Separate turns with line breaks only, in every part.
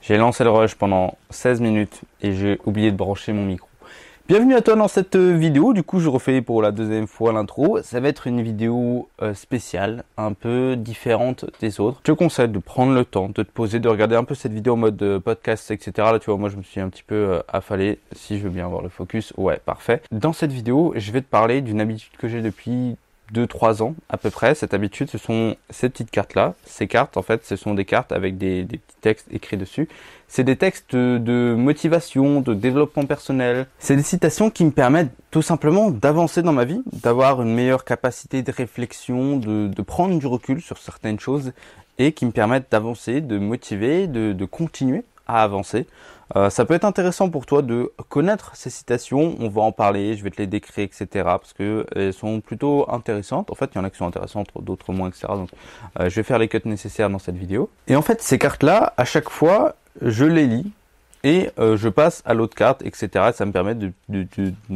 J'ai lancé le rush pendant 16 minutes et j'ai oublié de brancher mon micro. Bienvenue à toi dans cette vidéo. Du coup, je refais pour la deuxième fois l'intro. Ça va être une vidéo spéciale, un peu différente des autres. Je te conseille de prendre le temps, de te poser, de regarder un peu cette vidéo en mode podcast, etc. Là, tu vois, moi, je me suis un petit peu affalé. Si je veux bien avoir le focus, ouais, parfait. Dans cette vidéo, je vais te parler d'une habitude que j'ai depuis 2-3 ans à peu près. Cette habitude, ce sont ces petites cartes-là. Ces cartes, en fait, ce sont des cartes avec des petits textes écrits dessus. C'est des textes de motivation, de développement personnel. C'est des citations qui me permettent tout simplement d'avancer dans ma vie, d'avoir une meilleure capacité de réflexion, de prendre du recul sur certaines choses et qui me permettent d'avancer, de motiver, de continuer à avancer. Ça peut être intéressant pour toi de connaître ces citations, on va en parler, je vais te les décrire, etc. parce que elles sont plutôt intéressantes. En fait, il y en a qui sont intéressantes, d'autres moins, etc. Donc, je vais faire les cuts nécessaires dans cette vidéo. Et en fait, ces cartes-là, à chaque fois, je les lis et je passe à l'autre carte, etc. Et ça me permet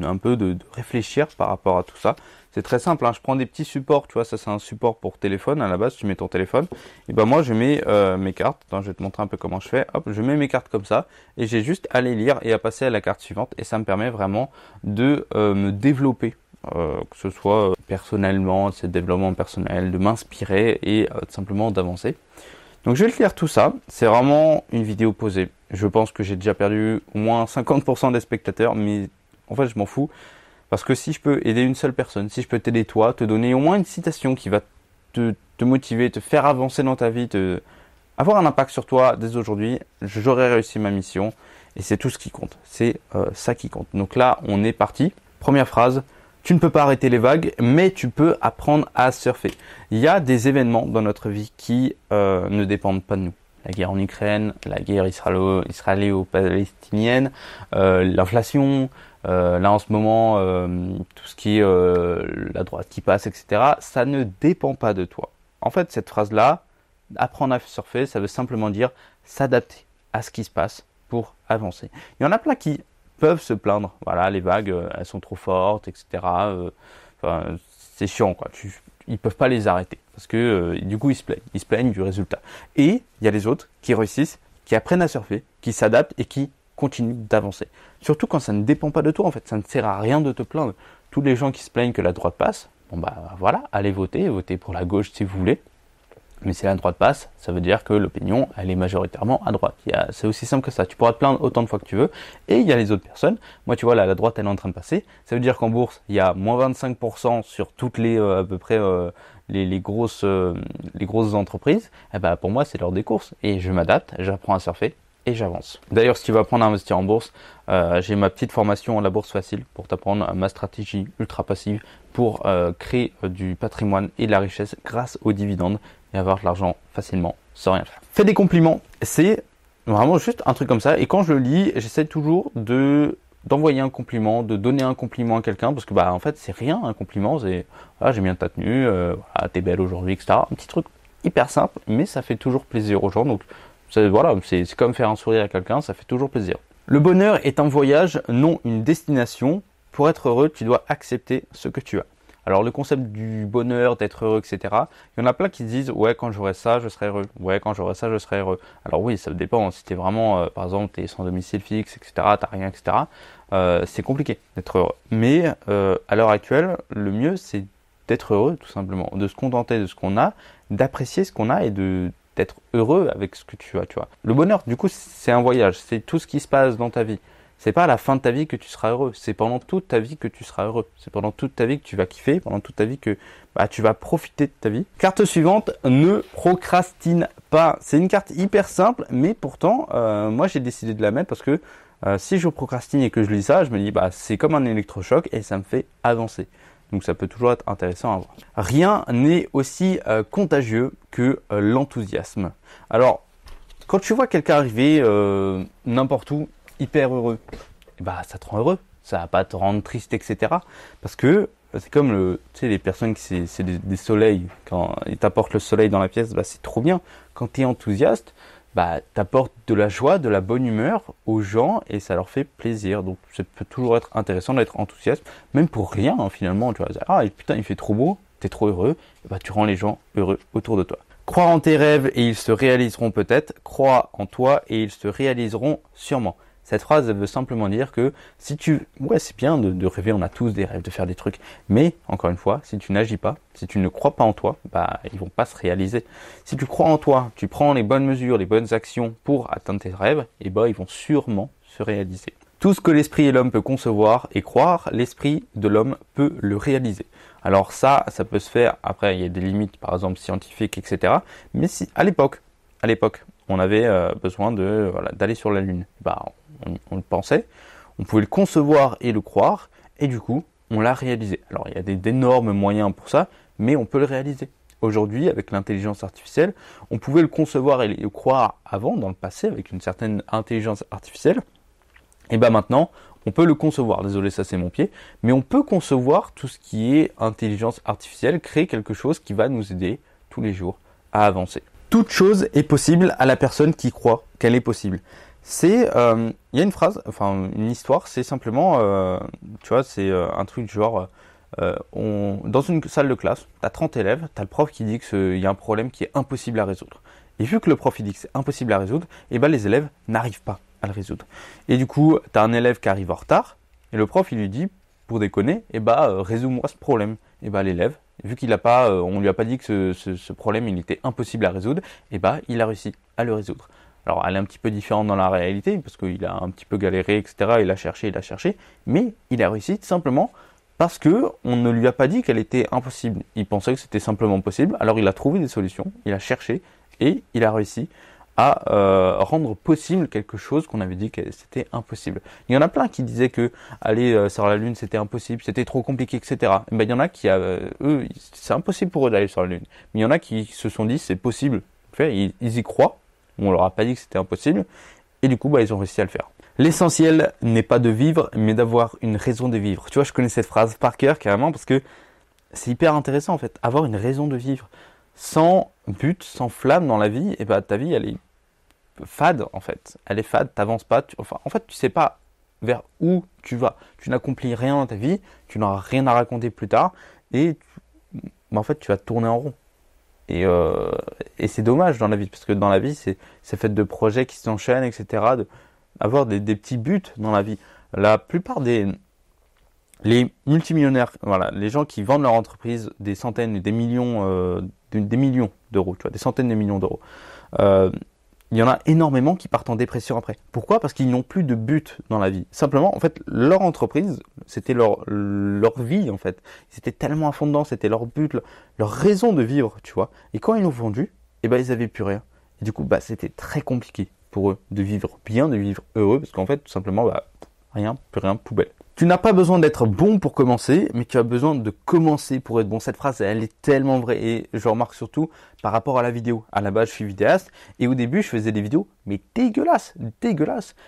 un peu de réfléchir par rapport à tout ça. C'est très simple, hein. Je prends des petits supports, tu vois, ça c'est un support pour téléphone, à la base tu mets ton téléphone, et ben moi je mets mes cartes, attends, je vais te montrer un peu comment je fais, hop, je mets mes cartes comme ça, et j'ai juste à les lire et à passer à la carte suivante, et ça me permet vraiment de me développer, que ce soit personnellement, c'est développement personnel, de m'inspirer et tout simplement d'avancer. Donc je vais te lire tout ça, c'est vraiment une vidéo posée, je pense que j'ai déjà perdu au moins 50% des spectateurs, mais en fait je m'en fous. Parce que si je peux aider une seule personne, si je peux t'aider toi, te donner au moins une citation qui va te motiver, te faire avancer dans ta vie, avoir un impact sur toi dès aujourd'hui, j'aurai réussi ma mission. Et c'est tout ce qui compte. C'est ça qui compte. Donc là, on est parti. Première phrase. Tu ne peux pas arrêter les vagues, mais tu peux apprendre à surfer. Il y a des événements dans notre vie qui ne dépendent pas de nous. La guerre en Ukraine, la guerre israélo-palestinienne, l'inflation, là en ce moment, tout ce qui est la droite qui passe, etc. Ça ne dépend pas de toi. En fait, cette phrase-là, apprendre à surfer, ça veut simplement dire s'adapter à ce qui se passe pour avancer. Il y en a plein qui peuvent se plaindre. Voilà, les vagues, elles sont trop fortes, etc. C'est chiant, quoi. Ils peuvent pas les arrêter parce que du coup ils se plaignent du résultat. Et il y a les autres qui réussissent, qui apprennent à surfer, qui s'adaptent et qui continuent d'avancer. Surtout quand ça ne dépend pas de toi en fait, ça ne sert à rien de te plaindre. Tous les gens qui se plaignent que la droite passe, bon bah voilà, allez voter pour la gauche si vous voulez. Mais si la droite passe, ça veut dire que l'opinion, elle est majoritairement à droite. C'est aussi simple que ça. Tu pourras te plaindre autant de fois que tu veux. Et il y a les autres personnes. Moi, tu vois, là, la droite, elle est en train de passer. Ça veut dire qu'en bourse, il y a moins 25% sur toutes les, à peu près, les grosses entreprises. Et ben, pour moi, c'est l'heure des courses. Et je m'adapte, j'apprends à surfer et j'avance. D'ailleurs, si tu veux apprendre à investir en bourse, j'ai ma petite formation à la bourse facile pour t'apprendre ma stratégie ultra passive pour créer du patrimoine et de la richesse grâce aux dividendes et avoir de l'argent facilement sans rien faire. Fais des compliments, c'est vraiment juste un truc comme ça. Et quand je le lis, j'essaie toujours d'envoyer un compliment, de donner un compliment à quelqu'un, parce que bah en fait c'est rien un compliment, c'est voilà, j'aime bien ta tenue, voilà, t'es belle aujourd'hui, etc. Un petit truc hyper simple, mais ça fait toujours plaisir aux gens. Donc voilà, c'est comme faire un sourire à quelqu'un, ça fait toujours plaisir. Le bonheur est un voyage, non une destination. Pour être heureux, tu dois accepter ce que tu as. Alors le concept du bonheur, d'être heureux, etc. Il y en a plein qui disent ouais quand j'aurai ça je serai heureux. Ouais quand j'aurai ça je serai heureux. Alors oui ça dépend. Si t'es vraiment par exemple t'es sans domicile fixe, etc. T'as rien, etc. C'est compliqué d'être heureux. Mais à l'heure actuelle le mieux c'est d'être heureux tout simplement, de se contenter de ce qu'on a, d'apprécier ce qu'on a et d'être heureux avec ce que tu as. Tu vois. Le bonheur du coup c'est un voyage, c'est tout ce qui se passe dans ta vie. C'est pas à la fin de ta vie que tu seras heureux, c'est pendant toute ta vie que tu seras heureux. C'est pendant toute ta vie que tu vas kiffer, pendant toute ta vie que tu vas profiter de ta vie. Carte suivante, ne procrastine pas. C'est une carte hyper simple, mais pourtant, moi j'ai décidé de la mettre parce que si je procrastine et que je lis ça, je me dis c'est comme un électrochoc et ça me fait avancer. Donc ça peut toujours être intéressant à voir. Rien n'est aussi contagieux que l'enthousiasme. Alors, quand tu vois quelqu'un arriver n'importe où, hyper heureux, ça te rend heureux, ça va pas te rendre triste, etc. Parce que c'est comme les personnes qui c'est des soleils, quand ils t'apportent le soleil dans la pièce, c'est trop bien. Quand tu es enthousiaste, t'apportes de la joie, de la bonne humeur aux gens et ça leur fait plaisir. Donc ça peut toujours être intéressant d'être enthousiaste, même pour rien finalement. Tu vois, putain il fait trop beau, t'es trop heureux, tu rends les gens heureux autour de toi. Croire en tes rêves et ils se réaliseront peut-être. Crois en toi et ils se réaliseront sûrement. Cette phrase elle veut simplement dire que si tu... Ouais, c'est bien de rêver, on a tous des rêves, de faire des trucs. Mais, encore une fois, si tu n'agis pas, si tu ne crois pas en toi, bah, ils vont pas se réaliser. Si tu crois en toi, tu prends les bonnes mesures, les bonnes actions pour atteindre tes rêves, et bah, ils vont sûrement se réaliser. Tout ce que l'esprit de l'homme peut concevoir et croire, l'esprit de l'homme peut le réaliser. Alors ça peut se faire, après il y a des limites, par exemple scientifiques, etc. Mais si, à l'époque, on avait besoin d'aller sur la Lune, bah, on le pensait, on pouvait le concevoir et le croire, et du coup, on l'a réalisé. Alors il y a d'énormes moyens pour ça, mais on peut le réaliser. Aujourd'hui, avec l'intelligence artificielle, on pouvait le concevoir et le croire avant, dans le passé, avec une certaine intelligence artificielle. Et bien maintenant, on peut le concevoir. Désolé, ça c'est mon pied. Mais on peut concevoir tout ce qui est intelligence artificielle, créer quelque chose qui va nous aider tous les jours à avancer. Toute chose est possible à la personne qui croit qu'elle est possible. Il y a une phrase, enfin une histoire, c'est simplement, tu vois, c'est un truc genre, dans une salle de classe, tu as 30 élèves, tu as le prof qui dit qu'il y a un problème qui est impossible à résoudre. Et vu que le prof il dit que c'est impossible à résoudre, et ben les élèves n'arrivent pas à le résoudre. Et du coup, tu as un élève qui arrive en retard, et le prof il lui dit, pour déconner, résous-moi ce problème. Et ben l'élève, vu qu'il a pas, on lui a pas dit que ce problème il était impossible à résoudre, et ben il a réussi à le résoudre. Alors elle est un petit peu différente dans la réalité, parce qu'il a un petit peu galéré, etc. Il a cherché, mais il a réussi tout simplement parce que on ne lui a pas dit qu'elle était impossible. Il pensait que c'était simplement possible, alors il a trouvé des solutions, il a cherché, et il a réussi à rendre possible quelque chose qu'on avait dit que c'était impossible. Il y en a plein qui disaient que aller sur la Lune c'était impossible, c'était trop compliqué, etc. Et ben, il y en a qui, eux, c'est impossible pour eux d'aller sur la Lune. Mais il y en a qui se sont dit c'est possible. Ils y croient, on leur a pas dit que c'était impossible, et du coup bah, ils ont réussi à le faire. L'essentiel n'est pas de vivre, mais d'avoir une raison de vivre. Tu vois, je connais cette phrase par cœur carrément parce que c'est hyper intéressant en fait, avoir une raison de vivre. Sans but, sans flamme dans la vie, et bah ta vie elle est fade en fait. Elle est fade, t'avances pas. En fait, tu sais pas vers où tu vas. Tu n'accomplis rien dans ta vie, tu n'auras rien à raconter plus tard, et en fait tu vas tourner en rond. Et c'est dommage dans la vie, parce que dans la vie c'est fait de projets qui s'enchaînent, etc. Avoir des petits buts dans la vie. La plupart les multimillionnaires, voilà, les gens qui vendent leur entreprise des centaines et des millions d'euros, tu vois, des centaines de millions d'euros. Il y en a énormément qui partent en dépression après. Pourquoi ? Parce qu'ils n'ont plus de but dans la vie. Simplement, en fait, leur entreprise, c'était leur vie, en fait. Ils étaient tellement à fond dedans, c'était leur but, leur raison de vivre, tu vois. Et quand ils l'ont vendu, eh ben, ils avaient plus rien. Et du coup, bah, c'était très compliqué pour eux de vivre bien, de vivre heureux, parce qu'en fait, tout simplement, bah, rien, plus rien, poubelle. Tu n'as pas besoin d'être bon pour commencer, mais tu as besoin de commencer pour être bon. Cette phrase, elle est tellement vraie, et je remarque surtout par rapport à la vidéo. À la base, je suis vidéaste, et au début, je faisais des vidéos, mais dégueulasses.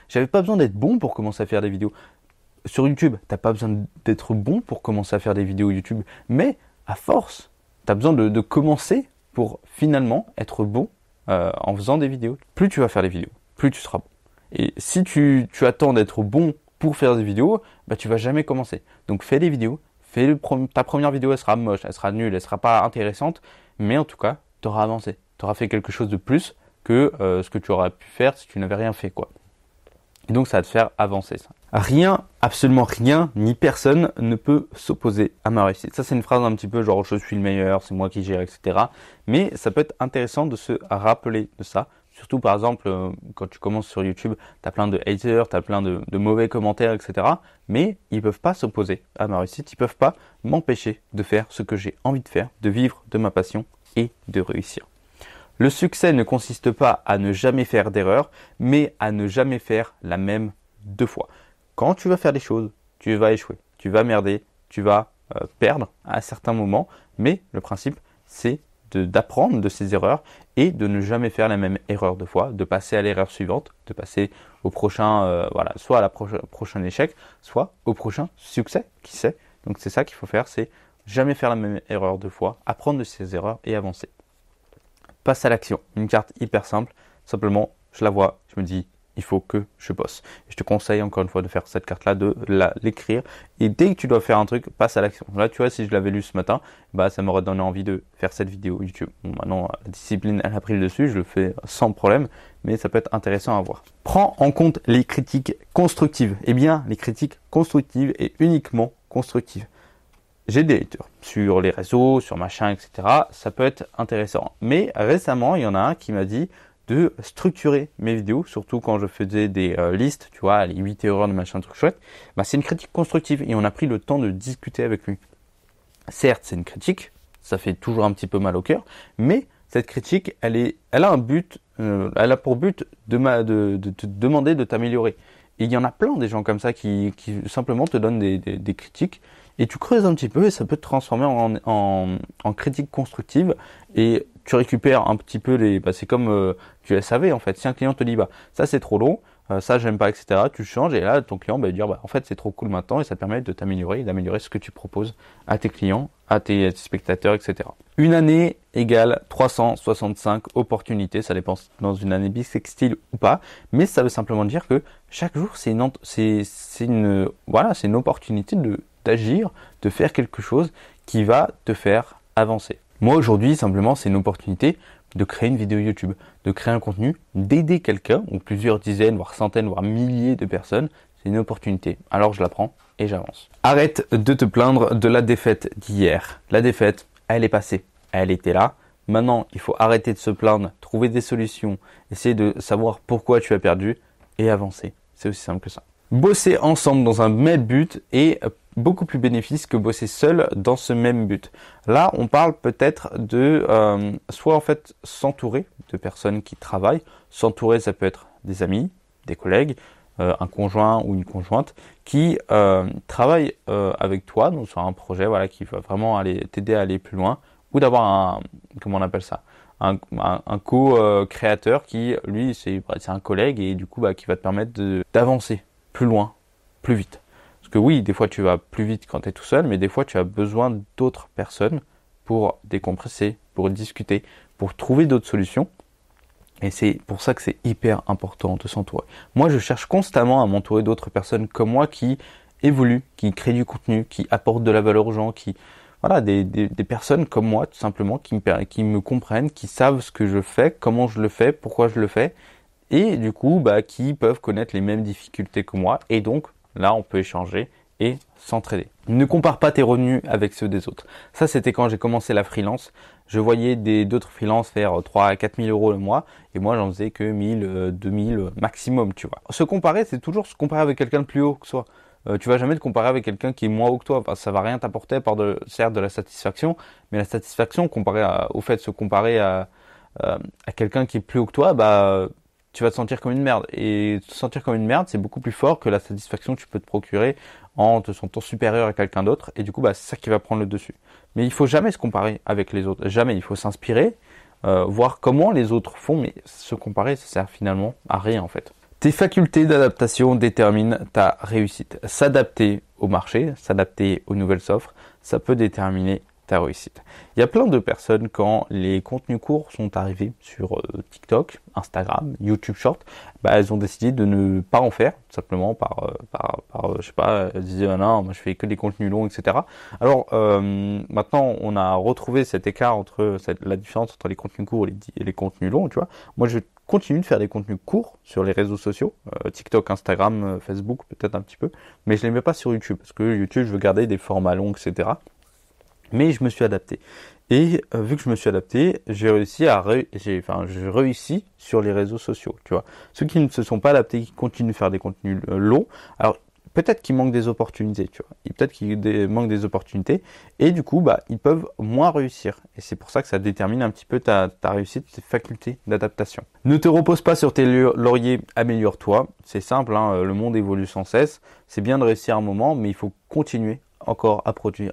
J'avais pas besoin d'être bon pour commencer à faire des vidéos. Sur YouTube, t'as pas besoin d'être bon pour commencer à faire des vidéos YouTube, mais à force, tu as besoin de commencer pour finalement être bon en faisant des vidéos. Plus tu vas faire des vidéos, plus tu seras bon. Et si tu attends d'être bon pour faire des vidéos, bah tu vas jamais commencer. Donc fais des vidéos, ta première vidéo elle sera moche, elle sera nulle, elle sera pas intéressante, mais en tout cas, tu auras avancé. Tu auras fait quelque chose de plus que ce que tu aurais pu faire si tu n'avais rien fait, quoi. Et donc ça va te faire avancer, ça. Rien, absolument rien, ni personne ne peut s'opposer à ma réussite. Ça c'est une phrase un petit peu genre je suis le meilleur, c'est moi qui gère, etc. Mais ça peut être intéressant de se rappeler de ça. Surtout par exemple, quand tu commences sur YouTube, tu as plein de haters, tu as plein de mauvais commentaires, etc. Mais ils ne peuvent pas s'opposer à ma réussite, ils ne peuvent pas m'empêcher de faire ce que j'ai envie de faire, de vivre de ma passion et de réussir. Le succès ne consiste pas à ne jamais faire d'erreur, mais à ne jamais faire la même deux fois. Quand tu vas faire des choses, tu vas échouer, tu vas merder, tu vas perdre à certains moments, mais le principe c'est d'apprendre de ces erreurs et de ne jamais faire la même erreur deux fois, de passer à l'erreur suivante, de passer au prochain, soit à la prochain échec, soit au prochain succès, qui sait. Donc c'est ça qu'il faut faire, c'est jamais faire la même erreur deux fois, apprendre de ces erreurs et avancer. Passe à l'action, une carte hyper simple, simplement je la vois, je me dis il faut que je bosse. Je te conseille encore une fois de faire cette carte-là, de l'écrire. Et dès que tu dois faire un truc, passe à l'action. Là, tu vois, si je l'avais lu ce matin, bah, ça m'aurait donné envie de faire cette vidéo YouTube. Bon, maintenant, la discipline, elle a pris le dessus, je le fais sans problème, mais ça peut être intéressant à voir. Prends en compte les critiques constructives. Eh bien, les critiques constructives et uniquement constructives. J'ai des haters sur les réseaux, sur machin, etc. Ça peut être intéressant. Mais récemment, il y en a un qui m'a dit de structurer mes vidéos, surtout quand je faisais des listes, tu vois, les 8 erreurs de machin, truc chouette. Bah, c'est une critique constructive et on a pris le temps de discuter avec lui. Certes, c'est une critique, ça fait toujours un petit peu mal au cœur, mais cette critique, elle a un but, elle a pour but de te demander de t'améliorer. Et il y en a plein des gens comme ça qui simplement te donnent des critiques et tu creuses un petit peu et ça peut te transformer en critique constructive et tu récupères un petit peu c'est comme tu savais en fait. Si un client te dit ça c'est trop long, ça j'aime pas, etc. Tu changes et là ton client va dire en fait c'est trop cool maintenant et ça te permet de t'améliorer et d'améliorer ce que tu proposes à tes clients, à tes spectateurs, etc. Une année égale 365 opportunités, ça dépend dans une année bissextile ou pas, mais ça veut simplement dire que chaque jour c'est une opportunité d'agir, de faire quelque chose qui va te faire avancer. Moi aujourd'hui simplement c'est une opportunité de créer une vidéo YouTube, de créer un contenu, d'aider quelqu'un, ou plusieurs dizaines, voire centaines, voire milliers de personnes, c'est une opportunité. Alors je la prends et j'avance. Arrête de te plaindre de la défaite d'hier. La défaite, elle est passée, elle était là. Maintenant, il faut arrêter de se plaindre, trouver des solutions, essayer de savoir pourquoi tu as perdu et avancer. C'est aussi simple que ça. Bosser ensemble dans un même but est beaucoup plus bénéfique que bosser seul dans ce même but. Là, on parle peut-être de soit en fait s'entourer de personnes qui travaillent. S'entourer, ça peut être des amis, des collègues, un conjoint ou une conjointe qui travaillent avec toi donc sur un projet qui va vraiment t'aider à aller plus loin, ou d'avoir comment on appelle ça, un co-créateur qui lui c'est un collègue et du coup qui va te permettre d'avancer plus loin, plus vite. Parce que oui, des fois tu vas plus vite quand tu es tout seul, mais des fois tu as besoin d'autres personnes pour décompresser, pour discuter, pour trouver d'autres solutions. Et c'est pour ça que c'est hyper important de s'entourer. Moi, je cherche constamment à m'entourer d'autres personnes comme moi qui évoluent, qui créent du contenu, qui apportent de la valeur aux gens, des personnes comme moi, tout simplement, qui me comprennent, qui savent ce que je fais, comment je le fais, pourquoi je le fais, et du coup, qui peuvent connaître les mêmes difficultés que moi. Et donc, là, on peut échanger et s'entraider. Ne compare pas tes revenus avec ceux des autres. Ça, c'était quand j'ai commencé la freelance. Je voyais d'autres freelances faire 3 à 4 000 euros le mois et moi, j'en faisais que 1000, 2000 maximum, tu vois. Se comparer, c'est toujours se comparer avec quelqu'un de plus haut que soi. Tu vas jamais te comparer avec quelqu'un qui est moins haut que toi. Ça va rien t'apporter à part certes de la satisfaction, mais la satisfaction au fait de se comparer à quelqu'un qui est plus haut que toi, tu vas te sentir comme une merde. Et te sentir comme une merde, c'est beaucoup plus fort que la satisfaction que tu peux te procurer en te sentant supérieur à quelqu'un d'autre. Et du coup, c'est ça qui va prendre le dessus. Mais il faut jamais se comparer avec les autres. Jamais. Il faut s'inspirer, voir comment les autres font. Mais se comparer, ça sert finalement à rien en fait. Tes facultés d'adaptation déterminent ta réussite. S'adapter au marché, s'adapter aux nouvelles offres, ça peut déterminer ta réussite. Il y a plein de personnes, quand les contenus courts sont arrivés sur TikTok, Instagram, YouTube Short, elles ont décidé de ne pas en faire, tout simplement je sais pas, elles disaient non, moi je fais que des contenus longs, etc. Alors maintenant on a retrouvé cet écart la différence entre les contenus courts et les contenus longs, tu vois. Moi je continue de faire des contenus courts sur les réseaux sociaux, TikTok, Instagram, Facebook, peut-être un petit peu, mais je les mets pas sur YouTube, parce que YouTube je veux garder des formats longs, etc. Mais je me suis adapté. Et vu que je me suis adapté, j'ai réussi sur les réseaux sociaux, tu vois. Ceux qui ne se sont pas adaptés, qui continuent de faire des contenus longs, alors peut-être qu'il manque des opportunités, tu vois. Peut-être qu'il manque des opportunités, et du coup, ils peuvent moins réussir. Et c'est pour ça que ça détermine un petit peu ta réussite, tes facultés d'adaptation. Ne te repose pas sur tes lauriers, améliore-toi. C'est simple, le monde évolue sans cesse. C'est bien de réussir un moment, mais il faut continuer encore à produire.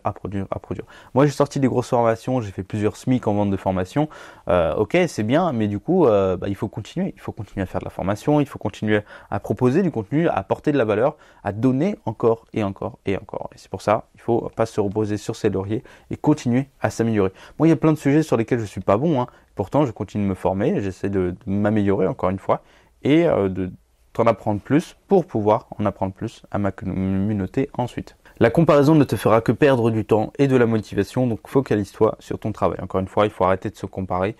Moi, j'ai sorti des grosses formations, j'ai fait plusieurs SMIC en vente de formation. Ok, c'est bien, mais du coup, il faut continuer. Il faut continuer à faire de la formation, il faut continuer à proposer du contenu, à apporter de la valeur, à donner encore et encore et encore. Et c'est pour ça, il faut pas se reposer sur ses lauriers et continuer à s'améliorer. Moi, il y a plein de sujets sur lesquels je suis pas bon, Pourtant, je continue de me former, j'essaie de m'améliorer encore une fois et t'en apprendre plus pour pouvoir en apprendre plus à ma communauté ensuite. La comparaison ne te fera que perdre du temps et de la motivation, donc focalise-toi sur ton travail. Encore une fois, il faut arrêter de se comparer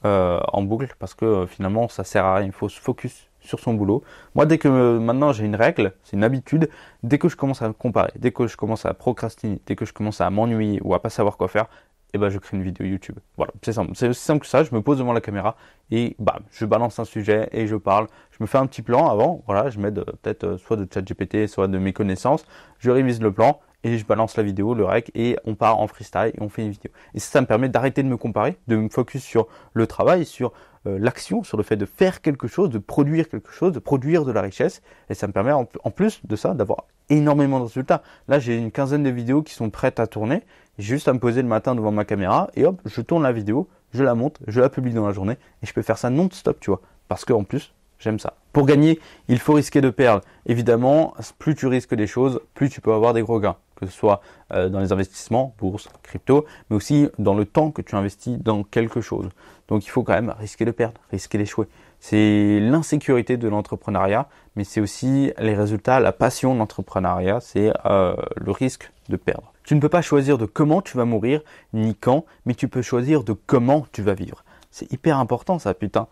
en boucle parce que finalement ça sert à rien, il faut se focus sur son boulot. Moi, dès que maintenant j'ai une règle, c'est une habitude, dès que je commence à me comparer, dès que je commence à procrastiner, dès que je commence à m'ennuyer ou à pas savoir quoi faire, et ben je crée une vidéo YouTube. Voilà, c'est simple. C'est aussi simple que ça, je me pose devant la caméra et bam, je balance un sujet et je parle. Je me fais un petit plan avant, voilà, je m'aide peut-être soit de ChatGPT, soit de mes connaissances, je révise le plan et je balance la vidéo, le rec, et on part en freestyle et on fait une vidéo. Et ça me permet d'arrêter de me comparer, de me focus sur le travail, sur l'action, sur le fait de faire quelque chose, de produire quelque chose, de produire de la richesse. Et ça me permet en plus de ça d'avoir énormément de résultats. Là, j'ai une quinzaine de vidéos qui sont prêtes à tourner. J'ai juste à me poser le matin devant ma caméra et hop, je tourne la vidéo, je la monte, je la publie dans la journée et je peux faire ça non-stop, tu vois. Parce que en plus, j'aime ça. Pour gagner, il faut risquer de perdre. Évidemment, plus tu risques des choses, plus tu peux avoir des gros gains. Que ce soit dans les investissements, bourse, crypto, mais aussi dans le temps que tu investis dans quelque chose. Donc il faut quand même risquer de perdre, risquer d'échouer. C'est l'insécurité de l'entrepreneuriat, mais c'est aussi les résultats, la passion de l'entrepreneuriat, c'est le risque de perdre. Tu ne peux pas choisir de comment tu vas mourir, ni quand, mais tu peux choisir de comment tu vas vivre. C'est hyper important ça, putain.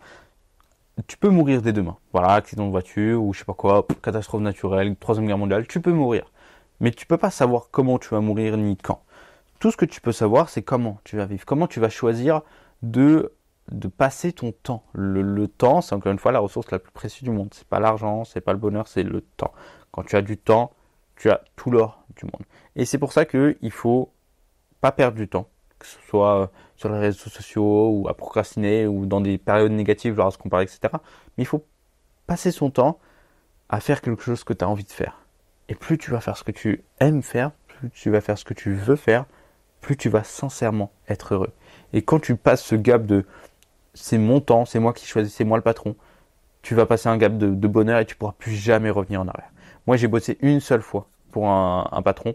Tu peux mourir dès demain. Voilà, accident de voiture ou je sais pas quoi, catastrophe naturelle, troisième guerre mondiale, tu peux mourir. Mais tu peux pas savoir comment tu vas mourir ni quand. Tout ce que tu peux savoir, c'est comment tu vas vivre, comment tu vas choisir de passer ton temps. Le temps, c'est encore une fois la ressource la plus précieuse du monde. C'est pas l'argent, c'est pas le bonheur, c'est le temps. Quand tu as du temps, tu as tout l'or du monde. Et c'est pour ça qu'il faut pas perdre du temps, que ce soit sur les réseaux sociaux ou à procrastiner ou dans des périodes négatives, genre à se comparer, etc. Mais il faut passer son temps à faire quelque chose que tu as envie de faire. Et plus tu vas faire ce que tu aimes faire, plus tu vas faire ce que tu veux faire, plus tu vas sincèrement être heureux. Et quand tu passes ce gap de c'est mon temps, c'est moi qui choisis, c'est moi le patron, tu vas passer un gap de bonheur et tu pourras plus jamais revenir en arrière. Moi, j'ai bossé une seule fois pour un patron.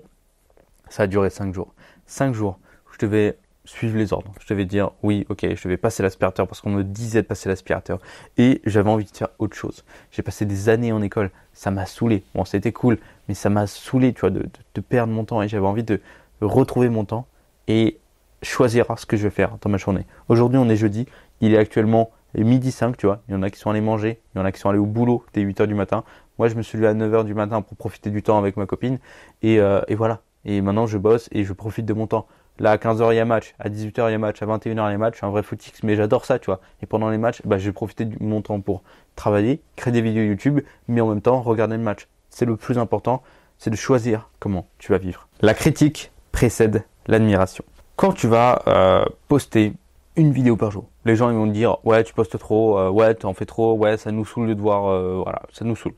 Ça a duré 5 jours. 5 jours où je devais suivre les ordres. Je devais dire oui, ok, je devais passer l'aspirateur parce qu'on me disait de passer l'aspirateur. Et j'avais envie de faire autre chose. J'ai passé des années en école. Ça m'a saoulé. Bon, c'était cool, mais ça m'a saoulé, tu vois, de perdre mon temps. Et j'avais envie de retrouver mon temps et choisir ce que je vais faire dans ma journée. Aujourd'hui, on est jeudi. Il est actuellement midi 5, tu vois. Il y en a qui sont allés manger. Il y en a qui sont allés au boulot dès 8h du matin. Moi, je me suis levé à 9h du matin pour profiter du temps avec ma copine. Et voilà. Et maintenant, je bosse et je profite de mon temps. Là, à 15h, il y a match. À 18h, il y a match. À 21h, il y a match. Je suis un vrai footix, mais j'adore ça, tu vois. Et pendant les matchs, je vais profiter de mon temps pour travailler, créer des vidéos YouTube, mais en même temps, regarder le match. C'est le plus important, c'est de choisir comment tu vas vivre. La critique précède l'admiration. Quand tu vas poster une vidéo par jour, les gens ils vont te dire « Ouais, tu postes trop. Ouais, tu en fais trop. Ouais, ça nous saoule de te voir. Voilà, ça nous saoule. »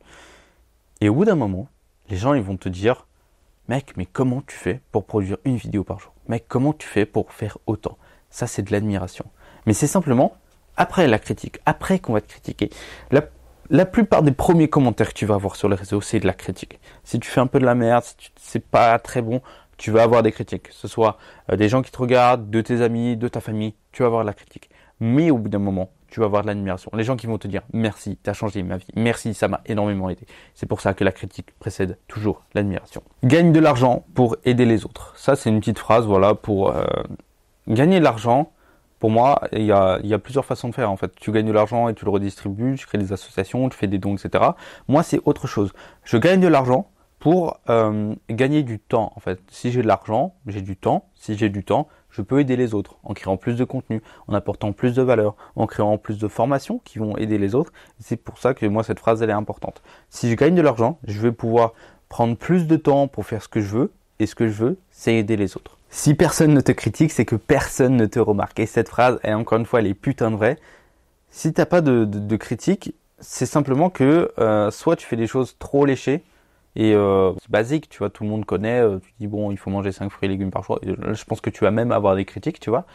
Et au bout d'un moment, les gens ils vont te dire « Mec, mais comment tu fais pour produire une vidéo par jour? Mec, comment tu fais pour faire autant ?» Ça, c'est de l'admiration. Mais c'est simplement après la critique, après qu'on va te critiquer. La plupart des premiers commentaires que tu vas avoir sur les réseaux, c'est de la critique. Si tu fais un peu de la merde, si c'est pas très bon, tu vas avoir des critiques. Que ce soit des gens qui te regardent, de tes amis, de ta famille, tu vas avoir de la critique. Mais au bout d'un moment, tu vas avoir de l'admiration. Les gens qui vont te dire « Merci, tu as changé ma vie. Merci, ça m'a énormément aidé. » C'est pour ça que la critique précède toujours l'admiration. Gagne de l'argent pour aider les autres. Ça, c'est une petite phrase, voilà, pour gagner de l'argent. Pour moi, il y a plusieurs façons de faire, en fait. Tu gagnes de l'argent et tu le redistribues, tu crées des associations, tu fais des dons, etc. Moi, c'est autre chose. Je gagne de l'argent pour gagner du temps, en fait. Si j'ai de l'argent, j'ai du temps. Si j'ai du temps, je peux aider les autres en créant plus de contenu, en apportant plus de valeur, en créant plus de formations qui vont aider les autres. C'est pour ça que moi, cette phrase, elle est importante. Si je gagne de l'argent, je vais pouvoir prendre plus de temps pour faire ce que je veux. Et ce que je veux, c'est aider les autres. Si personne ne te critique, c'est que personne ne te remarque. Et cette phrase, encore une fois, elle est putain de vraie. Si t'as pas de critique, c'est simplement que soit tu fais des choses trop léchées, et c'est basique, tu vois, tout le monde connaît, tu dis bon, il faut manger 5 fruits et légumes par jour. Et là, je pense que tu vas même avoir des critiques, tu vois.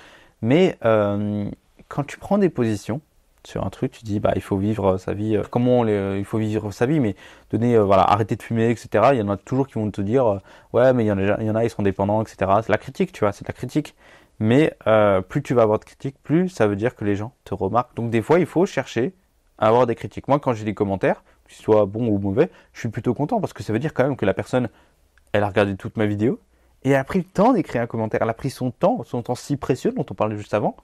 Mais quand tu prends des positions sur un truc, tu dis il faut vivre sa vie, il faut vivre sa vie, mais donner, arrêter de fumer, etc. Il y en a toujours qui vont te dire ouais, mais il y en a, ils sont dépendants, etc. C'est la critique, tu vois, c'est de la critique. Mais plus tu vas avoir de critiques, plus ça veut dire que les gens te remarquent. Donc des fois, il faut chercher à avoir des critiques. Moi, quand j'ai des commentaires, qu'il soit bon ou mauvais, je suis plutôt content parce que ça veut dire quand même que la personne, elle a regardé toute ma vidéo et elle a pris le temps d'écrire un commentaire. Elle a pris son temps si précieux dont on parlait juste avant.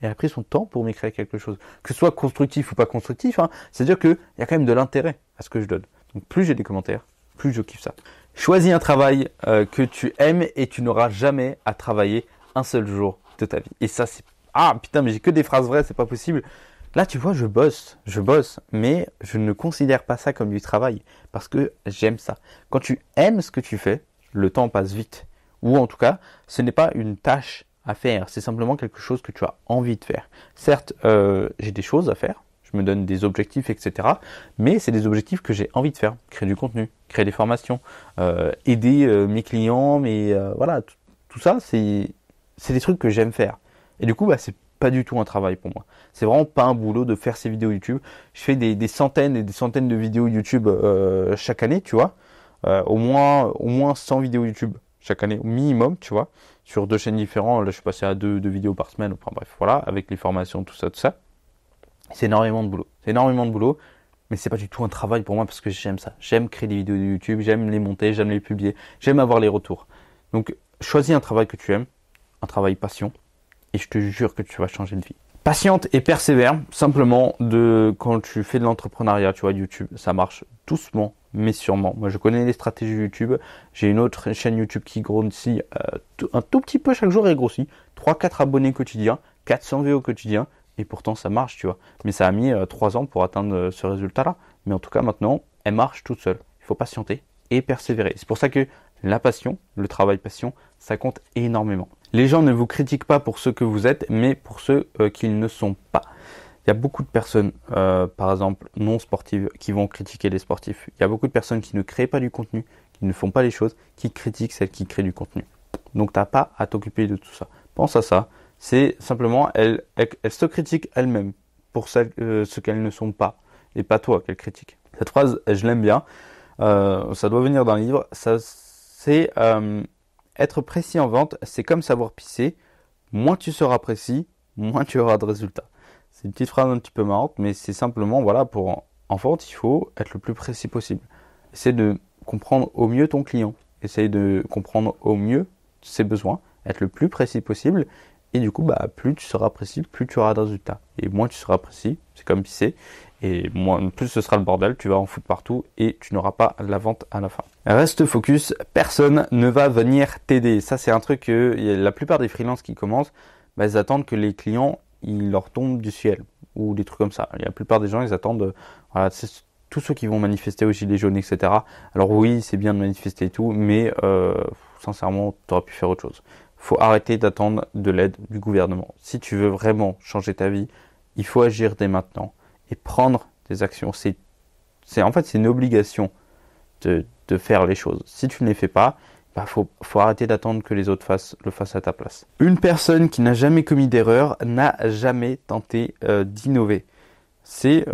Et elle a pris son temps pour m'écrire quelque chose. Que ce soit constructif ou pas constructif, hein, c'est-à-dire qu'il y a quand même de l'intérêt à ce que je donne. Donc plus j'ai des commentaires, plus je kiffe ça. Choisis un travail que tu aimes et tu n'auras jamais à travailler un seul jour de ta vie. Et ça, c'est... Ah putain, mais j'ai que des phrases vraies, c'est pas possible. Là, tu vois, je bosse, mais je ne considère pas ça comme du travail parce que j'aime ça. Quand tu aimes ce que tu fais, le temps passe vite. Ou en tout cas, ce n'est pas une tâche à faire, c'est simplement quelque chose que tu as envie de faire. Certes, j'ai des choses à faire, je me donne des objectifs, etc. Mais c'est des objectifs que j'ai envie de faire. Créer du contenu, créer des formations, aider mes clients, mais voilà, tout ça, c'est des trucs que j'aime faire. Et du coup, bah, c'est pas du tout un travail pour moi. C'est vraiment pas un boulot de faire ces vidéos YouTube. Je fais des centaines et des centaines de vidéos YouTube chaque année, tu vois. Au moins 100 vidéos YouTube chaque année, au minimum, tu vois. Sur 2 chaînes différentes, là je suis passé à 2 vidéos par semaine, enfin bref, voilà, avec les formations, tout ça, tout ça. C'est énormément de boulot. C'est énormément de boulot, mais c'est pas du tout un travail pour moi parce que j'aime ça. J'aime créer des vidéos de YouTube, j'aime les monter, j'aime les publier, j'aime avoir les retours. Donc, choisis un travail que tu aimes, un travail passion, et je te jure que tu vas changer de vie. Patiente et persévère, simplement quand tu fais de l'entrepreneuriat, tu vois, YouTube, ça marche doucement, mais sûrement. Moi, je connais les stratégies YouTube. J'ai une autre chaîne YouTube qui grossit un tout petit peu chaque jour et grossit. 3-4 abonnés quotidiens, 400 vues au quotidien, et pourtant ça marche, tu vois. Mais ça a mis 3 ans pour atteindre ce résultat-là. Mais en tout cas, maintenant, elle marche toute seule. Il faut patienter et persévérer. C'est pour ça que la passion, le travail passion, ça compte énormément. Les gens ne vous critiquent pas pour ce que vous êtes, mais pour ce qu'ils ne sont pas. Il y a beaucoup de personnes, par exemple, non sportives, qui vont critiquer les sportifs. Il y a beaucoup de personnes qui ne créent pas du contenu, qui ne font pas les choses, qui critiquent celles qui créent du contenu. Donc, tu n'as pas à t'occuper de tout ça. Pense à ça. C'est simplement, elles se critiquent elles-mêmes pour ce qu'elles ne sont pas, et pas toi qu'elles critiquent. Cette phrase, je l'aime bien. Ça doit venir d'un livre. C'est être précis en vente, c'est comme savoir pisser. Moins tu seras précis, moins tu auras de résultats. C'est une petite phrase un petit peu marrante, mais c'est simplement, voilà, en vente, il faut être le plus précis possible. Essaye de comprendre au mieux ton client. Essaye de comprendre au mieux ses besoins, être le plus précis possible. Et du coup, bah, plus tu seras précis, plus tu auras de résultats. Et moins tu seras précis, c'est comme pisser. Et plus ce sera le bordel, tu vas en foutre partout et tu n'auras pas la vente à la fin. Reste focus, personne ne va venir t'aider. Ça, c'est un truc que la plupart des freelances qui commencent, bah, ils attendent que les clients, ils leur tombent du ciel ou des trucs comme ça. La plupart des gens, ils attendent, voilà, tous ceux qui vont manifester aux gilets jaunes, etc. Alors oui, c'est bien de manifester et tout, mais sincèrement, tu aurais pu faire autre chose. Faut arrêter d'attendre de l'aide du gouvernement. Si tu veux vraiment changer ta vie, il faut agir dès maintenant et prendre des actions. En fait, c'est une obligation de faire les choses. Si tu ne les fais pas, bah, faut arrêter d'attendre que les autres le fassent à ta place. Une personne qui n'a jamais commis d'erreur n'a jamais tenté d'innover. C'est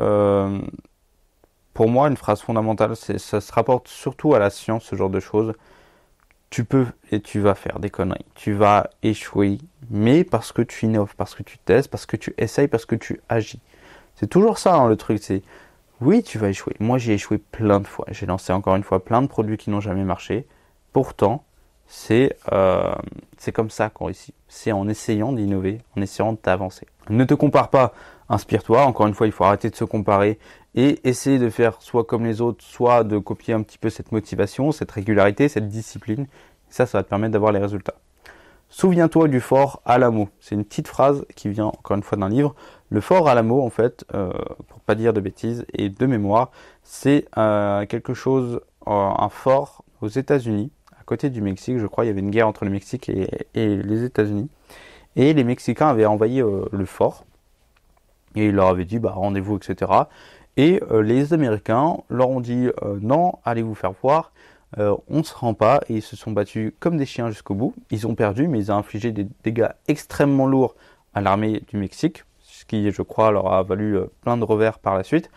pour moi une phrase fondamentale. Ça se rapporte surtout à la science, ce genre de choses. Tu peux et tu vas faire des conneries. Tu vas échouer, mais parce que tu innoves, parce que tu testes, parce que tu essayes, parce que tu agis. C'est toujours ça, hein, le truc. C'est oui, tu vas échouer. Moi, j'ai échoué plein de fois. J'ai lancé encore une fois plein de produits qui n'ont jamais marché. Pourtant, c'est comme ça qu'on réussit. C'est en essayant d'innover, en essayant d'avancer. Ne te compare pas, inspire-toi. Encore une fois, il faut arrêter de se comparer et essayer de faire soit comme les autres, soit de copier un petit peu cette motivation, cette régularité, cette discipline. Ça va te permettre d'avoir les résultats. Souviens-toi du Fort Alamo. C'est une petite phrase qui vient encore une fois d'un livre. Le Fort Alamo, en fait, pour pas dire de bêtises et de mémoire, c'est quelque chose, un fort aux États-Unis, à côté du Mexique. Je crois il y avait une guerre entre le Mexique et les États-Unis. Et les Mexicains avaient envahi le fort. Et ils leur avaient dit, bah, rendez-vous, etc. Et les Américains leur ont dit, non, allez vous faire voir. On ne se rend pas, et ils se sont battus comme des chiens jusqu'au bout. Ils ont perdu, mais ils ont infligé des dégâts extrêmement lourds à l'armée du Mexique, ce qui, je crois, leur a valu plein de revers par la suite.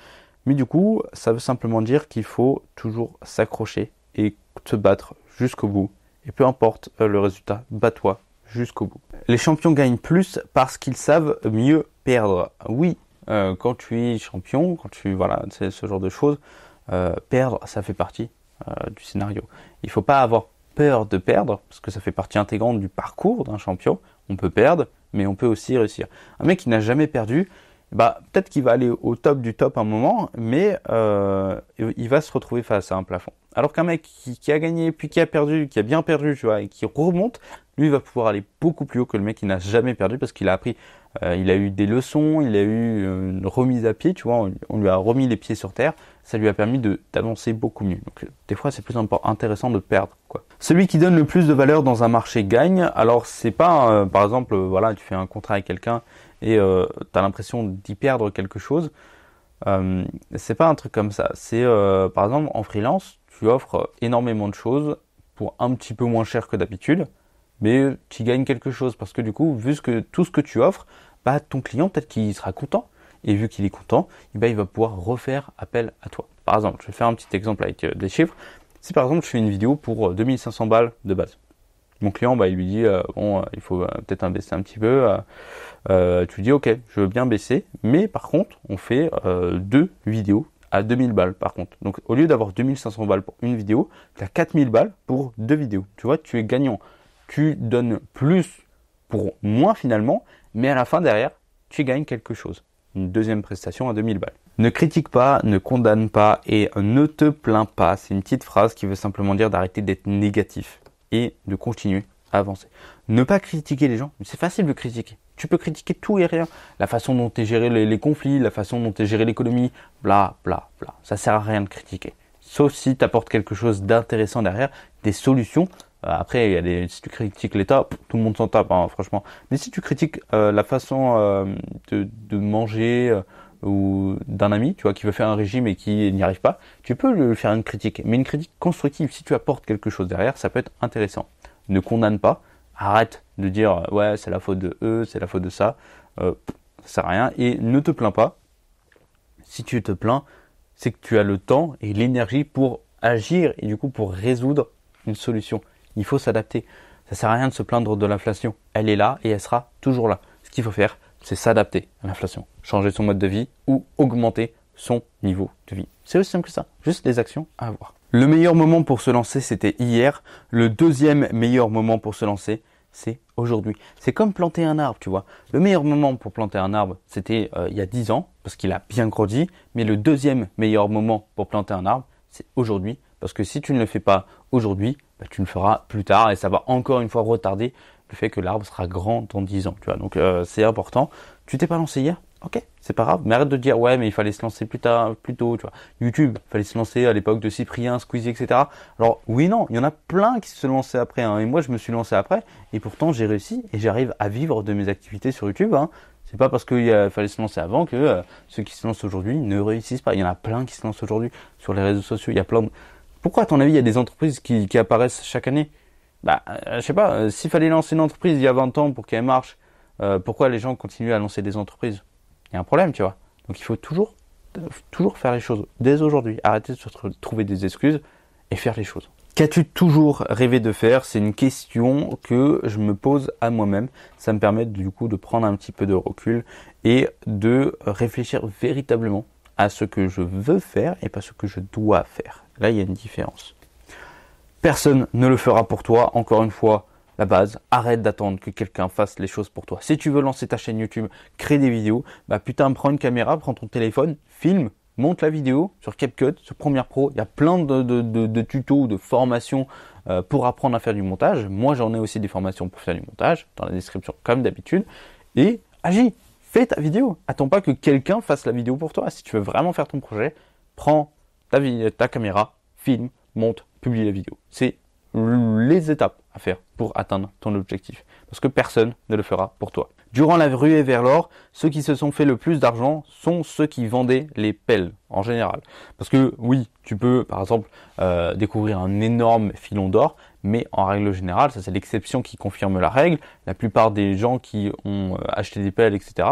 Mais du coup, ça veut simplement dire qu'il faut toujours s'accrocher et se battre jusqu'au bout. Et peu importe le résultat, bats-toi jusqu'au bout. Les champions gagnent plus parce qu'ils savent mieux perdre. Oui, quand tu es champion, voilà, c'est ce genre de choses. perdre, ça fait partie du scénario. Il ne faut pas avoir peur de perdre, parce que ça fait partie intégrante du parcours d'un champion. On peut perdre, mais on peut aussi réussir. Un mec qui n'a jamais perdu, peut-être qu'il va aller au top du top un moment, mais il va se retrouver face à un plafond. Alors qu'un mec qui a gagné, puis qui a perdu, qui a bien perdu, tu vois, et qui remonte, lui va pouvoir aller beaucoup plus haut que le mec qui n'a jamais perdu, parce qu'il a appris, il a eu des leçons, il a eu une remise à pied, tu vois, on lui a remis les pieds sur terre, ça lui a permis d'avancer beaucoup mieux. Donc des fois c'est plus intéressant de perdre, quoi. Celui qui donne le plus de valeur dans un marché gagne. Alors c'est pas, par exemple, voilà, tu fais un contrat avec quelqu'un et tu as l'impression d'y perdre quelque chose. C'est pas un truc comme ça. C'est par exemple en freelance, tu offres énormément de choses pour un petit peu moins cher que d'habitude, mais tu gagnes quelque chose parce que du coup, vu tout ce que tu offres, ton client peut-être qu'il sera content. Et vu qu'il est content, il va pouvoir refaire appel à toi. Par exemple, je vais faire un petit exemple avec des chiffres. Si par exemple je fais une vidéo pour 2500 balles de base, mon client il lui dit il faut peut-être baisser un petit peu. Tu lui dis ok, je veux bien baisser, mais par contre on fait 2 vidéos à 2000 balles par contre. Donc au lieu d'avoir 2500 balles pour une vidéo, tu as 4000 balles pour 2 vidéos. Tu vois, tu es gagnant. Tu donnes plus pour moins finalement, mais à la fin derrière, tu gagnes quelque chose. Une deuxième prestation à 2000 balles. Ne critique pas, ne condamne pas et ne te plains pas. C'est une petite phrase qui veut simplement dire d'arrêter d'être négatif et de continuer à avancer. Ne pas critiquer les gens, c'est facile de critiquer. Tu peux critiquer tout et rien. La façon dont tu géré les conflits, la façon dont tu géré l'économie, bla bla bla. Ça sert à rien de critiquer. Sauf si tu apportes quelque chose d'intéressant derrière, des solutions. Après, si tu critiques l'État, tout le monde s'en tape, hein, franchement. Mais si tu critiques la façon de manger ou d'un ami, tu vois, qui veut faire un régime et qui n'y arrive pas, tu peux lui faire une critique. Mais une critique constructive, si tu apportes quelque chose derrière, ça peut être intéressant. Ne condamne pas. Arrête de dire ouais, c'est la faute de eux, c'est la faute de ça. Ça sert à rien. Et ne te plains pas. Si tu te plains, c'est que tu as le temps et l'énergie pour agir et du coup pour résoudre une solution. Il faut s'adapter. Ça sert à rien de se plaindre de l'inflation. Elle est là et elle sera toujours là. Ce qu'il faut faire, c'est s'adapter à l'inflation. Changer son mode de vie ou augmenter son niveau de vie. C'est aussi simple que ça. Juste des actions à avoir. Le meilleur moment pour se lancer, c'était hier. Le deuxième meilleur moment pour se lancer, c'est aujourd'hui. C'est comme planter un arbre, tu vois. Le meilleur moment pour planter un arbre, c'était il y a 10 ans, parce qu'il a bien grandi. Mais le deuxième meilleur moment pour planter un arbre, c'est aujourd'hui. Parce que si tu ne le fais pas aujourd'hui, tu le feras plus tard et ça va encore une fois retarder le fait que l'arbre sera grand dans 10 ans. Tu vois. Donc c'est important. Tu t'es pas lancé hier? Ok, c'est pas grave. Mais arrête de dire ouais, mais il fallait se lancer plus tard, plus tôt. Tu vois. YouTube, il fallait se lancer à l'époque de Cyprien, Squeezie, etc. Alors oui, non, il y en a plein qui se lançaient après. Hein, et moi, je me suis lancé après et pourtant j'ai réussi et j'arrive à vivre de mes activités sur YouTube. Hein. C'est pas parce qu'il fallait se lancer avant que ceux qui se lancent aujourd'hui ne réussissent pas. Il y en a plein qui se lancent aujourd'hui sur les réseaux sociaux. Il y a plein de... Pourquoi, à ton avis, il y a des entreprises qui apparaissent chaque année? Je sais pas, s'il fallait lancer une entreprise il y a 20 ans pour qu'elle marche, pourquoi les gens continuent à lancer des entreprises? Il y a un problème, tu vois. Donc il faut toujours faire les choses dès aujourd'hui. Arrêter de se trouver des excuses et faire les choses. Qu'as-tu toujours rêvé de faire? C'est une question que je me pose à moi-même. Ça me permet du coup de prendre un petit peu de recul et de réfléchir véritablement à ce que je veux faire et pas ce que je dois faire. Là, il y a une différence. Personne ne le fera pour toi. Encore une fois, la base, arrête d'attendre que quelqu'un fasse les choses pour toi. Si tu veux lancer ta chaîne YouTube, créer des vidéos, prends une caméra, prends ton téléphone, filme, monte la vidéo sur CapCut, sur Premiere Pro. Il y a plein de tutos, de formations pour apprendre à faire du montage. Moi, j'en ai aussi des formations pour faire du montage dans la description comme d'habitude. Et agis, fais ta vidéo. Attends pas que quelqu'un fasse la vidéo pour toi. Si tu veux vraiment faire ton projet, prends ta caméra, filme, monte, publie la vidéo. C'est les étapes à faire pour atteindre ton objectif. Parce que personne ne le fera pour toi. Durant la ruée vers l'or, ceux qui se sont fait le plus d'argent sont ceux qui vendaient les pelles, en général. Parce que oui, tu peux, par exemple, découvrir un énorme filon d'or, mais en règle générale, ça c'est l'exception qui confirme la règle. La plupart des gens qui ont acheté des pelles, etc.,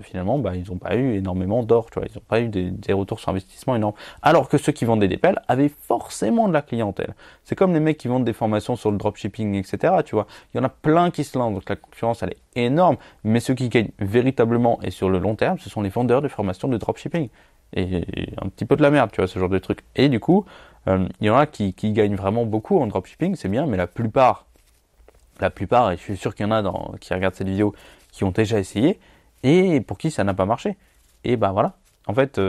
finalement, ils n'ont pas eu énormément d'or, tu vois, ils n'ont pas eu des retours sur investissement énormes. Alors que ceux qui vendaient des pelles avaient forcément de la clientèle. C'est comme les mecs qui vendent des formations sur le dropshipping, etc., tu vois. Il y en a plein qui se lancent, donc la concurrence, elle est énorme. Mais ceux qui gagnent véritablement et sur le long terme, ce sont les vendeurs de formations de dropshipping. et un petit peu de la merde, tu vois, ce genre de truc. Et du coup, il y en a qui gagnent vraiment beaucoup en dropshipping, c'est bien, mais la plupart, et je suis sûr qu'il y en a qui regardent cette vidéo, qui ont déjà essayé, et pour qui ça n'a pas marché. Et ben voilà. En fait,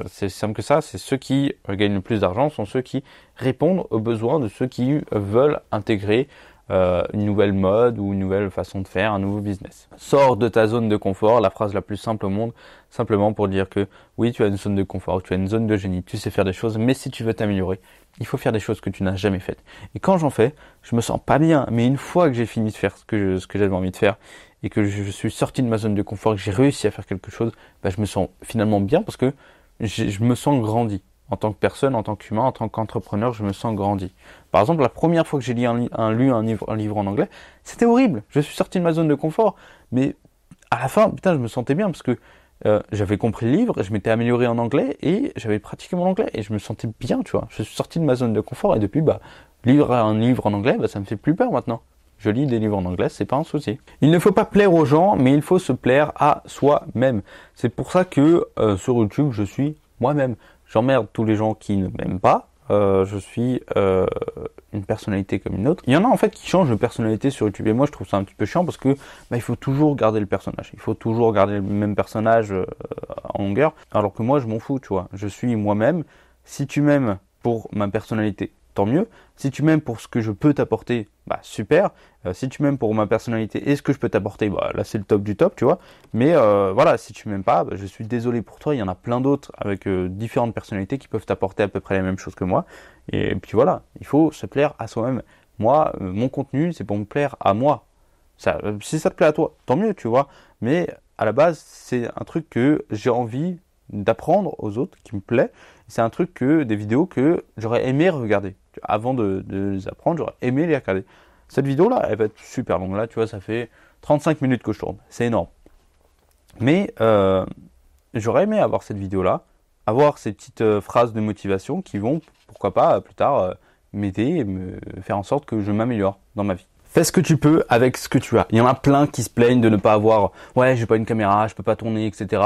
c'est simple que ça, c'est ceux qui gagnent le plus d'argent sont ceux qui répondent aux besoins de ceux qui veulent intégrer une nouvelle mode ou une nouvelle façon de faire, un nouveau business. Sors de ta zone de confort, la phrase la plus simple au monde, simplement pour dire que oui, tu as une zone de confort, tu as une zone de génie, tu sais faire des choses, mais si tu veux t'améliorer, il faut faire des choses que tu n'as jamais faites. Et quand j'en fais, je me sens pas bien, mais une fois que j'ai fini de faire ce que j'avais envie de faire, et que je suis sorti de ma zone de confort, et que j'ai réussi à faire quelque chose, bah, je me sens finalement bien parce que je me sens grandi. En tant que personne, en tant qu'humain, en tant qu'entrepreneur, je me sens grandi. Par exemple, la première fois que j'ai lu un livre en anglais, c'était horrible. Je suis sorti de ma zone de confort. Mais à la fin, putain, je me sentais bien parce que j'avais compris le livre, je m'étais amélioré en anglais et j'avais pratiqué mon anglais et je me sentais bien, tu vois. Je suis sorti de ma zone de confort et depuis, bah, lire un livre en anglais, bah, ça me fait plus peur maintenant. Je lis des livres en anglais, c'est pas un souci. Il ne faut pas plaire aux gens, mais il faut se plaire à soi-même. C'est pour ça que sur YouTube, je suis moi-même. J'emmerde tous les gens qui ne m'aiment pas. Je suis une personnalité comme une autre. Il y en a en fait qui changent de personnalité sur YouTube et moi je trouve ça un petit peu chiant parce que bah, il faut toujours garder le personnage. Il faut toujours garder le même personnage en longueur. Alors que moi je m'en fous, tu vois. Je suis moi-même. Si tu m'aimes pour ma personnalité, tant mieux. Si tu m'aimes pour ce que je peux t'apporter, bah super. Si tu m'aimes pour ma personnalité et ce que je peux t'apporter, bah là c'est le top du top, tu vois. Mais voilà, si tu m'aimes pas, bah, je suis désolé pour toi. Il y en a plein d'autres avec différentes personnalités qui peuvent t'apporter à peu près les mêmes choses que moi. Et puis voilà, il faut se plaire à soi-même. Moi, mon contenu, c'est pour me plaire à moi. Ça, si ça te plaît à toi, tant mieux, tu vois. Mais à la base, c'est un truc que j'ai envie d'apprendre aux autres, qui me plaît. C'est un truc des vidéos que j'aurais aimé regarder. Avant de les apprendre, j'aurais aimé les regarder. Cette vidéo-là, elle va être super longue. Là, tu vois, ça fait 35 minutes que je tourne. C'est énorme. Mais j'aurais aimé avoir cette vidéo-là, avoir ces petites phrases de motivation qui vont, pourquoi pas, plus tard, m'aider et me faire en sorte que je m'améliore dans ma vie. Fais ce que tu peux avec ce que tu as. Il y en a plein qui se plaignent de ne pas avoir, ouais, j'ai pas une caméra, je peux pas tourner, etc.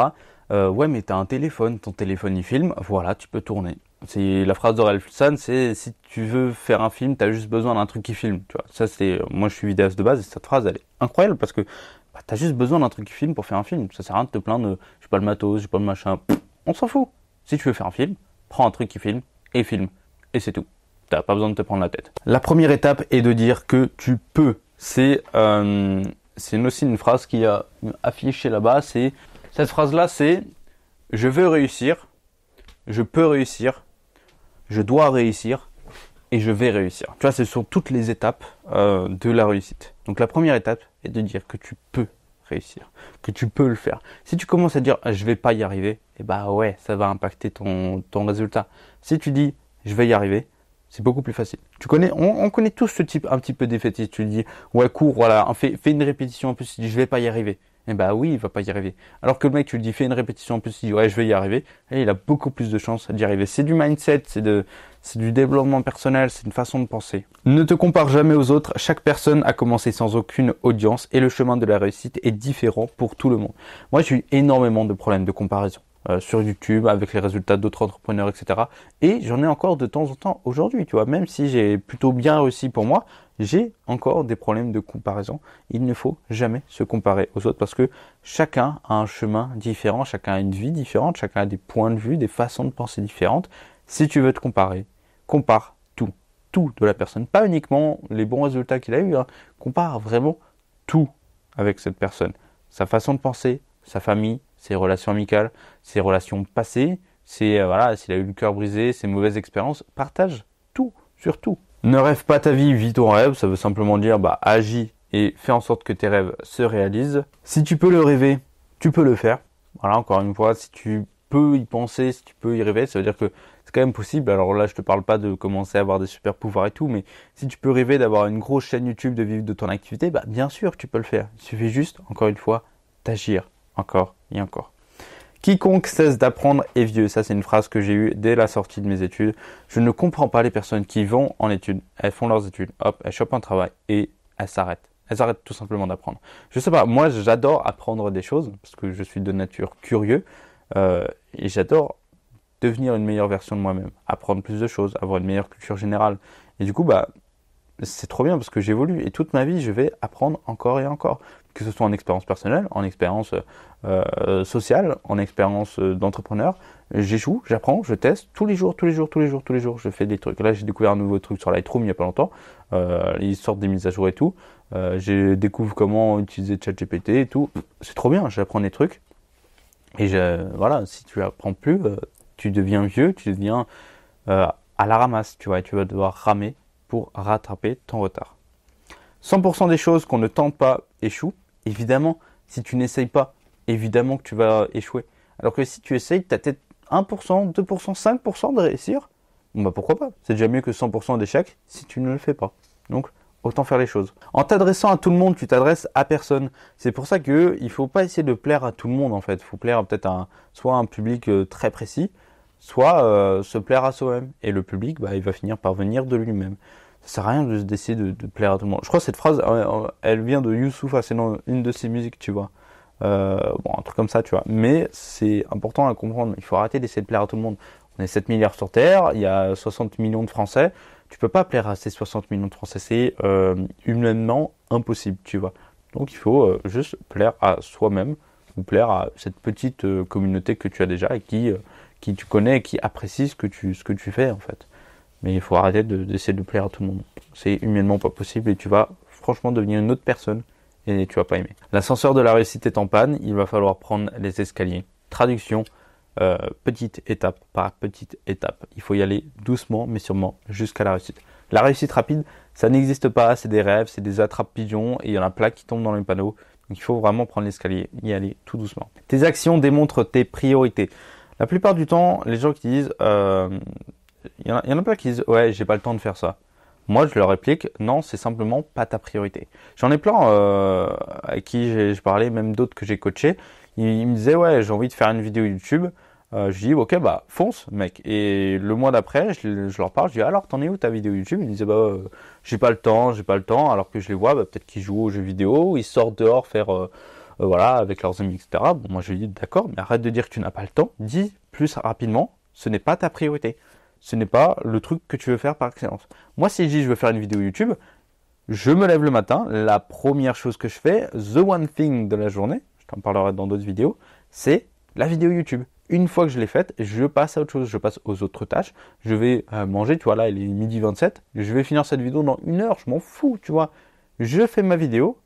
Ouais, mais t'as un téléphone, ton téléphone il filme, voilà, tu peux tourner. C'est la phrase d'Aurel San, c'est si tu veux faire un film, t'as juste besoin d'un truc qui filme. Tu vois, ça c'est, moi je suis vidéaste de base et cette phrase elle est incroyable parce que bah, t'as juste besoin d'un truc qui filme pour faire un film. Ça sert à rien de te plaindre, j'ai pas le matos, j'ai pas le machin. On s'en fout. Si tu veux faire un film, prends un truc qui filme et filme et c'est tout. T'as pas besoin de te prendre la tête. La première étape est de dire que tu peux. C'est aussi une phrase qui a affiché là-bas. Cette phrase-là, c'est je veux réussir, je peux réussir, je dois réussir et je vais réussir. Tu vois, ce sont toutes les étapes de la réussite. Donc la première étape est de dire que tu peux réussir, que tu peux le faire. Si tu commences à dire je vais pas y arriver, eh bah ouais, ça va impacter ton résultat. Si tu dis je vais y arriver, c'est beaucoup plus facile. On connaît tous ce type un petit peu défaitiste. Tu dis ouais cours, voilà, fais une répétition en plus, tu dis je vais pas y arriver. Eh bah oui, il va pas y arriver. Alors que le mec, tu lui dis fais une répétition en plus, il dit ouais je vais y arriver, et il a beaucoup plus de chances d'y arriver. C'est du mindset, c'est du développement personnel, c'est une façon de penser. Ne te compare jamais aux autres. Chaque personne a commencé sans aucune audience et le chemin de la réussite est différent pour tout le monde. Moi, j'ai eu énormément de problèmes de comparaison sur YouTube avec les résultats d'autres entrepreneurs, etc. Et j'en ai encore de temps en temps aujourd'hui, tu vois. Même si j'ai plutôt bien réussi pour moi, j'ai encore des problèmes de comparaison. Il ne faut jamais se comparer aux autres parce que chacun a un chemin différent, chacun a une vie différente, chacun a des points de vue, des façons de penser différentes. Si tu veux te comparer, compare tout de la personne, pas uniquement les bons résultats qu'il a eu, hein. Compare vraiment tout avec cette personne, sa façon de penser, sa famille, ses relations amicales, ses relations passées, voilà, s'il a eu le cœur brisé, ses mauvaises expériences, partage tout, sur tout. Ne rêve pas ta vie, vis ton rêve, ça veut simplement dire agis et fais en sorte que tes rêves se réalisent. Si tu peux le rêver, tu peux le faire. Voilà, encore une fois, si tu peux y penser, si tu peux y rêver, ça veut dire que c'est quand même possible. Alors là, je te parle pas de commencer à avoir des super pouvoirs et tout, mais si tu peux rêver d'avoir une grosse chaîne YouTube, de vivre de ton activité, bien sûr, tu peux le faire. Il suffit juste, encore une fois, d'agir encore et encore. Quiconque cesse d'apprendre est vieux. Ça, c'est une phrase que j'ai eue dès la sortie de mes études. Je ne comprends pas les personnes qui vont en études, elles font leurs études, hop, elles chopent un travail et elles s'arrêtent. Elles arrêtent tout simplement d'apprendre. Je sais pas, moi j'adore apprendre des choses parce que je suis de nature curieux et j'adore devenir une meilleure version de moi-même, apprendre plus de choses, avoir une meilleure culture générale. Et du coup, bah, c'est trop bien parce que j'évolue et toute ma vie, je vais apprendre encore et encore. Que ce soit en expérience personnelle, en expérience sociale, en expérience d'entrepreneur. J'échoue, j'apprends, je teste tous les jours, tous les jours, tous les jours, tous les jours. Je fais des trucs. Là, j'ai découvert un nouveau truc sur Lightroom il n'y a pas longtemps. Ils sortent des mises à jour et tout. Je découvre comment utiliser ChatGPT et tout. C'est trop bien, j'apprends des trucs. Et voilà, si tu apprends plus, tu deviens vieux, tu deviens à la ramasse, tu vois, et tu vas devoir ramer pour rattraper ton retard. 100% des choses qu'on ne tente pas échouent. Évidemment, si tu n'essayes pas, évidemment que tu vas échouer. Alors que si tu essayes, tu as peut-être 1%, 2%, 5% de réussir. Bon bah pourquoi pas? C'est déjà mieux que 100% d'échec si tu ne le fais pas. Donc, autant faire les choses. En t'adressant à tout le monde, tu t'adresses à personne. C'est pour ça que il faut pas essayer de plaire à tout le monde en fait. Il faut plaire peut-être à soit un public très précis, soit se plaire à soi-même. Et le public, bah, il va finir par venir de lui-même. Ça sert à rien d'essayer de plaire à tout le monde. Je crois que cette phrase, elle vient de Youssouf, c'est dans une de ses musiques, tu vois. Bon, un truc comme ça, tu vois. Mais c'est important à comprendre. Il faut arrêter d'essayer de plaire à tout le monde. On est 7 milliards sur Terre, il y a 60 millions de Français. Tu peux pas plaire à ces 60 millions de Français. C'est humainement impossible, tu vois. Donc il faut juste plaire à soi-même ou plaire à cette petite communauté que tu as déjà et qui tu connais et qui apprécie ce que tu fais en fait. Mais il faut arrêter d'essayer de plaire à tout le monde. C'est humainement pas possible et tu vas franchement devenir une autre personne et tu vas pas aimer. L'ascenseur de la réussite est en panne, il va falloir prendre les escaliers. Traduction, petite étape par petite étape. Il faut y aller doucement mais sûrement jusqu'à la réussite. La réussite rapide, ça n'existe pas, c'est des rêves, c'est des attrape-pigeons et il y en a plein qui tombent dans les panneaux. Donc il faut vraiment prendre l'escalier, y aller tout doucement. Tes actions démontrent tes priorités. La plupart du temps, les gens qui disent... il y en a plein qui disent ouais j'ai pas le temps de faire ça. Moi je leur réplique non, c'est simplement pas ta priorité. J'en ai plein avec qui je parlais, même d'autres que j'ai coachés. Ils me disaient ouais j'ai envie de faire une vidéo YouTube. Je dis ok bah fonce mec. Et le mois d'après je leur parle, je dis alors t'en es où ta vidéo YouTube? Ils me disaient bah j'ai pas le temps. Alors que je les vois peut-être qu'ils jouent aux jeux vidéo, ils sortent dehors faire voilà avec leurs amis etc. Bon moi je lui dis d'accord mais arrête de dire que tu n'as pas le temps. Dis plus rapidement ce n'est pas ta priorité. Ce n'est pas le truc que tu veux faire par excellence. Moi, si je dis je veux faire une vidéo YouTube, je me lève le matin. La première chose que je fais, the one thing de la journée, je t'en parlerai dans d'autres vidéos, c'est la vidéo YouTube. Une fois que je l'ai faite, je passe à autre chose, je passe aux autres tâches. Je vais manger, tu vois, là, il est 12h27. Je vais finir cette vidéo dans 1 heure, je m'en fous, tu vois. Je fais ma vidéo,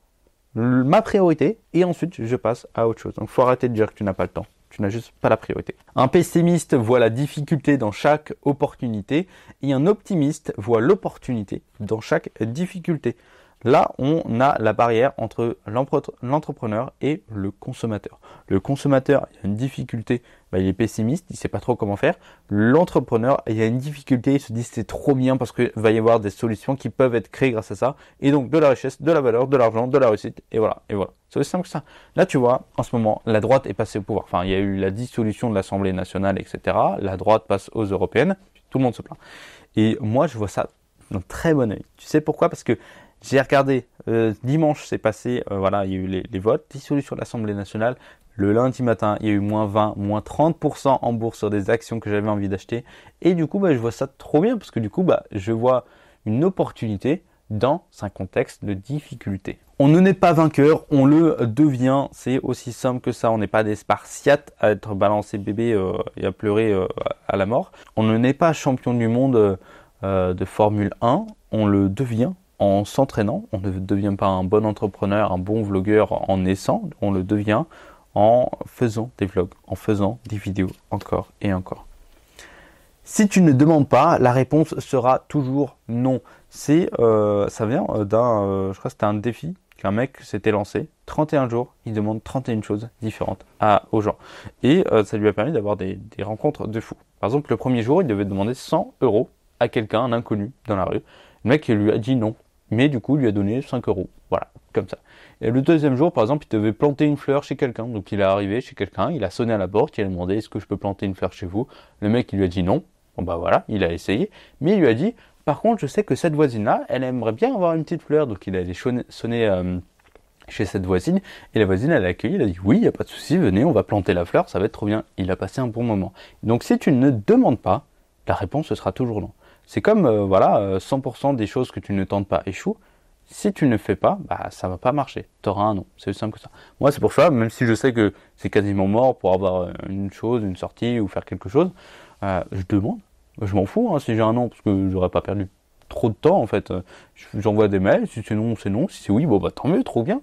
ma priorité, et ensuite, je passe à autre chose. Donc, il faut arrêter de dire que tu n'as pas le temps. Tu n'as juste pas la priorité. Un pessimiste voit la difficulté dans chaque opportunité et un optimiste voit l'opportunité dans chaque difficulté. Là, on a la barrière entre l'entrepreneur et le consommateur. Le consommateur, il a une difficulté, il est pessimiste, il ne sait pas trop comment faire. L'entrepreneur, il a une difficulté, il se dit c'est trop bien parce qu'il va y avoir des solutions qui peuvent être créées grâce à ça. Et donc de la richesse, de la valeur, de l'argent, de la réussite. Et voilà, et voilà. C'est aussi simple que ça. Là, tu vois, en ce moment, la droite est passée au pouvoir. Enfin, il y a eu la dissolution de l'Assemblée nationale, etc. La droite passe aux européennes. Tout le monde se plaint. Et moi, je vois ça d'un très bon œil. Tu sais pourquoi? Parce que j'ai regardé, dimanche c'est passé, voilà, il y a eu les votes, dissolution de l'Assemblée nationale. Le lundi matin, il y a eu moins 20, moins 30% en bourse sur des actions que j'avais envie d'acheter. Et du coup, je vois ça trop bien parce que du coup, je vois une opportunité dans un contexte de difficulté. On ne naît pas vainqueur, on le devient. C'est aussi simple que ça. On n'est pas des Spartiates à être balancé bébé et à pleurer à la mort. On ne naît pas champion du monde de Formule 1. On le devient en s'entraînant. On ne devient pas un bon entrepreneur, un bon vlogueur en naissant. On le devient en faisant des vlogs, en faisant des vidéos encore et encore. Si tu ne demandes pas, la réponse sera toujours non. Ça vient je crois que c'était un défi qu'un mec s'était lancé. 31 jours, il demande 31 choses différentes aux gens. Et ça lui a permis d'avoir des rencontres de fou. Par exemple, le premier jour, il devait demander 100 € à quelqu'un, un inconnu dans la rue. Le mec lui a dit non. Mais du coup, il lui a donné 5 €. Voilà, comme ça. Et le deuxième jour, par exemple, il devait planter une fleur chez quelqu'un. Donc il est arrivé chez quelqu'un, il a sonné à la porte, il a demandé est-ce que je peux planter une fleur chez vous? Le mec, il lui a dit non. Bon voilà, il a essayé. Mais il lui a dit, par contre, je sais que cette voisine-là, elle aimerait bien avoir une petite fleur. Donc il allait sonner chez cette voisine, et la voisine, elle a accueilli, elle a dit oui, il n'y a pas de souci, venez, on va planter la fleur, ça va être trop bien. Il a passé un bon moment. Donc si tu ne demandes pas, la réponse ce sera toujours non. C'est comme 100% des choses que tu ne tentes pas échouent. Si tu ne fais pas, bah ça va pas marcher. Tu auras un non. C'est aussi simple que ça. Moi, c'est pour ça, même si je sais que c'est quasiment mort pour avoir une chose, une sortie ou faire quelque chose, je demande. Je m'en fous si j'ai un non, parce que j'aurais pas perdu trop de temps en fait. J'envoie des mails, si c'est non, c'est non. Si c'est oui, bon bah tant mieux, trop bien.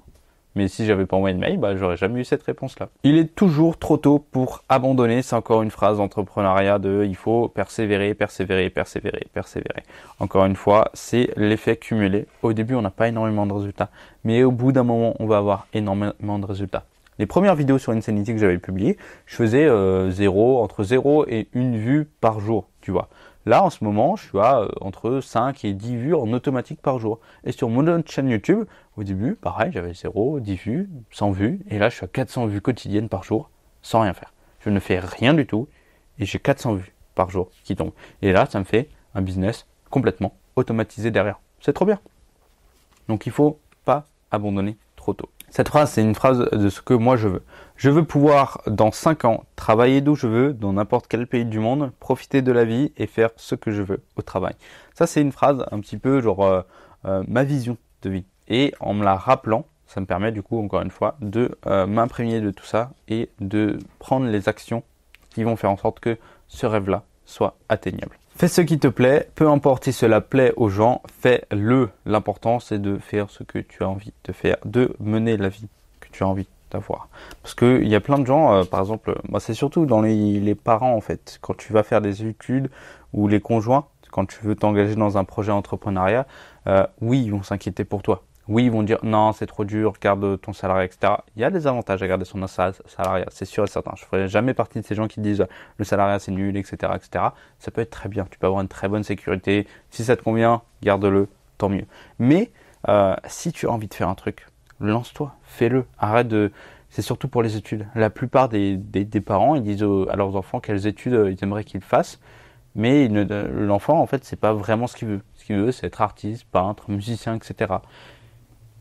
Mais si j'avais pas envoyé de mail, bah j'aurais jamais eu cette réponse-là. Il est toujours trop tôt pour abandonner. C'est encore une phrase d'entrepreneuriat de il faut persévérer, persévérer, persévérer, persévérer. Encore une fois, c'est l'effet cumulé. Au début, on n'a pas énormément de résultats, mais au bout d'un moment, on va avoir énormément de résultats. Les premières vidéos sur Insanity que j'avais publiées, je faisais entre 0 et 1 vue par jour, tu vois. Là, en ce moment, je suis à entre 5 et 10 vues en automatique par jour. Et sur mon autre chaîne YouTube, au début, pareil, j'avais 0, 10 vues, 100 vues. Et là, je suis à 400 vues quotidiennes par jour, sans rien faire. Je ne fais rien du tout. Et j'ai 400 vues par jour qui tombent. Et là, ça me fait un business complètement automatisé derrière. C'est trop bien. Donc, il faut pas abandonner trop tôt. Cette phrase, c'est une phrase de ce que moi je veux. Je veux pouvoir, dans 5 ans, travailler d'où je veux, dans n'importe quel pays du monde, profiter de la vie et faire ce que je veux au travail. Ça, c'est une phrase un petit peu genre ma vision de vie. Et en me la rappelant, ça me permet du coup, encore une fois, de m'imprégner de tout ça et de prendre les actions qui vont faire en sorte que ce rêve-là soit atteignable. Fais ce qui te plaît, peu importe si cela plaît aux gens, fais-le. L'important, c'est de faire ce que tu as envie de faire, de mener la vie que tu as envie d'avoir. Parce qu'il y a plein de gens, par exemple, c'est surtout dans les parents en fait, quand tu vas faire des études ou les conjoints, quand tu veux t'engager dans un projet entrepreneuriat, oui, ils vont s'inquiéter pour toi. Oui, ils vont dire non, c'est trop dur, garde ton salarié, etc. Il y a des avantages à garder son salariat, c'est sûr et certain. Je ne ferai jamais partie de ces gens qui disent le salariat c'est nul, etc., etc. Ça peut être très bien, tu peux avoir une très bonne sécurité. Si ça te convient, garde-le, tant mieux. Mais si tu as envie de faire un truc, lance-toi, fais-le. Arrête de. C'est surtout pour les études. La plupart des parents, ils disent à leurs enfants quelles études ils aimeraient qu'ils fassent. Mais l'enfant, en fait, c'est pas vraiment ce qu'il veut. Ce qu'il veut, c'est être artiste, peintre, musicien, etc.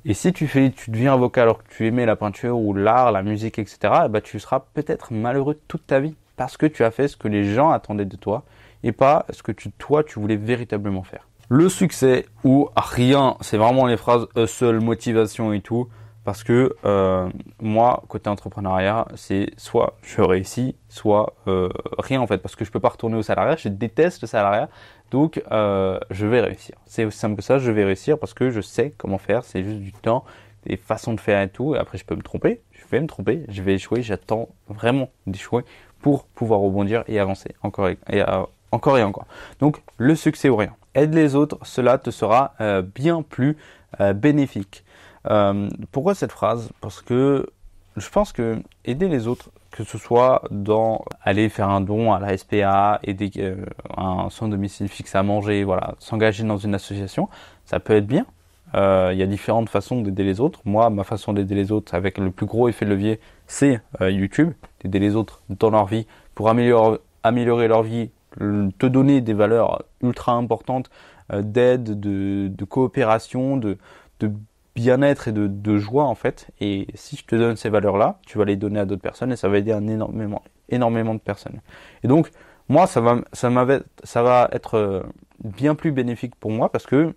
Et si tu deviens avocat alors que tu aimais la peinture ou l'art, la musique, etc., bah, tu seras peut-être malheureux toute ta vie parce que tu as fait ce que les gens attendaient de toi et pas ce que toi, tu voulais véritablement faire. Le succès ou rien, c'est vraiment les phrases hustle, motivation et tout. Parce que moi, côté entrepreneuriat, c'est soit je réussis, soit rien en fait. Parce que je peux pas retourner au salariat, je déteste le salariat. Donc, je vais réussir. C'est aussi simple que ça, je vais réussir parce que je sais comment faire. C'est juste du temps, des façons de faire et tout. Et après, je peux me tromper. Je vais me tromper. Je vais échouer. J'attends vraiment d'échouer pour pouvoir rebondir et avancer encore et encore. Donc, le succès ou rien. Aide les autres, cela te sera bien plus bénéfique. Pourquoi cette phrase? Parce que je pense que aider les autres, que ce soit dans aller faire un don à la SPA, aider un sans domicile fixe à manger, voilà, s'engager dans une association, ça peut être bien. Il y a différentes façons d'aider les autres. Moi, ma façon d'aider les autres avec le plus gros effet de levier, c'est YouTube, d'aider les autres dans leur vie pour améliorer leur vie, te donner des valeurs ultra importantes d'aide, de coopération, de bien-être et de joie en fait. Et si je te donne ces valeurs-là, tu vas les donner à d'autres personnes et ça va aider énormément de personnes. Et donc moi, ça va être bien plus bénéfique pour moi parce que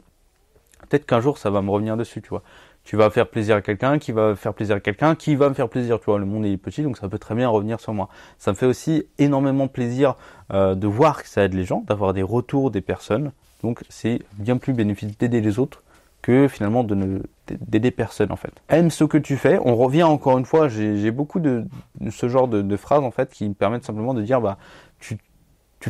peut-être qu'un jour ça va me revenir dessus, tu vois. Tu vas faire plaisir à quelqu'un, qui va faire plaisir à quelqu'un, qui va me faire plaisir, tu vois. Le monde est petit, donc ça peut très bien revenir sur moi. Ça me fait aussi énormément plaisir de voir que ça aide les gens, d'avoir des retours des personnes. Donc c'est bien plus bénéfique d'aider les autres que finalement d'aider personne en fait. Aime ce que tu fais. On revient encore une fois, j'ai beaucoup de ce genre de phrases en fait qui me permettent simplement de dire bah tu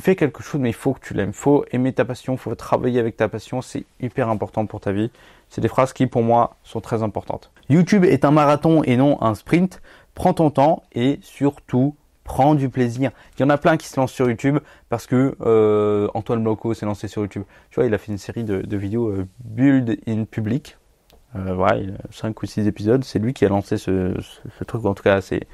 fais quelque chose mais il faut que tu l'aimes, faut aimer ta passion, faut travailler avec ta passion, c'est hyper important pour ta vie. C'est des phrases qui pour moi sont très importantes. YouTube est un marathon et non un sprint. Prends ton temps et surtout prends du plaisir. Il y en a plein qui se lancent sur YouTube parce que Antoine Blanco s'est lancé sur YouTube. Tu vois, il a fait une série de vidéos Build in Public. Voilà, 5 ou 6 épisodes. C'est lui qui a lancé ce truc. En tout cas, c'est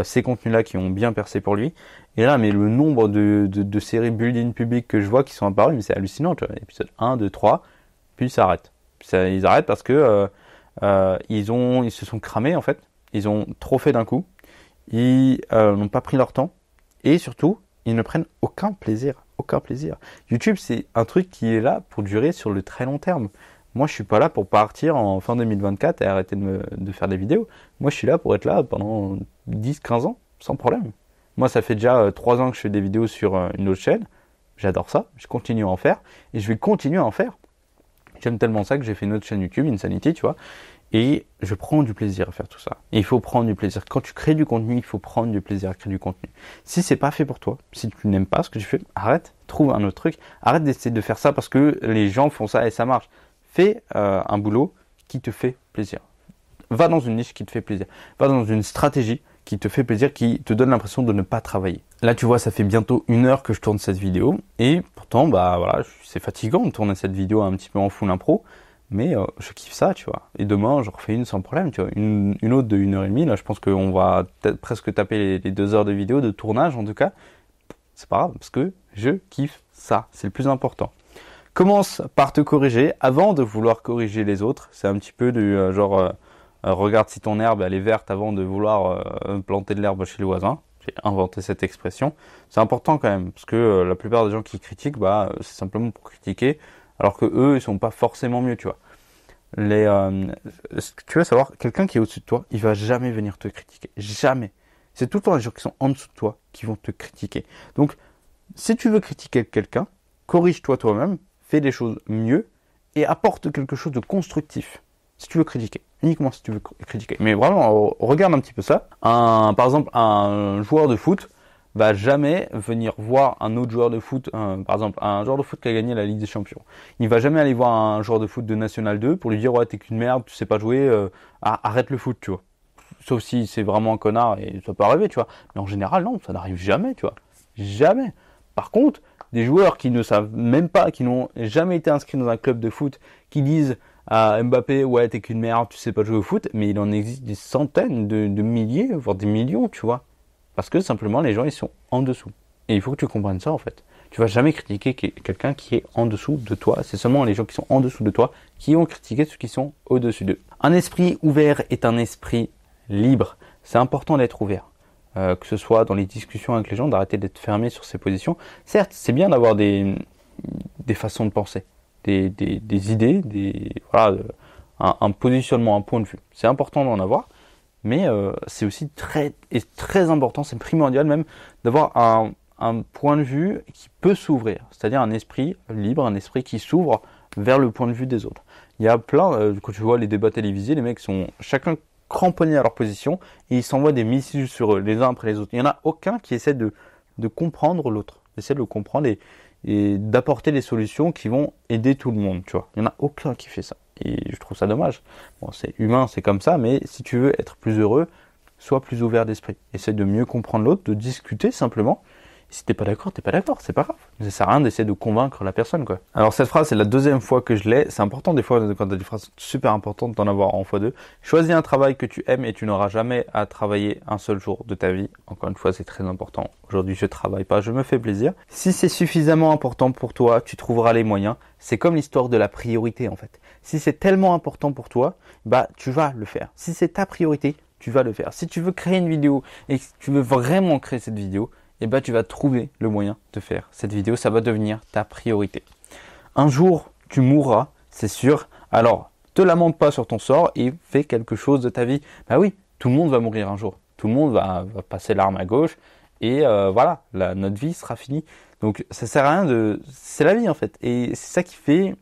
ces contenus-là qui ont bien percé pour lui. Et là, mais le nombre de séries Build in Public que je vois qui sont apparues, mais c'est hallucinant. Tu vois, épisode 1, 2, 3, puis ça arrête. Ils arrêtent parce que Ils se sont cramés en fait. Ils ont trop fait d'un coup. Ils n'ont pas pris leur temps. Et surtout, ils ne prennent aucun plaisir. Aucun plaisir. YouTube, c'est un truc qui est là pour durer sur le très long terme. Moi, je suis pas là pour partir en fin 2024 et arrêter de faire des vidéos. Moi, je suis là pour être là pendant 10-15 ans, sans problème. Moi, ça fait déjà 3 ans que je fais des vidéos sur une autre chaîne. J'adore ça. Je continue à en faire. Et je vais continuer à en faire. J'aime tellement ça que j'ai fait une autre chaîne YouTube, Insanity, tu vois. Et je prends du plaisir à faire tout ça. Et il faut prendre du plaisir. Quand tu crées du contenu, il faut prendre du plaisir à créer du contenu. Si c'est pas fait pour toi, si tu n'aimes pas ce que tu fais, arrête, trouve un autre truc. Arrête d'essayer de faire ça parce que les gens font ça et ça marche. Fais un boulot qui te fait plaisir. Va dans une niche qui te fait plaisir. Va dans une stratégie qui te fait plaisir, qui te donne l'impression de ne pas travailler. Là, tu vois, ça fait bientôt 1 heure que je tourne cette vidéo. Et pourtant, bah voilà, c'est fatigant de tourner cette vidéo un petit peu en full impro. Mais je kiffe ça, tu vois. Et demain, je refais une sans problème, tu vois. Une autre de 1h30. Là, je pense qu'on va peut-être presque taper les 2 heures de vidéo, de tournage en tout cas. C'est pas grave, parce que je kiffe ça. C'est le plus important. Commence par te corriger avant de vouloir corriger les autres. C'est un petit peu du regarde si ton herbe elle est verte avant de vouloir planter de l'herbe chez le voisin. J'ai inventé cette expression. C'est important quand même, parce que la plupart des gens qui critiquent, bah, c'est simplement pour critiquer. Alors que eux, ils sont pas forcément mieux, tu vois. Tu vas savoir, quelqu'un qui est au-dessus de toi, il va jamais venir te critiquer. Jamais. C'est tout le temps les gens qui sont en dessous de toi qui vont te critiquer. Donc, si tu veux critiquer quelqu'un, corrige-toi toi-même, fais des choses mieux et apporte quelque chose de constructif. Si tu veux critiquer. Uniquement si tu veux critiquer. Mais vraiment, regarde un petit peu ça. Par exemple, un joueur de foot va jamais venir voir un autre joueur de foot, par exemple un joueur de foot qui a gagné la Ligue des Champions. Il va jamais aller voir un joueur de foot de National 2 pour lui dire ouais t'es qu'une merde, tu sais pas jouer, arrête le foot, tu vois. Sauf si c'est vraiment un connard et ça peut arriver, tu vois. Mais en général non, ça n'arrive jamais, tu vois. Jamais. Par contre, des joueurs qui ne savent même pas, qui n'ont jamais été inscrits dans un club de foot, qui disent à Mbappé ouais t'es qu'une merde, tu sais pas jouer au foot, mais il en existe des centaines de milliers, voire des millions, tu vois. Parce que simplement les gens ils sont en dessous. Et il faut que tu comprennes ça en fait. Tu vas jamais critiquer quelqu'un qui est en dessous de toi. C'est seulement les gens qui sont en dessous de toi qui vont critiquer ceux qui sont au-dessus d'eux. Un esprit ouvert est un esprit libre. C'est important d'être ouvert. Que ce soit dans les discussions avec les gens, d'arrêter d'être fermé sur ses positions. Certes, c'est bien d'avoir des façons de penser, des idées, voilà, un positionnement, un point de vue. C'est important d'en avoir. Mais c'est aussi très important, c'est primordial même, d'avoir un point de vue qui peut s'ouvrir. C'est-à-dire un esprit libre, un esprit qui s'ouvre vers le point de vue des autres. Il y a plein, quand tu vois les débats télévisés, les mecs sont chacun cramponnés à leur position et ils s'envoient des missiles sur eux, les uns après les autres. Il n'y en a aucun qui essaie de comprendre l'autre, essaie de le comprendre et d'apporter des solutions qui vont aider tout le monde, tu vois. Il n'y en a aucun qui fait ça. Et je trouve ça dommage. Bon, c'est humain, c'est comme ça, mais si tu veux être plus heureux, sois plus ouvert d'esprit. Essaie de mieux comprendre l'autre, de discuter simplement. Et si t'es pas d'accord, c'est pas grave. Ça sert à rien d'essayer de convaincre la personne, quoi. Alors cette phrase, c'est la 2e fois que je l'ai. C'est important des fois, quand t'as des phrases super importantes, d'en avoir en x2. Choisis un travail que tu aimes et tu n'auras jamais à travailler un seul jour de ta vie. Encore une fois, c'est très important. Aujourd'hui, je travaille pas, je me fais plaisir. Si c'est suffisamment important pour toi, tu trouveras les moyens. C'est comme l'histoire de la priorité, en fait. Si c'est tellement important pour toi, bah, tu vas le faire. Si c'est ta priorité, tu vas le faire. Si tu veux créer une vidéo et que tu veux vraiment créer cette vidéo, eh ben, tu vas trouver le moyen de faire cette vidéo. Ça va devenir ta priorité. Un jour, tu mourras, c'est sûr. Alors, te lamente pas sur ton sort et fais quelque chose de ta vie. Bah oui, tout le monde va mourir un jour. Tout le monde va passer l'arme à gauche et voilà, notre vie sera finie. Donc, ça sert à rien c'est la vie en fait. Et c'est ça qui fait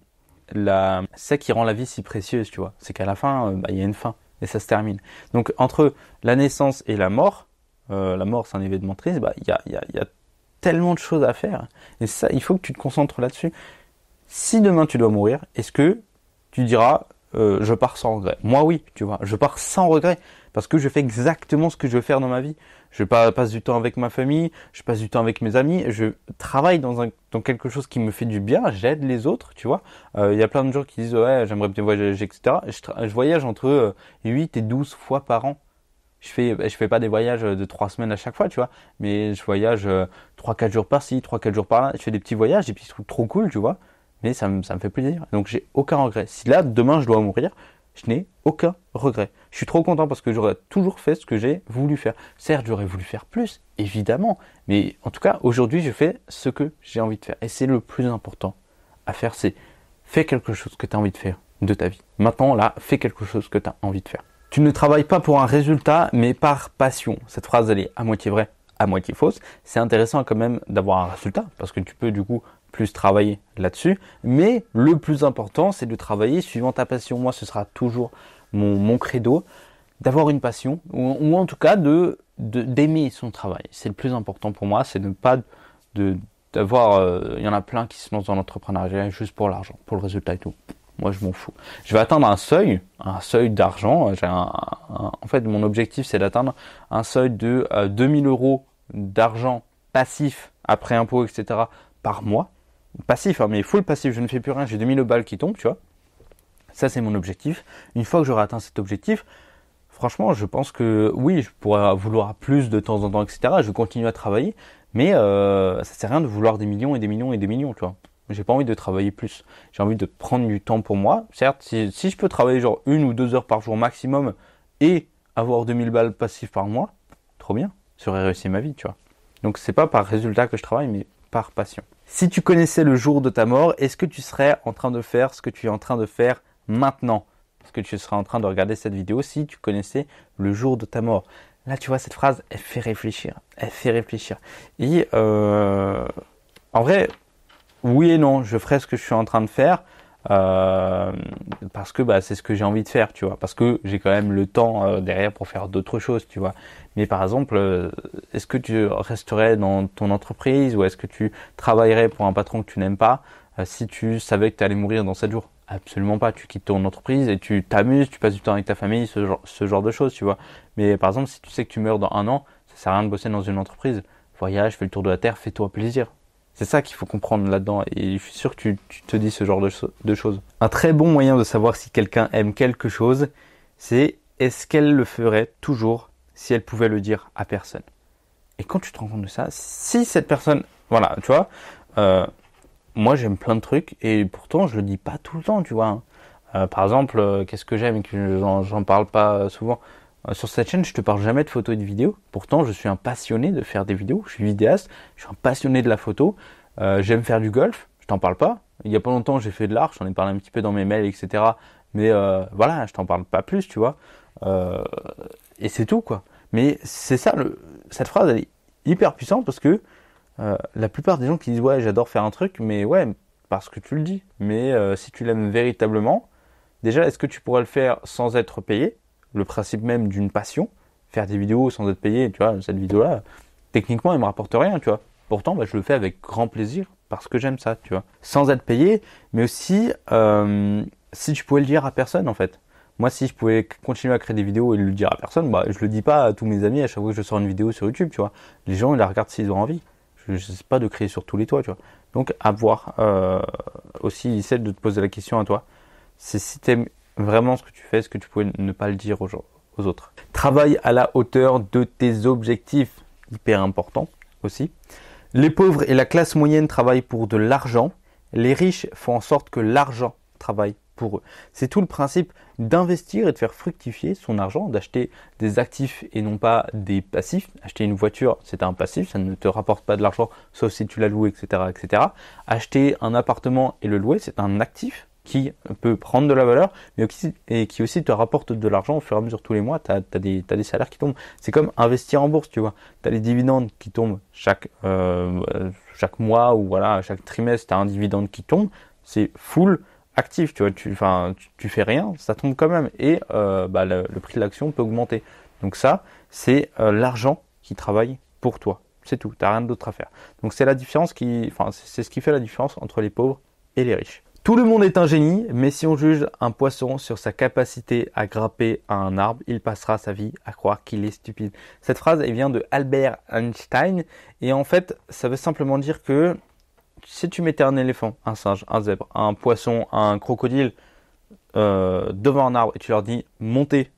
c'est ça qui rend la vie si précieuse, tu vois. C'est qu'à la fin, il y a une fin et ça se termine. Donc, entre la naissance et la mort c'est un événement triste, bah, il y a tellement de choses à faire. Et ça, il faut que tu te concentres là-dessus. Si demain tu dois mourir, est-ce que tu diras je pars sans regret? Moi oui, tu vois, je pars sans regret parce que je fais exactement ce que je veux faire dans ma vie. Je passe du temps avec ma famille, je passe du temps avec mes amis, je travaille dans quelque chose qui me fait du bien, j'aide les autres, tu vois. Il y a plein de gens qui disent ouais, j'aimerais bien voyager, etc. Je voyage entre 8 et 12 fois par an. Je fais pas des voyages de 3 semaines à chaque fois, tu vois, mais je voyage 3-4 jours par-ci, 3-4 jours par-là. Je fais des petits voyages, des petits trucs trop cool, tu vois, mais ça me fait plaisir. Donc j'ai aucun regret. Si là, demain, je dois mourir, je n'ai aucun regret. Je suis trop content parce que j'aurais toujours fait ce que j'ai voulu faire. Certes, j'aurais voulu faire plus, évidemment, mais en tout cas, aujourd'hui, je fais ce que j'ai envie de faire. Et c'est le plus important à faire, c'est fais quelque chose que tu as envie de faire de ta vie. Maintenant, là, fais quelque chose que tu as envie de faire. Tu ne travailles pas pour un résultat, mais par passion. Cette phrase, elle est à moitié vraie, à moitié fausse. C'est intéressant quand même d'avoir un résultat parce que tu peux du coup plus travailler là-dessus. Mais le plus important, c'est de travailler suivant ta passion. Moi, ce sera toujours mon credo, d'avoir une passion ou en tout cas d'aimer son travail. C'est le plus important pour moi, c'est de ne pas d'avoir. Il y en a plein qui se lancent dans l'entrepreneuriat juste pour l'argent, pour le résultat et tout. Moi, je m'en fous. Je vais atteindre un seuil d'argent. En fait, mon objectif, c'est d'atteindre un seuil de 2000 euros d'argent passif après impôts, etc. par mois. Passif, hein, mais full passif. Je ne fais plus rien. J'ai 2000 balles qui tombent, tu vois. Ça, c'est mon objectif. Une fois que j'aurai atteint cet objectif, franchement, je pense que oui, je pourrais vouloir plus de temps en temps, etc. Je vais continuer à travailler, mais ça sert à rien de vouloir des millions et des millions et des millions, tu vois. J'ai pas envie de travailler plus. J'ai envie de prendre du temps pour moi. Certes, si je peux travailler genre 1 ou 2 heures par jour maximum et avoir 2000 balles passives par mois, trop bien. J'aurais réussi ma vie, tu vois. Donc c'est pas par résultat que je travaille, mais par passion. Si tu connaissais le jour de ta mort, est-ce que tu serais en train de faire ce que tu es en train de faire maintenant? Est-ce que tu serais en train de regarder cette vidéo si tu connaissais le jour de ta mort? Là, tu vois, cette phrase, elle fait réfléchir. Elle fait réfléchir. Et en vrai, oui et non, je ferai ce que je suis en train de faire parce que c'est ce que j'ai envie de faire, tu vois. Parce que j'ai quand même le temps derrière pour faire d'autres choses, tu vois. Mais par exemple, est-ce que tu resterais dans ton entreprise ou est-ce que tu travaillerais pour un patron que tu n'aimes pas si tu savais que tu allais mourir dans 7 jours? Absolument pas. Tu quittes ton entreprise et tu t'amuses, tu passes du temps avec ta famille, ce genre de choses, tu vois. Mais par exemple, si tu sais que tu meurs dans 1 an, ça sert à rien de bosser dans une entreprise. Voyage, fais le tour de la terre, fais-toi plaisir. C'est ça qu'il faut comprendre là-dedans et je suis sûr que tu te dis ce genre de choses. Un très bon moyen de savoir si quelqu'un aime quelque chose, c'est est-ce qu'elle le ferait toujours si elle pouvait le dire à personne. Et quand tu te rends compte de ça, si cette personne, voilà, tu vois, moi j'aime plein de trucs et pourtant je le dis pas tout le temps, tu vois. Par exemple, qu'est-ce que j'aime et que j'en parle pas souvent. Sur cette chaîne, je te parle jamais de photos et de vidéos. Pourtant, je suis un passionné de faire des vidéos. Je suis vidéaste, je suis un passionné de la photo. J'aime faire du golf. Je t'en parle pas. Il y a pas longtemps, j'ai fait de l'art. J'en ai parlé un petit peu dans mes mails, etc. Mais voilà, je t'en parle pas plus, tu vois. Et c'est tout, quoi. Mais c'est ça, cette phrase, elle est hyper puissante parce que la plupart des gens qui disent ouais, j'adore faire un truc, mais ouais, parce que tu le dis. Mais si tu l'aimes véritablement, déjà, est-ce que tu pourrais le faire sans être payé? Le principe même d'une passion, faire des vidéos sans être payé, tu vois, cette vidéo-là, techniquement, elle me rapporte rien, tu vois. Pourtant, je le fais avec grand plaisir parce que j'aime ça, tu vois. Sans être payé, mais aussi si tu pouvais le dire à personne, en fait. Moi, si je pouvais continuer à créer des vidéos et le dire à personne, je le dis pas à tous mes amis à chaque fois que je sors une vidéo sur YouTube, tu vois. Les gens, ils la regardent s'ils ont envie. Je ne sais pas de créer sur tous les toits, tu vois. Donc, à voir aussi, essaie de te poser la question à toi. C'est si tu aimes vraiment ce que tu fais, est-ce que tu pouvais ne pas le dire aux autres. Travaille à la hauteur de tes objectifs, hyper important aussi. Les pauvres et la classe moyenne travaillent pour de l'argent. Les riches font en sorte que l'argent travaille pour eux. C'est tout le principe d'investir et de faire fructifier son argent, d'acheter des actifs et non pas des passifs. Acheter une voiture, c'est un passif, ça ne te rapporte pas de l'argent, sauf si tu l'as loué, etc., etc. Acheter un appartement et le louer, c'est un actif qui peut prendre de la valeur, mais qui aussi te rapporte de l'argent au fur et à mesure tous les mois. Tu as des salaires qui tombent. C'est comme investir en bourse, tu vois. Tu as les dividendes qui tombent chaque mois ou voilà, chaque trimestre, tu as un dividende qui tombe. C'est full actif, tu vois. Tu fais rien, ça tombe quand même. Et le prix de l'action peut augmenter. Donc ça, c'est l'argent qui travaille pour toi. C'est tout, tu n'as rien d'autre à faire. Donc c'est la différence c'est ce qui fait la différence entre les pauvres et les riches. Tout le monde est un génie, mais si on juge un poisson sur sa capacité à grimper à un arbre, il passera sa vie à croire qu'il est stupide. Cette phrase, elle vient de Albert Einstein, et en fait, ça veut simplement dire que si tu mettais un éléphant, un singe, un zèbre, un poisson, un crocodile devant un arbre et tu leur dis montez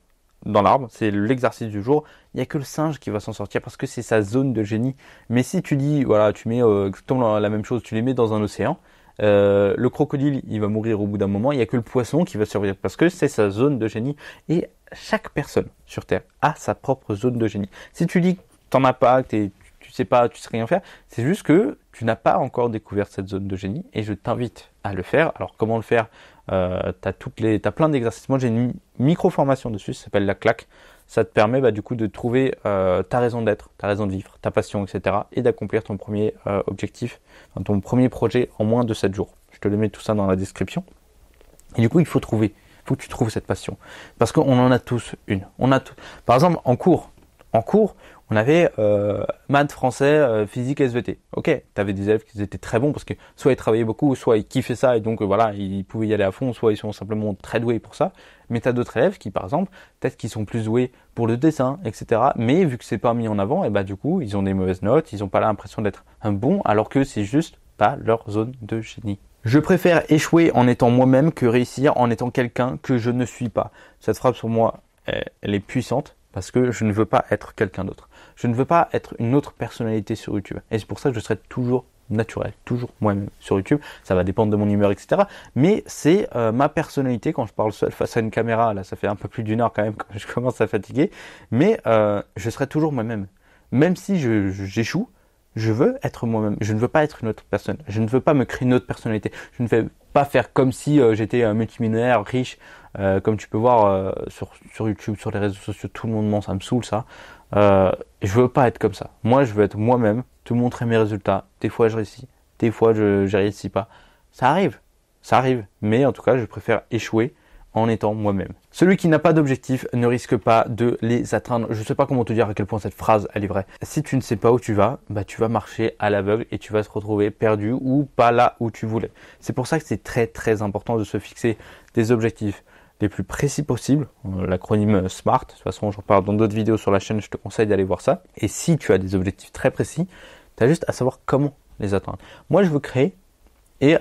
dans l'arbre, c'est l'exercice du jour, il n'y a que le singe qui va s'en sortir parce que c'est sa zone de génie. Mais si tu dis, voilà, tu mets exactement la même chose, tu les mets dans un océan, Le crocodile, il va mourir au bout d'un moment. Il n'y a que le poisson qui va survivre parce que c'est sa zone de génie. Et chaque personne sur Terre a sa propre zone de génie. Si tu dis que t'en as pas, que tu sais pas, tu sais rien faire, c'est juste que tu n'as pas encore découvert cette zone de génie et je t'invite à le faire. Alors comment le faire? T'as plein d'exercices. Moi j'ai une micro-formation dessus, ça s'appelle la claque. Ça te permet du coup de trouver ta raison d'être, ta raison de vivre, ta passion, etc. et d'accomplir ton premier objectif, enfin, ton premier projet en moins de 7 jours. Je te le mets tout ça dans la description. Et du coup, il faut que tu trouves cette passion. Parce qu'on en a tous une. Par exemple, en cours, on avait maths, français, physique, SVT. Ok, tu avais des élèves qui étaient très bons parce que soit ils travaillaient beaucoup, soit ils kiffaient ça et donc voilà, ils pouvaient y aller à fond, soit ils sont simplement très doués pour ça. Mais tu as d'autres élèves qui, par exemple, peut-être qu'ils sont plus doués pour le dessin, etc. Mais vu que c'est pas mis en avant, et du coup, ils ont des mauvaises notes, ils n'ont pas l'impression d'être un bon, alors que c'est juste pas leur zone de génie. Je préfère échouer en étant moi-même que réussir en étant quelqu'un que je ne suis pas. Cette phrase pour moi, elle est puissante parce que je ne veux pas être quelqu'un d'autre. Je ne veux pas être une autre personnalité sur YouTube. Et c'est pour ça que je serai toujours naturel, toujours moi-même sur YouTube. Ça va dépendre de mon humeur, etc. Mais c'est ma personnalité quand je parle seul face à une caméra. Là, ça fait un peu plus d'une heure quand même quand je commence à fatiguer. Mais je serai toujours moi-même. Même si j'échoue, je veux être moi-même. Je ne veux pas être une autre personne. Je ne veux pas me créer une autre personnalité. Je ne vais pas faire comme si j'étais un multimillionnaire, riche, comme tu peux voir sur YouTube, sur les réseaux sociaux. Tout le monde ment, ça me saoule ça. Je veux pas être comme ça. Moi, je veux être moi-même, te montrer mes résultats. Des fois, je réussis. Des fois, je réussis pas. Ça arrive. Ça arrive. Mais en tout cas, je préfère échouer en étant moi-même. Celui qui n'a pas d'objectif ne risque pas de les atteindre. Je ne sais pas comment te dire à quel point cette phrase elle est vraie. Si tu ne sais pas où tu vas marcher à l'aveugle et tu vas te retrouver perdu ou pas là où tu voulais. C'est pour ça que c'est très très important de se fixer des objectifs les plus précis possibles. L'acronyme SMART, de toute façon j'en parle dans d'autres vidéos sur la chaîne, je te conseille d'aller voir ça. Et si tu as des objectifs très précis, tu as juste à savoir comment les atteindre. Moi je veux créer une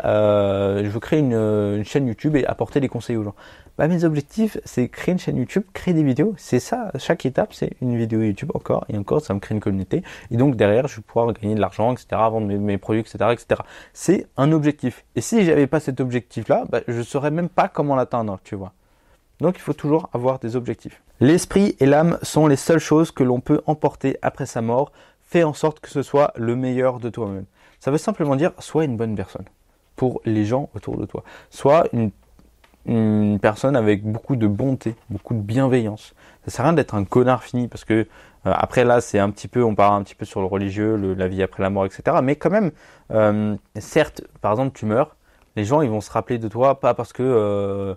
chaîne YouTube et apporter des conseils aux gens. Mes objectifs, c'est créer une chaîne YouTube, créer des vidéos. C'est ça, chaque étape, c'est une vidéo YouTube encore. Et encore, ça me crée une communauté. Et donc, derrière, je vais pouvoir gagner de l'argent, etc., vendre mes produits, etc., etc. C'est un objectif. Et si j'avais pas cet objectif-là, je saurais même pas comment l'atteindre, tu vois. Donc, il faut toujours avoir des objectifs. L'esprit et l'âme sont les seules choses que l'on peut emporter après sa mort. Fais en sorte que ce soit le meilleur de toi-même. Ça veut simplement dire, sois une bonne personne pour les gens autour de toi. Sois une personne avec beaucoup de bonté, beaucoup de bienveillance. Ça sert à rien d'être un connard fini parce que après là c'est on part un petit peu sur le religieux, la vie après la mort, etc. Mais quand même, certes, par exemple tu meurs, les gens ils vont se rappeler de toi pas parce que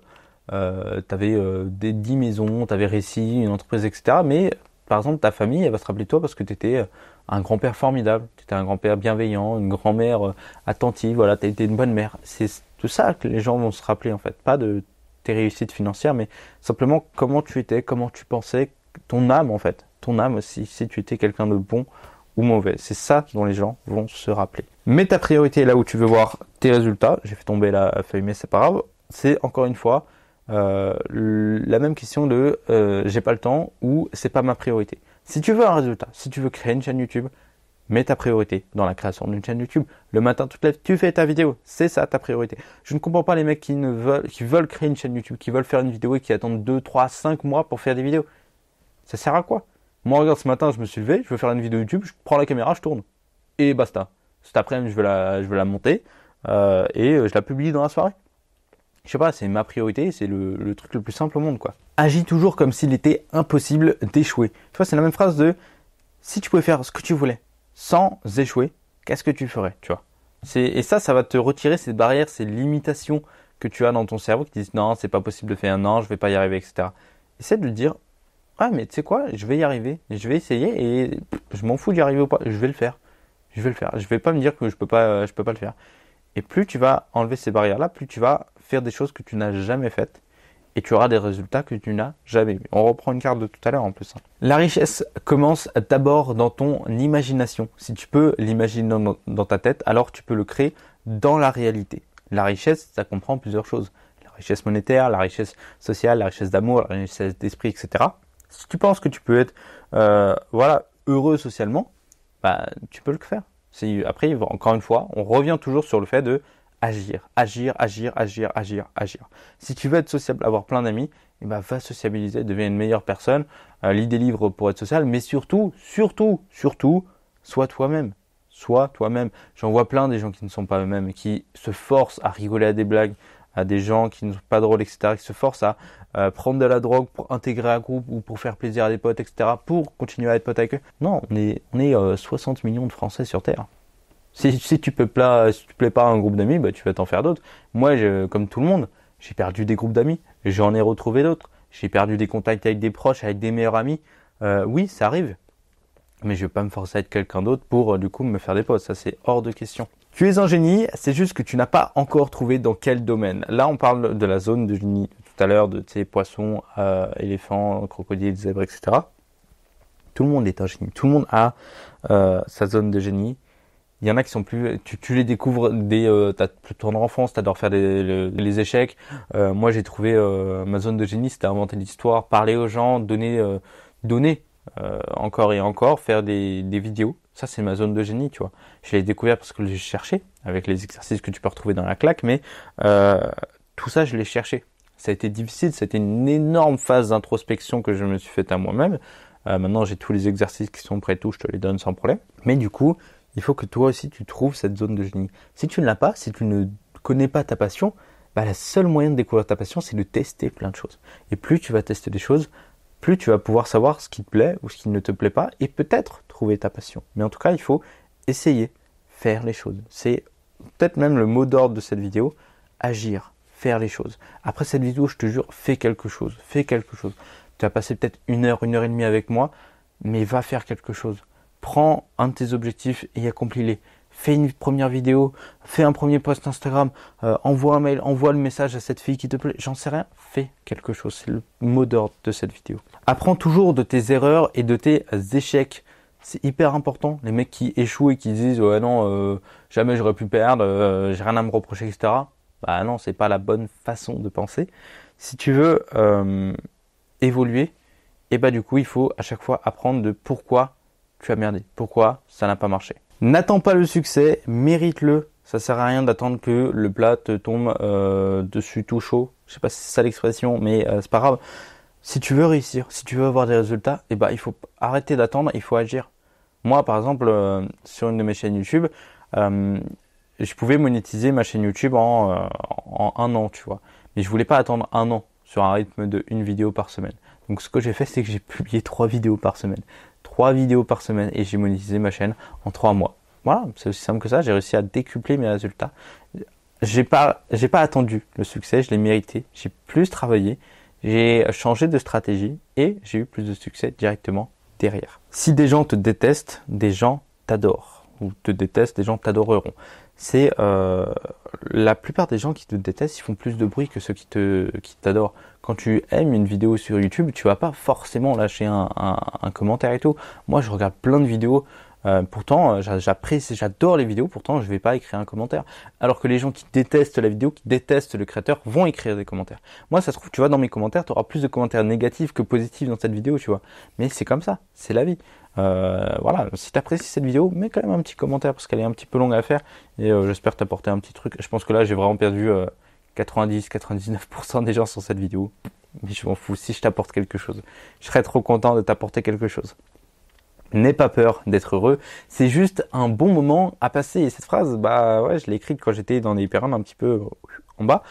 tu avais 10 maisons, tu avais réussi une entreprise, etc. Mais par exemple ta famille elle va se rappeler de toi parce que tu étais un grand-père formidable, tu étais un grand-père bienveillant, une grand-mère attentive, voilà, tu été une bonne mère. C'est tout ça que les gens vont se rappeler en fait, pas de tes réussites financières, mais simplement comment tu étais, comment tu pensais, ton âme en fait, ton âme aussi, si tu étais quelqu'un de bon ou mauvais. C'est ça dont les gens vont se rappeler. Mets ta priorité là où tu veux voir tes résultats. J'ai fait tomber la feuille, mais c'est pas grave. C'est encore une fois la même question de j'ai pas le temps ou c'est pas ma priorité. Si tu veux un résultat, si tu veux créer une chaîne YouTube, mets ta priorité dans la création d'une chaîne YouTube. Le matin, tu te lèves, tu fais ta vidéo. C'est ça ta priorité. Je ne comprends pas les mecs qui veulent créer une chaîne YouTube, qui veulent faire une vidéo et qui attendent 2, 3, 5 mois pour faire des vidéos. Ça sert à quoi? Moi, regarde, ce matin, je me suis levé, je veux faire une vidéo YouTube, je prends la caméra, je tourne. Et basta. Cet après-midi, je veux la monter et je la publie dans la soirée. Je sais pas, c'est ma priorité, c'est le truc le plus simple au monde, quoi. Agis toujours comme s'il était impossible d'échouer. Tu vois, c'est la même phrase de si tu pouvais faire ce que tu voulais sans échouer, qu'est-ce que tu ferais, tu vois. Et ça va te retirer ces barrières, ces limitations que tu as dans ton cerveau qui disent non, c'est pas possible de faire, non, je vais pas y arriver, etc. Essaie de te dire, ah, mais tu sais quoi, je vais y arriver, je vais essayer et je m'en fous d'y arriver ou pas, je vais le faire. Je vais le faire. Je vais pas me dire que je peux pas le faire. Et plus tu vas enlever ces barrières-là, plus tu vas faire des choses que tu n'as jamais faites et tu auras des résultats que tu n'as jamais vus. On reprend une carte de tout à l'heure en plus. La richesse commence d'abord dans ton imagination. Si tu peux l'imaginer dans ta tête, alors tu peux le créer dans la réalité. La richesse, ça comprend plusieurs choses. La richesse monétaire, la richesse sociale, la richesse d'amour, la richesse d'esprit, etc. Si tu penses que tu peux être heureux socialement, tu peux le faire. Après, encore une fois, on revient toujours sur le fait de agir, agir, agir, agir, agir, agir. Si tu veux être sociable, avoir plein d'amis, eh ben, va sociabiliser, deviens une meilleure personne, lis des livres pour être social, mais surtout, sois toi-même. Sois toi-même. J'en vois plein des gens qui ne sont pas eux-mêmes, qui se forcent à rigoler à des blagues, à des gens qui ne sont pas drôles, etc., qui se forcent à prendre de la drogue pour intégrer un groupe ou pour faire plaisir à des potes, etc., pour continuer à être pote avec eux. Non, on est 60 millions de Français sur Terre. Si tu plais pas à un groupe d'amis, bah, tu vas t'en faire d'autres. Moi, comme tout le monde, j'ai perdu des groupes d'amis. J'en ai retrouvé d'autres. J'ai perdu des contacts avec des proches, avec des meilleurs amis. Oui, ça arrive. Mais je vais pas me forcer à être quelqu'un d'autre pour, du coup, me faire des potes. Ça, c'est hors de question. Tu es un génie, c'est juste que tu n'as pas encore trouvé dans quel domaine. Là, on parle de la zone de génie tout à l'heure, de tes poissons, éléphants, crocodiles, zèbres, etc. Tout le monde est un génie. Tout le monde a sa zone de génie. Il y en a qui sont plus, tu les découvres t'as ton enfance, t'adores faire les échecs. Moi, j'ai trouvé ma zone de génie, c'était inventer l'histoire, parler aux gens, donner encore et encore, faire des vidéos. Ça, c'est ma zone de génie, tu vois. Je l'ai découvert parce que j'ai cherché avec les exercices que tu peux retrouver dans la claque, mais tout ça, je l'ai cherché. Ça a été difficile, c'était une énorme phase d'introspection que je me suis faite à moi-même. Maintenant, j'ai tous les exercices qui sont prêts, tout, je te les donne sans problème. Mais du coup, il faut que toi aussi tu trouves cette zone de génie. Si tu ne l'as pas, si tu ne connais pas ta passion, bah, la seule moyen de découvrir ta passion, c'est de tester plein de choses. Et plus tu vas tester des choses, plus tu vas pouvoir savoir ce qui te plaît ou ce qui ne te plaît pas et peut-être trouver ta passion. Mais en tout cas, il faut essayer, faire les choses. C'est peut-être même le mot d'ordre de cette vidéo, agir, faire les choses. Après cette vidéo, je te jure, fais quelque chose, fais quelque chose. Tu vas passer peut-être une heure et demie avec moi, mais va faire quelque chose. Prends un de tes objectifs et accomplis-les. Fais une première vidéo, fais un premier post Instagram, envoie un mail, envoie le message à cette fille qui te plaît, j'en sais rien, fais quelque chose, c'est le mot d'ordre de cette vidéo. Apprends toujours de tes erreurs et de tes échecs, c'est hyper important. Les mecs qui échouent et qui disent ouais non, jamais j'aurais pu perdre, j'ai rien à me reprocher, etc. Bah non, c'est pas la bonne façon de penser. Si tu veux évoluer, et bah du coup il faut à chaque fois apprendre de pourquoi tu as merdé, pourquoi ça n'a pas marché. N'attends pas le succès, mérite-le. Ça sert à rien d'attendre que le plat te tombe dessus tout chaud. Je sais pas si c'est ça l'expression, mais c'est pas grave. Si tu veux réussir, si tu veux avoir des résultats, eh ben, il faut arrêter d'attendre, il faut agir. Moi, par exemple, sur une de mes chaînes YouTube, je pouvais monétiser ma chaîne YouTube en un an, tu vois. Mais je voulais pas attendre un an sur un rythme de une vidéo par semaine. Donc ce que j'ai fait, c'est que j'ai publié 3 vidéos par semaine. 3 vidéos par semaine et j'ai monétisé ma chaîne en 3 mois. Voilà, c'est aussi simple que ça. J'ai réussi à décupler mes résultats. J'ai pas attendu le succès, je l'ai mérité. J'ai plus travaillé, j'ai changé de stratégie et j'ai eu plus de succès directement derrière. Si des gens te détestent, des gens t'adorent. Ou te détestent, des gens t'adoreront. C'est la plupart des gens qui te détestent, ils font plus de bruit que ceux qui t'adorent. Quand tu aimes une vidéo sur YouTube, tu vas pas forcément lâcher un commentaire et tout. Moi, je regarde plein de vidéos. Pourtant, j'apprécie, j'adore les vidéos. Pourtant, je vais pas écrire un commentaire. Alors que les gens qui détestent la vidéo, qui détestent le créateur, vont écrire des commentaires. Moi, ça se trouve, tu vois, dans mes commentaires, tu auras plus de commentaires négatifs que positifs dans cette vidéo, tu vois. Mais c'est comme ça, c'est la vie. Voilà, si tu apprécies cette vidéo, mets quand même un petit commentaire parce qu'elle est un petit peu longue à faire et j'espère t'apporter un petit truc. Je pense que là, j'ai vraiment perdu 90-99% des gens sur cette vidéo. Mais je m'en fous, si je t'apporte quelque chose, je serais trop content de t'apporter quelque chose. N'aie pas peur d'être heureux, c'est juste un bon moment à passer. Et cette phrase, bah ouais, je l'ai écrite quand j'étais dans des périodes un petit peu en bas.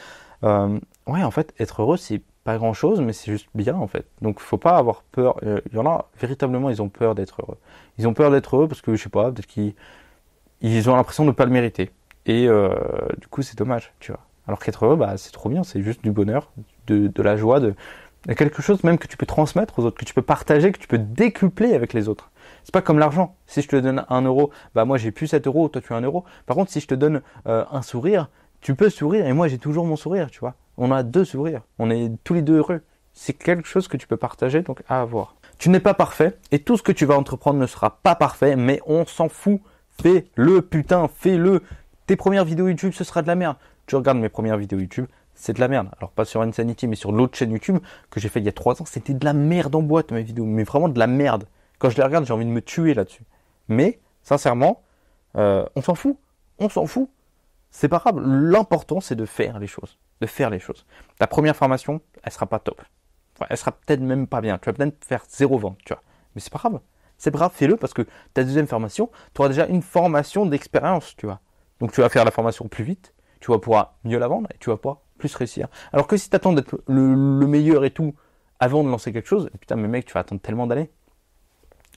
Ouais, en fait, être heureux, c'est pas grand chose, mais c'est juste bien en fait. Donc faut pas avoir peur. Il y en a véritablement, ils ont peur d'être heureux. Ils ont peur d'être heureux parce que je sais pas, peut-être qu'ils ont l'impression de ne pas le mériter. Et du coup, c'est dommage, tu vois. Alors qu'être heureux, bah c'est trop bien, c'est juste du bonheur, de la joie, de quelque chose même que tu peux transmettre aux autres, que tu peux partager, que tu peux décupler avec les autres. C'est pas comme l'argent. Si je te donne 1 euro, bah moi j'ai plus 7 euros, toi tu as 1 euro. Par contre, si je te donne un sourire, tu peux sourire et moi j'ai toujours mon sourire, tu vois. On a 2 sourires, on est tous les 2 heureux. C'est quelque chose que tu peux partager, donc à avoir. Tu n'es pas parfait et tout ce que tu vas entreprendre ne sera pas parfait, mais on s'en fout. Fais-le, putain, fais-le. Tes premières vidéos YouTube, ce sera de la merde. Tu regardes mes premières vidéos YouTube, c'est de la merde. Alors pas sur Insanity, mais sur l'autre chaîne YouTube que j'ai fait il y a 3 ans, c'était de la merde en boîte mes vidéos, mais vraiment de la merde. Quand je les regarde, j'ai envie de me tuer là-dessus. Mais, sincèrement, on s'en fout. On s'en fout. C'est pas grave. L'important, c'est de faire les choses. De faire les choses. Ta première formation, elle sera pas top. Enfin, elle sera peut-être même pas bien. Tu vas peut-être faire 0 vente, tu vois. Mais c'est pas grave. C'est pas grave, fais-le parce que ta deuxième formation, tu auras déjà une formation d'expérience, tu vois. Donc tu vas faire la formation plus vite, tu vas pouvoir mieux la vendre et tu vas pouvoir plus réussir. Alors que si tu attends d'être le meilleur et tout avant de lancer quelque chose, putain, mais mec, tu vas attendre tellement d'années.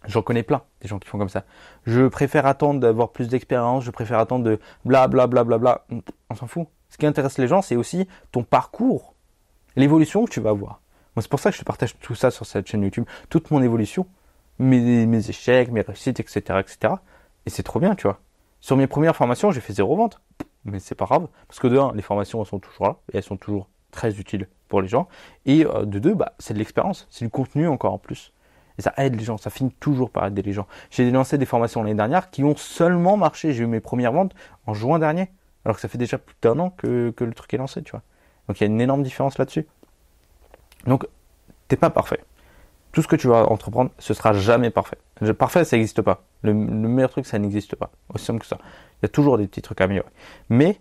J'en connais plein, des gens qui font comme ça. Je préfère attendre d'avoir plus d'expérience, je préfère attendre de bla bla bla bla bla. On s'en fout. Ce qui intéresse les gens, c'est aussi ton parcours, l'évolution que tu vas avoir. Moi, c'est pour ça que je te partage tout ça sur cette chaîne YouTube, toute mon évolution, mes échecs, mes réussites, etc., etc. Et c'est trop bien, tu vois. Sur mes premières formations, j'ai fait 0 vente. Mais c'est pas grave, parce que de 1, les formations elles sont toujours là, et elles sont toujours très utiles pour les gens. Et de 2, c'est de l'expérience, c'est du contenu encore en plus. Et ça aide les gens, ça finit toujours par aider les gens. J'ai lancé des formations l'année dernière qui ont seulement marché. J'ai eu mes premières ventes en juin dernier, alors que ça fait déjà plus d'un an que le truc est lancé, tu vois. Donc il y a une énorme différence là-dessus. Donc, t'es pas parfait. Tout ce que tu vas entreprendre, ce sera jamais parfait. Parfait, ça n'existe pas. Le meilleur truc, ça n'existe pas. Aussi simple que ça. Il y a toujours des petits trucs à améliorer. Mais,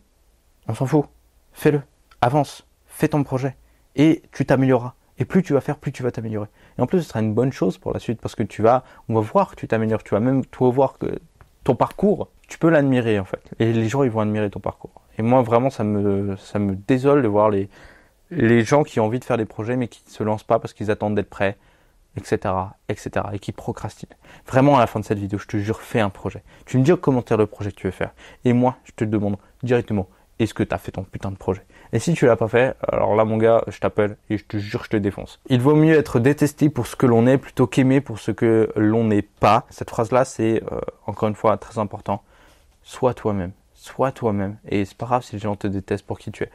on s'en fout. Fais-le. Avance. Fais ton projet. Et tu t'amélioreras. Et plus tu vas faire, plus tu vas t'améliorer. Et en plus, ce sera une bonne chose pour la suite parce que on va voir que tu t'améliores. Tu vas même, toi, voir que ton parcours, tu peux l'admirer, en fait. Et les gens, ils vont admirer ton parcours. Et moi, vraiment, ça me désole de voir les gens qui ont envie de faire des projets, mais qui ne se lancent pas parce qu'ils attendent d'être prêts, etc., etc., et qui procrastinent. Vraiment, à la fin de cette vidéo, je te jure, fais un projet. Tu me dis en commentaire le projet que tu veux faire. Et moi, je te demande directement, est-ce que tu as fait ton putain de projet? Et si tu l'as pas fait, alors là, mon gars, je t'appelle et je te jure, je te défonce. Il vaut mieux être détesté pour ce que l'on est plutôt qu'aimé pour ce que l'on n'est pas. Cette phrase-là, c'est, encore une fois, très important. Sois toi-même. Sois toi-même. Et c'est pas grave si les gens te détestent pour qui tu es.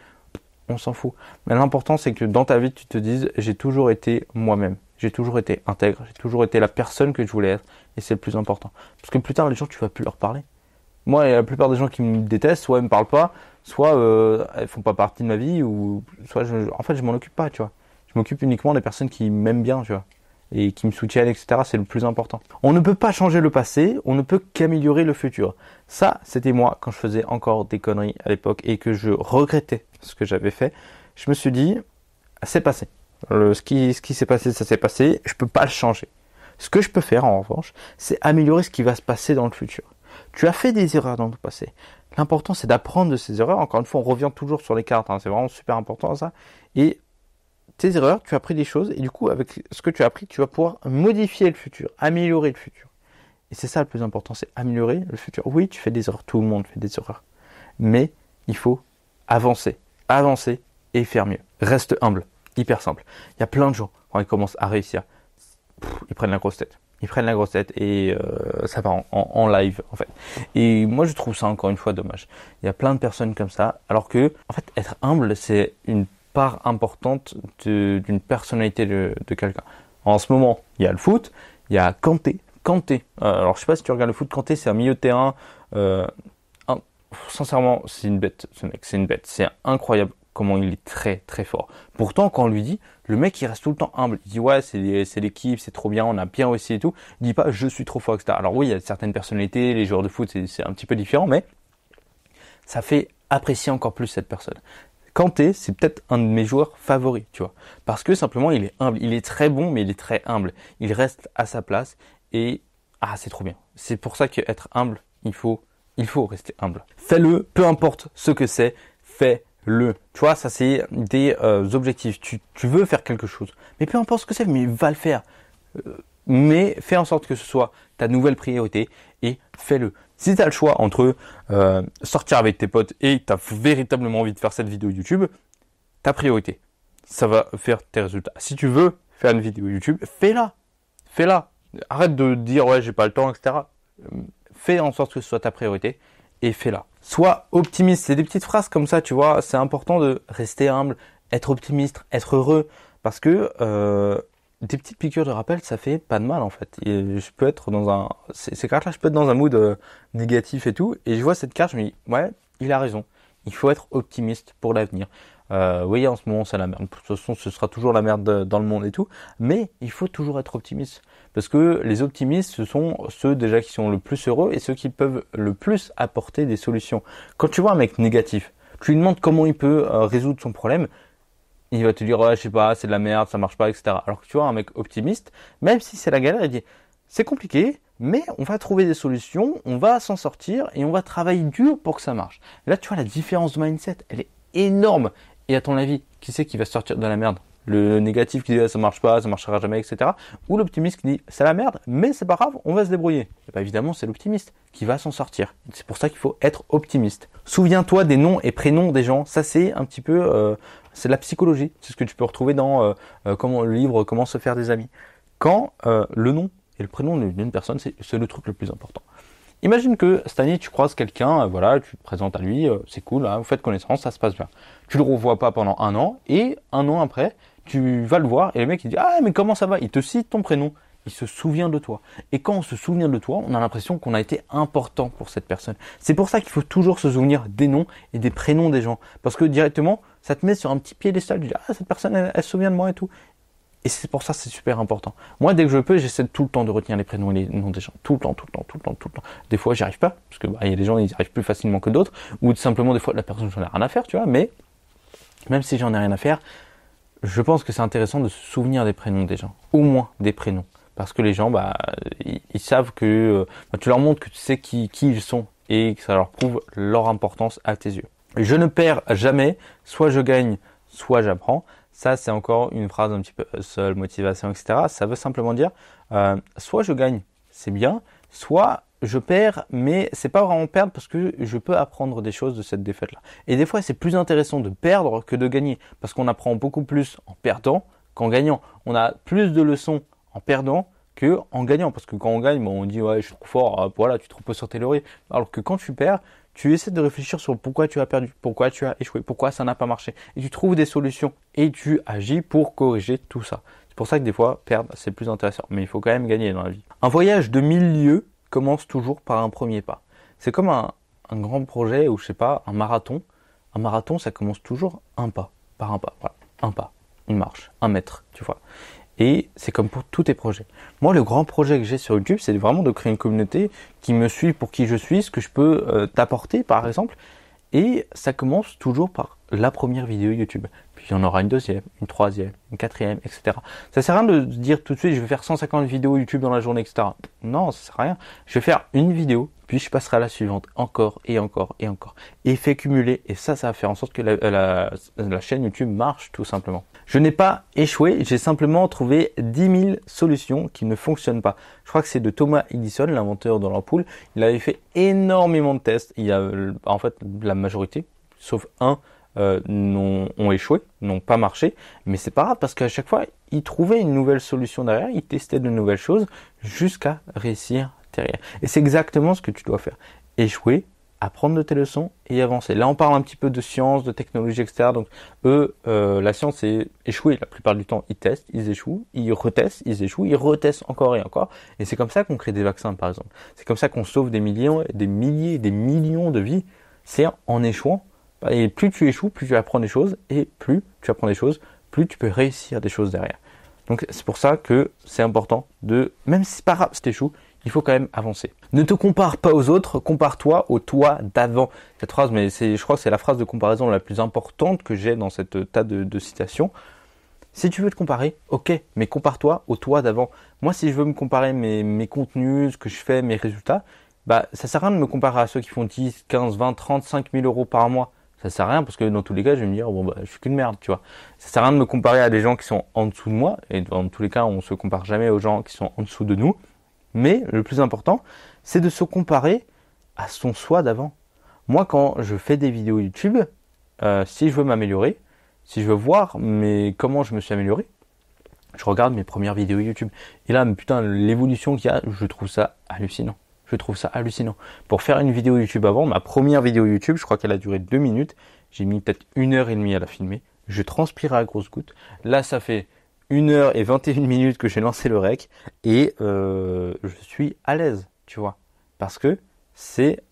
On s'en fout. Mais l'important, c'est que dans ta vie, tu te dises, j'ai toujours été moi-même. J'ai toujours été intègre. J'ai toujours été la personne que je voulais être. Et c'est le plus important. Parce que plus tard, les gens, tu vas plus leur parler. Moi, la plupart des gens qui me détestent, soit ils me parlent pas, soit elles font pas partie de ma vie, ou soit en fait, je m'en occupe pas, tu vois. Je m'occupe uniquement des personnes qui m'aiment bien, tu vois. Et qui me soutiennent, etc. C'est le plus important. On ne peut pas changer le passé, on ne peut qu'améliorer le futur. Ça, c'était moi quand je faisais encore des conneries à l'époque et que je regrettais ce que j'avais fait. Je me suis dit, c'est passé. Ce qui s'est passé, ça s'est passé. Je peux pas le changer. Ce que je peux faire, en revanche, c'est améliorer ce qui va se passer dans le futur. Tu as fait des erreurs dans le passé. L'important, c'est d'apprendre de ces erreurs. Encore une fois, on revient toujours sur les cartes. C'est vraiment super important, ça. Et tes erreurs, tu as appris des choses. Et du coup, avec ce que tu as appris, tu vas pouvoir modifier le futur, améliorer le futur. Et c'est ça le plus important, c'est améliorer le futur. Oui, tu fais des erreurs. Tout le monde fait des erreurs. Mais il faut avancer. Avancer et faire mieux. Reste humble. Hyper simple. Il y a plein de gens, quand ils commencent à réussir, ils prennent la grosse tête. Ils prennent la grosse tête et ça va en live en fait. Et moi je trouve ça encore une fois dommage. Il y a plein de personnes comme ça, alors que en fait être humble c'est une part importante d'une personnalité de quelqu'un. En ce moment il y a le foot, il y a Kanté. Alors je sais pas si tu regardes le foot. Kanté c'est un milieu de terrain. Sincèrement c'est une bête ce mec, c'est une bête. C'est incroyable comment il est très très fort. Pourtant, quand on lui dit, le mec il reste tout le temps humble. Il dit ouais, c'est l'équipe, c'est trop bien, on a bien réussi et tout. Il dit pas je suis trop fort, etc. Alors oui, il y a certaines personnalités, les joueurs de foot c'est un petit peu différent, mais ça fait apprécier encore plus cette personne. Kanté, c'est peut-être un de mes joueurs favoris, tu vois. Parce que simplement il est humble. Il est très bon, mais il est très humble. Il reste à sa place et c'est trop bien. C'est pour ça qu'être humble, il faut rester humble. Fais-le, peu importe ce que c'est, fais-le. Tu vois, ça c'est des objectifs. Tu veux faire quelque chose, mais peu importe ce que c'est, mais va le faire. Mais fais en sorte que ce soit ta nouvelle priorité et fais-le. Si tu as le choix entre sortir avec tes potes et tu as véritablement envie de faire cette vidéo YouTube, ta priorité, ça va faire tes résultats. Si tu veux faire une vidéo YouTube, fais-la. Fais-la. Arrête de dire ouais, j'ai pas le temps, etc. Fais en sorte que ce soit ta priorité et fais-la. Sois optimiste. C'est des petites phrases comme ça, tu vois. C'est important de rester humble, être optimiste, être heureux. Parce que des petites piqûres de rappel, ça fait pas de mal en fait. Et je peux être dans ces cartes-là, je peux être dans un mood négatif et tout. Et je vois cette carte, je me dis, ouais, il a raison. Il faut être optimiste pour l'avenir. Oui, en ce moment c'est la merde. De toute façon, ce sera toujours la merde dans le monde et tout. Mais il faut toujours être optimiste. Parce que les optimistes, ce sont ceux déjà qui sont le plus heureux et ceux qui peuvent le plus apporter des solutions. Quand tu vois un mec négatif, tu lui demandes comment il peut résoudre son problème, il va te dire, ouais, je sais pas, c'est de la merde, ça marche pas, etc. Alors que tu vois un mec optimiste, même si c'est la galère, il dit, c'est compliqué, mais on va trouver des solutions, on va s'en sortir et on va travailler dur pour que ça marche. Et là, tu vois, la différence de mindset, elle est énorme. Et à ton avis, qui c'est qui va sortir de la merde? Le négatif qui dit, ça marche pas, ça marchera jamais, etc. Ou l'optimiste qui dit, c'est la merde, mais c'est pas grave, on va se débrouiller. Et bien évidemment, c'est l'optimiste qui va s'en sortir. C'est pour ça qu'il faut être optimiste. Souviens-toi des noms et prénoms des gens. Ça, c'est un petit peu, c'est de la psychologie. C'est ce que tu peux retrouver dans le livre Comment se faire des amis. Quand le nom et le prénom d'une personne, c'est le truc le plus important. Imagine que cette année, tu croises quelqu'un, voilà, tu te présentes à lui, c'est cool, hein, vous faites connaissance, ça se passe bien. Tu le revois pas pendant un an, et un an après, tu vas le voir, et le mec il dit, ah mais comment ça va? Il te cite ton prénom, il se souvient de toi. Et quand on se souvient de toi, on a l'impression qu'on a été important pour cette personne. C'est pour ça qu'il faut toujours se souvenir des noms et des prénoms des gens, parce que directement, ça te met sur un petit piédestal, tu dis, ah cette personne, elle se souvient de moi et tout. Et c'est pour ça que c'est super important. Moi, dès que je peux, j'essaie tout le temps de retenir les prénoms et les noms des gens. Tout le temps, tout le temps, tout le temps, tout le temps. Des fois, j'y arrive pas, parce que y a des gens, ils y arrivent plus facilement que d'autres, ou simplement, des fois, la personne, j'en ai rien à faire, tu vois, mais même si j'en ai rien à faire, je pense que c'est intéressant de se souvenir des prénoms des gens. Au moins des prénoms. Parce que les gens, ils savent que tu leur montres que tu sais qui ils sont et que ça leur prouve leur importance à tes yeux. Je ne perds jamais, soit je gagne, soit j'apprends. Ça, c'est encore une phrase un petit peu seule, motivation, etc. Ça veut simplement dire, soit je gagne, c'est bien, soit je perds, mais c'est pas vraiment perdre parce que je peux apprendre des choses de cette défaite-là. Et des fois, c'est plus intéressant de perdre que de gagner, parce qu'on apprend beaucoup plus en perdant qu'en gagnant. On a plus de leçons en perdant que en gagnant, parce que quand on gagne, on dit ouais, je suis trop fort, voilà, tu te reposes sur tes lauriers. Alors que quand tu perds, tu essaies de réfléchir sur pourquoi tu as perdu, pourquoi tu as échoué, pourquoi ça n'a pas marché. Et tu trouves des solutions et tu agis pour corriger tout ça. C'est pour ça que des fois, perdre, c'est plus intéressant. Mais il faut quand même gagner dans la vie. Un voyage de 1000 lieues commence toujours par un premier pas. C'est comme un grand projet ou je sais pas, un marathon. Un marathon, ça commence toujours un pas, par un pas. Voilà, un pas, une marche, 1 mètre, tu vois. Et c'est comme pour tous tes projets. Moi, le grand projet que j'ai sur YouTube, c'est vraiment de créer une communauté qui me suit pour qui je suis, ce que je peux t'apporter, par exemple. Et ça commence toujours par la première vidéo YouTube. Puis il y en aura une deuxième, une troisième, une quatrième, etc. Ça sert à rien de se dire tout de suite, je vais faire 150 vidéos YouTube dans la journée, etc. Non, ça sert à rien. Je vais faire une vidéo, puis je passerai à la suivante, encore et encore et encore. Et fait cumuler, et ça va faire en sorte que la chaîne YouTube marche tout simplement. Je n'ai pas échoué, j'ai simplement trouvé 10 000 solutions qui ne fonctionnent pas. Je crois que c'est de Thomas Edison, l'inventeur de l'ampoule. Il avait fait énormément de tests. Il y a, en fait, la majorité, sauf un, ont échoué, n'ont pas marché. Mais c'est pas grave parce qu'à chaque fois, il trouvait une nouvelle solution derrière, il testait de nouvelles choses jusqu'à réussir derrière. Et c'est exactement ce que tu dois faire. Échouer, apprendre de tes leçons et avancer. Là, on parle un petit peu de science, de technologie, etc. Donc, eux, la science, c'est échouer. La plupart du temps, ils testent, ils échouent, ils retestent, ils échouent, ils retestent encore et encore. Et c'est comme ça qu'on crée des vaccins, par exemple. C'est comme ça qu'on sauve des millions, des milliers, des millions de vies. C'est en échouant. Et plus tu échoues, plus tu apprends des choses. Et plus tu apprends des choses, plus tu peux réussir des choses derrière. Donc, c'est pour ça que c'est important de, même si c'est pas grave si t'échoues, il faut quand même avancer. Ne te compare pas aux autres, compare-toi au toi d'avant. Cette phrase, mais je crois que c'est la phrase de comparaison la plus importante que j'ai dans cette tas de citations. Si tu veux te comparer, ok, mais compare-toi au toi d'avant. Moi, si je veux me comparer mes contenus, ce que je fais, mes résultats, ça sert à rien de me comparer à ceux qui font 10, 15, 20, 35 000 euros par mois. Ça sert à rien parce que dans tous les cas, je vais me dire, je suis qu'une merde, tu vois. Ça sert à rien de me comparer à des gens qui sont en dessous de moi. Et dans tous les cas, on se compare jamais aux gens qui sont en dessous de nous. Mais le plus important, c'est de se comparer à son soi d'avant. Moi, quand je fais des vidéos YouTube, si je veux m'améliorer, si je veux voir comment je me suis amélioré, je regarde mes premières vidéos YouTube. Et là, putain, l'évolution qu'il y a, je trouve ça hallucinant. Je trouve ça hallucinant. Pour faire une vidéo YouTube avant, ma première vidéo YouTube, je crois qu'elle a duré 2 minutes. J'ai mis peut-être 1h30 à la filmer. Je transpirais à grosses gouttes. Là, ça fait 1h21 que j'ai lancé le rec et je suis à l'aise, tu vois, parce que c'est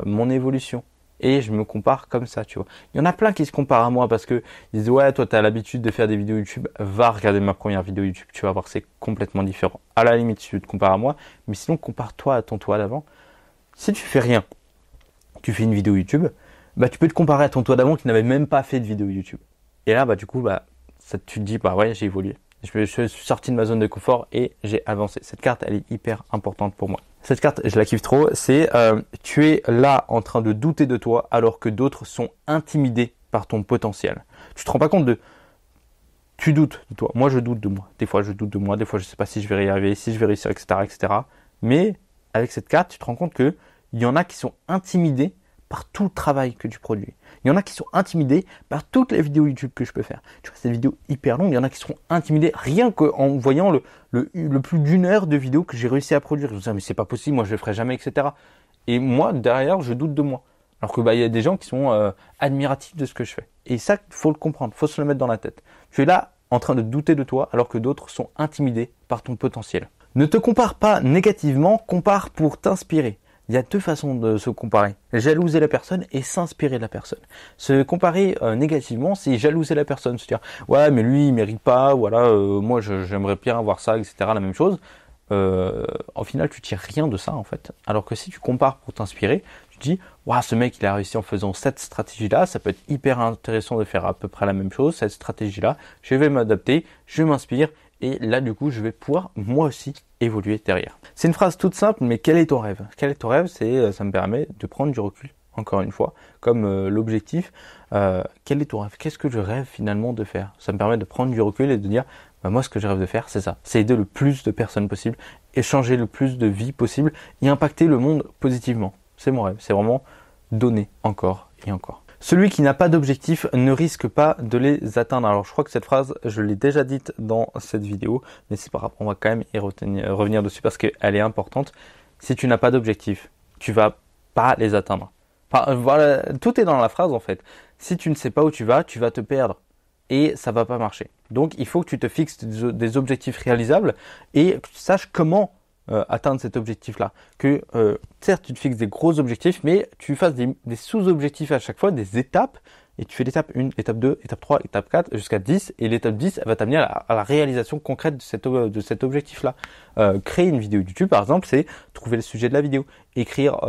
mon évolution. et je me compare comme ça, tu vois. Il y en a plein qui se comparent à moi parce que ils disent ouais, toi tu as l'habitude de faire des vidéos YouTube, va regarder ma première vidéo YouTube, tu vas voir que c'est complètement différent. À la limite, si tu te compares à moi, mais sinon compare-toi à ton toi d'avant. Si tu fais rien, tu fais une vidéo YouTube, bah tu peux te comparer à ton toi d'avant qui n'avait même pas fait de vidéo YouTube. Et là, bah du coup, bah ça, tu te dis bah ouais, j'ai évolué. Je suis sorti de ma zone de confort et j'ai avancé. Cette carte, elle est hyper importante pour moi. Cette carte, je la kiffe trop. C'est tu es là en train de douter de toi alors que d'autres sont intimidés par ton potentiel. Tu te rends pas compte de... Tu doutes de toi. Moi, je doute de moi. Des fois, je doute de moi. Des fois, je sais pas si je vais y arriver, si je vais réussir, etc., etc. Mais avec cette carte, tu te rends compte que il y en a qui sont intimidés par tout le travail que tu produis. Il y en a qui sont intimidés par toutes les vidéos YouTube que je peux faire. Tu vois, c'est des vidéos hyper longues. Il y en a qui seront intimidés rien qu'en voyant le plus d'une heure de vidéo que j'ai réussi à produire. Je me dis, mais c'est pas possible, moi je le ferai jamais, etc. Et moi, derrière, je doute de moi. Alors que il y a des gens qui sont admiratifs de ce que je fais. Et ça, faut le comprendre, faut se le mettre dans la tête. Tu es là en train de douter de toi alors que d'autres sont intimidés par ton potentiel. Ne te compare pas négativement, compare pour t'inspirer. Il y a deux façons de se comparer. Jalouser la personne et s'inspirer de la personne. Se comparer négativement, c'est jalouser la personne. Se dire, ouais, mais lui, il mérite pas, voilà, moi, j'aimerais bien avoir ça, etc. La même chose. Au final, tu tires rien de ça, en fait. Alors que si tu compares pour t'inspirer, tu te dis, waouh, ce mec, il a réussi en faisant cette stratégie-là, ça peut être hyper intéressant de faire à peu près la même chose, cette stratégie-là, je vais m'adapter, je m'inspire, et là, du coup, je vais pouvoir, moi aussi, évoluer derrière. C'est une phrase toute simple, mais quel est ton rêve? Quel est ton rêve? Ça me permet de prendre du recul, encore une fois, comme l'objectif. Quel est ton rêve? Qu'est-ce que je rêve finalement de faire? Ça me permet de prendre du recul et de dire, bah, moi, ce que je rêve de faire, c'est ça. C'est aider le plus de personnes possible, échanger le plus de vies possible et impacter le monde positivement. C'est mon rêve. C'est vraiment donner encore et encore. Celui qui n'a pas d'objectif ne risque pas de les atteindre. Alors je crois que cette phrase, je l'ai déjà dite dans cette vidéo, mais c'est pas grave, on va quand même revenir dessus parce qu'elle est importante. Si tu n'as pas d'objectif, tu vas pas les atteindre. Enfin, voilà, tout est dans la phrase en fait. Si tu ne sais pas où tu vas te perdre et ça va pas marcher. Donc il faut que tu te fixes des objectifs réalisables et que tu saches comment atteindre cet objectif-là. Que certes, tu te fixes des gros objectifs, mais tu fasses des sous-objectifs à chaque fois, des étapes, et tu fais l'étape 1, étape 2, étape 3, étape 4, jusqu'à 10, et l'étape 10, elle va t'amener à la réalisation concrète de cet objectif-là. Créer une vidéo YouTube, par exemple, c'est trouver le sujet de la vidéo, écrire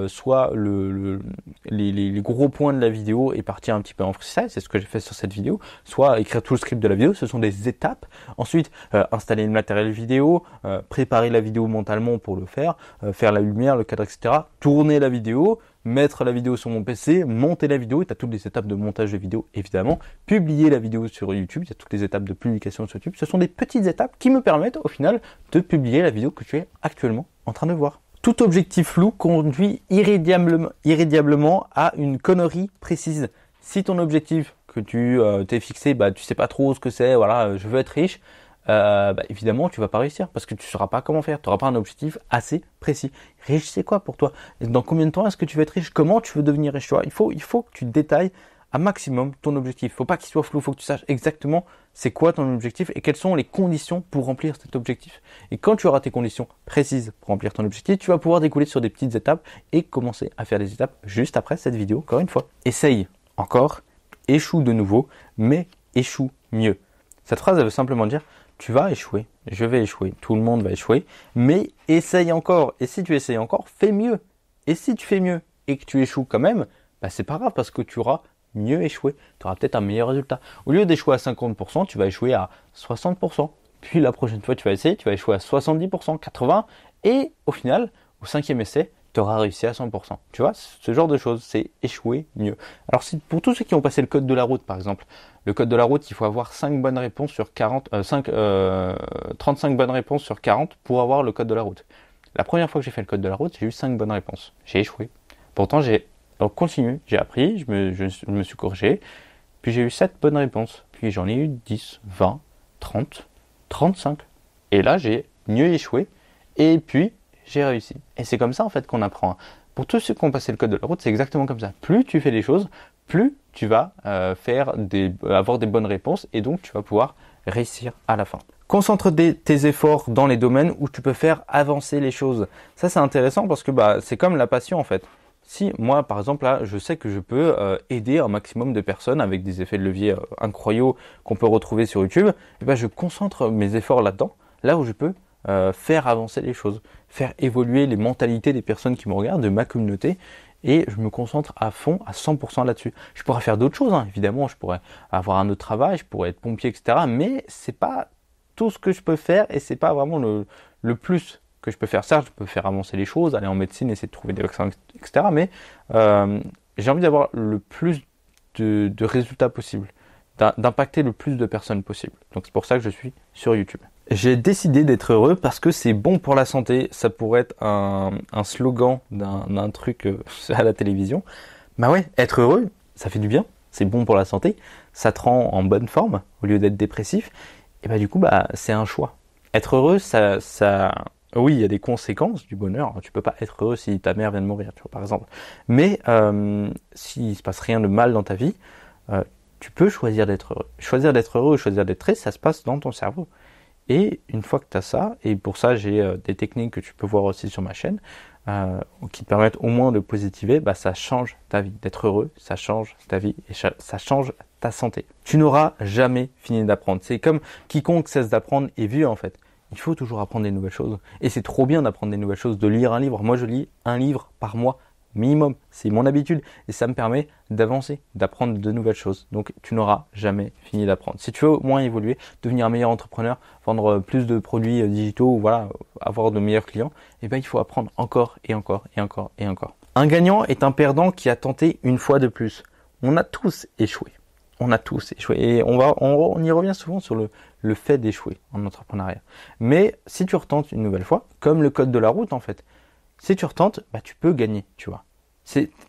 soit les gros points de la vidéo et partir un petit peu en freestyle, c'est ce que j'ai fait sur cette vidéo, soit écrire tout le script de la vidéo, ce sont des étapes. Ensuite, installer le matériel vidéo, préparer la vidéo mentalement pour le faire, faire la lumière, le cadre, etc. Tourner la vidéo, mettre la vidéo sur mon PC, monter la vidéo, tu as toutes les étapes de montage de vidéo évidemment, publier la vidéo sur YouTube, il y a toutes les étapes de publication sur YouTube, ce sont des petites étapes qui me permettent au final de publier la vidéo que tu es actuellement en train de voir. Tout objectif flou conduit irrédiablement à une connerie précise. Si ton objectif que tu t'es fixé, bah tu sais pas trop ce que c'est, voilà, je veux être riche, bah, évidemment tu vas pas réussir parce que tu sauras pas comment faire, tu n'auras pas un objectif assez précis. Riche c'est quoi pour toi? Dans combien de temps est-ce que tu veux être riche? Comment tu veux devenir riche? Il faut que tu détailles à maximum ton objectif. Faut pas qu'il soit flou, faut que tu saches exactement c'est quoi ton objectif et quelles sont les conditions pour remplir cet objectif. Et quand tu auras tes conditions précises pour remplir ton objectif, tu vas pouvoir découler sur des petites étapes et commencer à faire des étapes juste après cette vidéo, encore une fois. Essaye encore, échoue de nouveau, mais échoue mieux. Cette phrase, elle veut simplement dire tu vas échouer, je vais échouer, tout le monde va échouer, mais essaye encore. Et si tu essayes encore, fais mieux. Et si tu fais mieux et que tu échoues quand même, bah c'est pas grave parce que tu auras mieux échoué. Tu auras peut-être un meilleur résultat. Au lieu d'échouer à 50%, tu vas échouer à 60%. Puis la prochaine fois, tu vas essayer, tu vas échouer à 70%, 80%. Et au final, au 5e essai, tu auras réussi à 100%. Tu vois, ce genre de choses, c'est échouer mieux. Alors pour tous ceux qui ont passé le code de la route, par exemple, le code de la route, il faut avoir 5 bonnes réponses sur 35 bonnes réponses sur 40 pour avoir le code de la route. La première fois que j'ai fait le code de la route, j'ai eu 5 bonnes réponses. J'ai échoué. Pourtant, j'ai continué, j'ai appris, je me suis corrigé, puis j'ai eu 7 bonnes réponses. Puis j'en ai eu 10, 20, 30, 35. Et là, j'ai mieux échoué. Et puis, j'ai réussi. Et c'est comme ça en fait qu'on apprend. Pour tous ceux qui ont passé le code de la route, c'est exactement comme ça. Plus tu fais les choses, plus tu vas avoir des bonnes réponses et donc tu vas pouvoir réussir à la fin. Concentre tes efforts dans les domaines où tu peux faire avancer les choses. Ça c'est intéressant parce que c'est comme la passion en fait. Si moi, par exemple, là, je sais que je peux aider un maximum de personnes avec des effets de levier incroyables qu'on peut retrouver sur YouTube, et ben, je concentre mes efforts là-dedans, là où je peux faire avancer les choses, faire évoluer les mentalités des personnes qui me regardent, de ma communauté, et je me concentre à fond, à 100% là-dessus. Je pourrais faire d'autres choses, hein, évidemment, je pourrais avoir un autre travail, je pourrais être pompier, etc. Mais c'est pas tout ce que je peux faire et c'est pas vraiment le plus que je peux faire. Certes, je peux faire avancer les choses, aller en médecine, essayer de trouver des vaccins, etc. Mais j'ai envie d'avoir le plus de résultats possibles, d'impacter le plus de personnes possible. Donc c'est pour ça que je suis sur YouTube. J'ai décidé d'être heureux parce que c'est bon pour la santé. Ça pourrait être un slogan d'un truc à la télévision. Bah ouais, être heureux, ça fait du bien. C'est bon pour la santé. Ça te rend en bonne forme au lieu d'être dépressif. Et bah du coup, bah c'est un choix. Être heureux, oui, il y a des conséquences du bonheur. Tu peux pas être heureux si ta mère vient de mourir, tu vois, par exemple. Mais s'il se passe rien de mal dans ta vie, tu peux choisir d'être heureux. Choisir d'être heureux ou choisir d'être triste, ça se passe dans ton cerveau. Et une fois que tu as ça, et pour ça j'ai des techniques que tu peux voir aussi sur ma chaîne, qui te permettent au moins de positiver, bah, ça change ta vie. D'être heureux, ça change ta vie et ça change ta santé. Tu n'auras jamais fini d'apprendre. C'est comme quiconque cesse d'apprendre est vieux en fait. Il faut toujours apprendre des nouvelles choses. Et c'est trop bien d'apprendre des nouvelles choses, de lire un livre. Moi je lis un livre par mois minimum. C'est mon habitude et ça me permet d'avancer, d'apprendre de nouvelles choses. Donc tu n'auras jamais fini d'apprendre. Si tu veux au moins évoluer, devenir un meilleur entrepreneur, vendre plus de produits digitaux, ou voilà, avoir de meilleurs clients, eh ben il faut apprendre encore et encore et encore et encore. Un gagnant est un perdant qui a tenté une fois de plus. On a tous échoué. On a tous échoué. Et on y revient souvent sur le fait d'échouer en entrepreneuriat. Mais si tu retentes une nouvelle fois, comme le code de la route en fait, si tu retentes, bah, tu peux gagner, tu vois.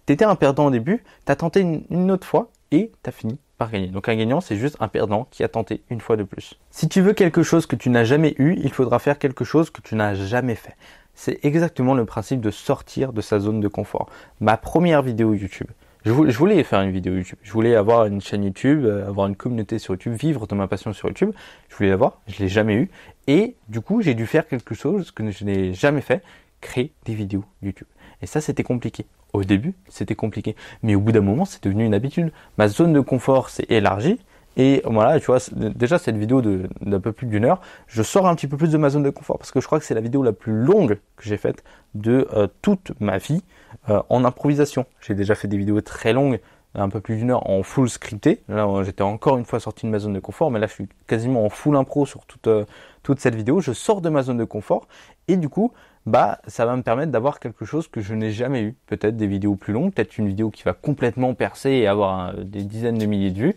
T'étais un perdant au début, t'as tenté une autre fois et t'as fini par gagner. Donc un gagnant, c'est juste un perdant qui a tenté une fois de plus. Si tu veux quelque chose que tu n'as jamais eu, il faudra faire quelque chose que tu n'as jamais fait. C'est exactement le principe de sortir de sa zone de confort. Ma première vidéo YouTube, je voulais faire une vidéo YouTube. Je voulais avoir une chaîne YouTube, avoir une communauté sur YouTube, vivre de ma passion sur YouTube. Je voulais l'avoir, je l'ai jamais eu. Et du coup, j'ai dû faire quelque chose que je n'ai jamais fait. Créer des vidéos YouTube. Et ça, c'était compliqué. Au début, c'était compliqué. Mais au bout d'un moment, c'est devenu une habitude. Ma zone de confort s'est élargie. Et voilà, tu vois, déjà cette vidéo d'un peu plus d'1 heure, je sors un petit peu plus de ma zone de confort parce que je crois que c'est la vidéo la plus longue que j'ai faite de toute ma vie en improvisation. J'ai déjà fait des vidéos très longues, un peu plus d'1 heure en full scripté. Là, j'étais encore une fois sorti de ma zone de confort, mais là, je suis quasiment en full impro sur toute cette vidéo. Je sors de ma zone de confort et du coup, bah, ça va me permettre d'avoir quelque chose que je n'ai jamais eu. Peut-être des vidéos plus longues, peut-être une vidéo qui va complètement percer et avoir des dizaines de milliers de vues.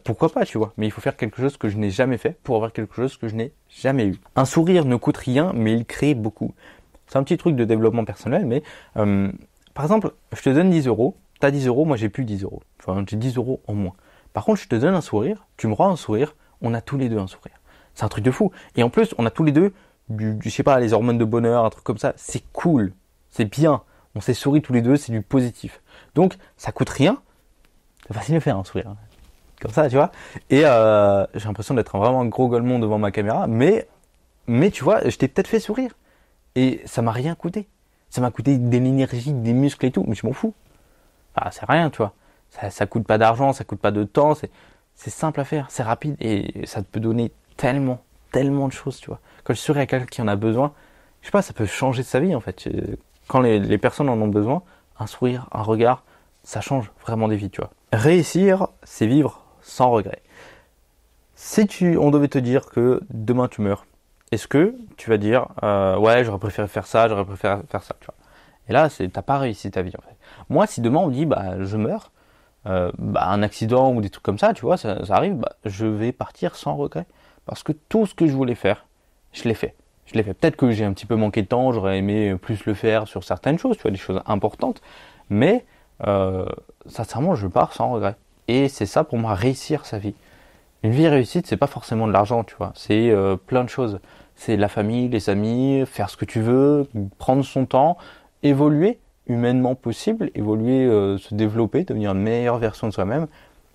Pourquoi pas, tu vois. Mais il faut faire quelque chose que je n'ai jamais fait pour avoir quelque chose que je n'ai jamais eu. Un sourire ne coûte rien, mais il crée beaucoup. C'est un petit truc de développement personnel, mais par exemple, je te donne 10 euros. T'as 10 euros, moi j'ai plus 10 euros. Enfin, j'ai 10 euros en moins. Par contre, je te donne un sourire, tu me rends un sourire, on a tous les deux un sourire. C'est un truc de fou. Et en plus, on a tous les deux je sais pas, les hormones de bonheur, un truc comme ça. C'est cool. C'est bien. On s'est souri tous les deux, c'est du positif. Donc, ça coûte rien. C'est facile de faire un sourire. Comme ça, tu vois. Et j'ai l'impression d'être vraiment un gros golemon devant ma caméra. Mais tu vois, je t'ai peut-être fait sourire. Et ça m'a rien coûté. Ça m'a coûté de l'énergie, des muscles et tout. Mais je m'en fous. Ah, c'est rien, tu vois. Ça coûte pas d'argent, ça coûte pas de temps. C'est simple à faire, c'est rapide. Et ça peut donner tellement de choses, tu vois. Quand je suis à quelqu'un qui en a besoin, je sais pas, ça peut changer sa vie en fait. Quand les personnes en ont besoin, un sourire, un regard, ça change vraiment des vies, tu vois. Réussir, c'est vivre sans regret. Si on devait te dire que demain tu meurs, est-ce que tu vas dire ouais, j'aurais préféré faire ça, j'aurais préféré faire ça, tu vois. Et là, t'as pas réussi ta vie en fait. Moi, si demain on me dit bah je meurs, un accident ou des trucs comme ça, tu vois, ça arrive, bah, je vais partir sans regret. Parce que tout ce que je voulais faire, je l'ai fait. Je l'ai fait. Peut-être que j'ai un petit peu manqué de temps, j'aurais aimé plus le faire sur certaines choses, tu vois, des choses importantes. Mais sincèrement, je pars sans regret. Et c'est ça pour moi, réussir sa vie. Une vie réussite, c'est pas forcément de l'argent, tu vois. C'est plein de choses. C'est la famille, les amis, faire ce que tu veux, prendre son temps, évoluer humainement possible, évoluer, se développer, devenir une meilleure version de soi-même.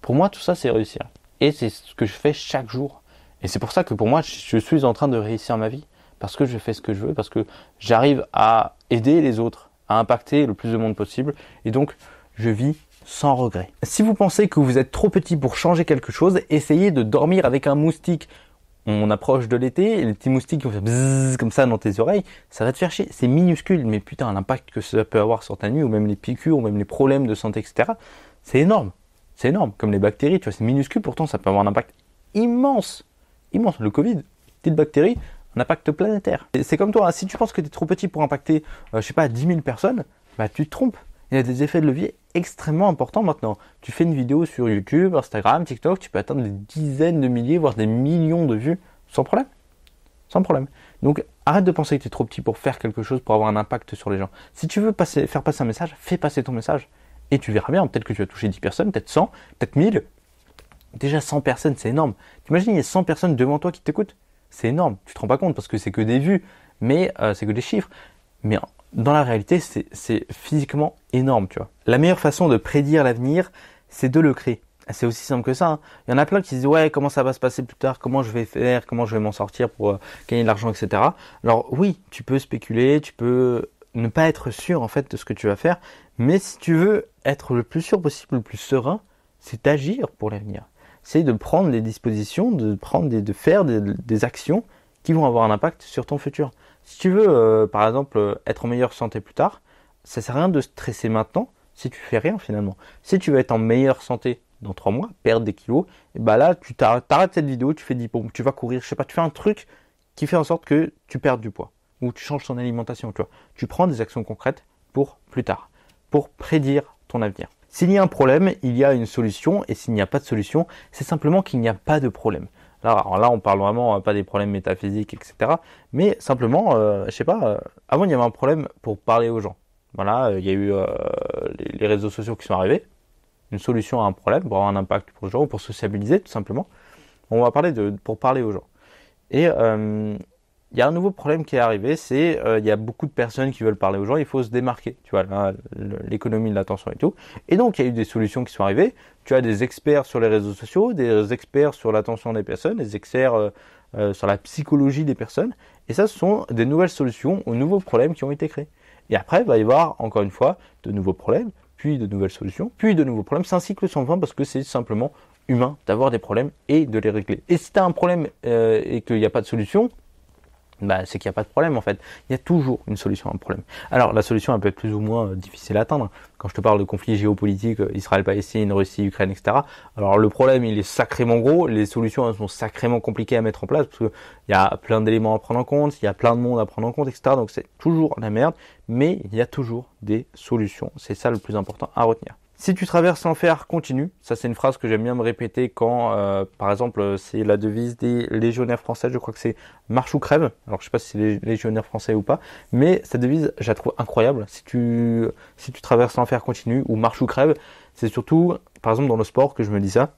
Pour moi, tout ça, c'est réussir. Et c'est ce que je fais chaque jour. Et c'est pour ça que pour moi, je suis en train de réussir ma vie. Parce que je fais ce que je veux, parce que j'arrive à aider les autres à impacter le plus de monde possible. Et donc, je vis sans regret. Si vous pensez que vous êtes trop petit pour changer quelque chose, essayez de dormir avec un moustique. On approche de l'été, et les petits moustiques qui vont faire bzzz comme ça dans tes oreilles, ça va te faire chier. C'est minuscule, mais putain, l'impact que ça peut avoir sur ta nuit, ou même les piqûres, ou même les problèmes de santé, etc., c'est énorme. C'est énorme. Comme les bactéries, tu vois, c'est minuscule, pourtant ça peut avoir un impact immense. Immense. Le Covid, petite bactérie, un impact planétaire. Et c'est comme toi, hein, si tu penses que tu es trop petit pour impacter, je sais pas, 10 000 personnes, bah tu te trompes. Il y a des effets de levier extrêmement importants maintenant. Tu fais une vidéo sur YouTube, Instagram, TikTok, tu peux atteindre des dizaines de milliers, voire des millions de vues sans problème. Sans problème. Donc arrête de penser que tu es trop petit pour faire quelque chose, pour avoir un impact sur les gens. Si tu veux faire passer un message, fais passer ton message. Et tu verras bien, peut-être que tu vas toucher 10 personnes, peut-être 100, peut-être 1000. Déjà 100 personnes, c'est énorme. T'imagines, il y a 100 personnes devant toi qui t'écoutent. C'est énorme. Tu te rends pas compte parce que c'est que des vues, mais c'est que des chiffres. Mais dans la réalité, c'est physiquement énorme, tu vois. La meilleure façon de prédire l'avenir, c'est de le créer. C'est aussi simple que ça, hein. Il y en a plein qui se disent ouais, comment ça va se passer plus tard, comment je vais faire, comment je vais m'en sortir pour gagner de l'argent, etc. Alors oui, tu peux spéculer, tu peux ne pas être sûr en fait de ce que tu vas faire, mais si tu veux être le plus sûr possible, le plus serein, c'est d'agir pour l'avenir. C'est de prendre les dispositions, de faire des actions qui vont avoir un impact sur ton futur. Si tu veux, par exemple, être en meilleure santé plus tard, ça sert à rien de stresser maintenant si tu fais rien finalement. Si tu veux être en meilleure santé dans 3 mois, perdre des kilos, et bah là, tu t'arrêtes cette vidéo, tu fais 10 pompes, tu vas courir, je sais pas, tu fais un truc qui fait en sorte que tu perdes du poids ou tu changes ton alimentation, tu vois. Tu prends des actions concrètes pour plus tard, pour prédire ton avenir. S'il y a un problème, il y a une solution, et s'il n'y a pas de solution, c'est simplement qu'il n'y a pas de problème. Alors là, on parle vraiment pas des problèmes métaphysiques, etc. Mais simplement, je sais pas, avant il y avait un problème pour parler aux gens. Voilà, il y a eu les réseaux sociaux qui sont arrivés, une solution à un problème pour avoir un impact pour les gens ou pour sociabiliser tout simplement. On va parler pour parler aux gens. Et il y a un nouveau problème qui est arrivé, c'est il y a beaucoup de personnes qui veulent parler aux gens, il faut se démarquer, tu vois, l'économie de l'attention et tout. Et donc il y a eu des solutions qui sont arrivées. Tu as des experts sur les réseaux sociaux, des experts sur l'attention des personnes, des experts sur la psychologie des personnes. Et ça, ce sont des nouvelles solutions aux nouveaux problèmes qui ont été créés. Et après, il va y avoir encore une fois de nouveaux problèmes, puis de nouvelles solutions, puis de nouveaux problèmes. C'est un cycle sans fin parce que c'est simplement humain d'avoir des problèmes et de les régler. Et si tu as un problème et qu'il n'y a pas de solution, bah, c'est qu'il n'y a pas de problème en fait. Il y a toujours une solution à un problème. Alors la solution elle peut être plus ou moins difficile à atteindre. Quand je te parle de conflits géopolitiques, Israël-Palestine, Russie, Ukraine, etc. Alors le problème il est sacrément gros, les solutions elles sont sacrément compliquées à mettre en place parce qu'il y a plein d'éléments à prendre en compte, il y a plein de monde à prendre en compte, etc. Donc c'est toujours la merde, mais il y a toujours des solutions. C'est ça le plus important à retenir. Si tu traverses l'enfer, continue. Ça, c'est une phrase que j'aime bien me répéter quand, par exemple, c'est la devise des légionnaires français. Je crois que c'est marche ou crève. Alors, je sais pas si c'est les légionnaires français ou pas, mais cette devise, je la trouve incroyable. Si tu traverses l'enfer, continue ou marche ou crève. C'est surtout, par exemple, dans le sport que je me dis ça.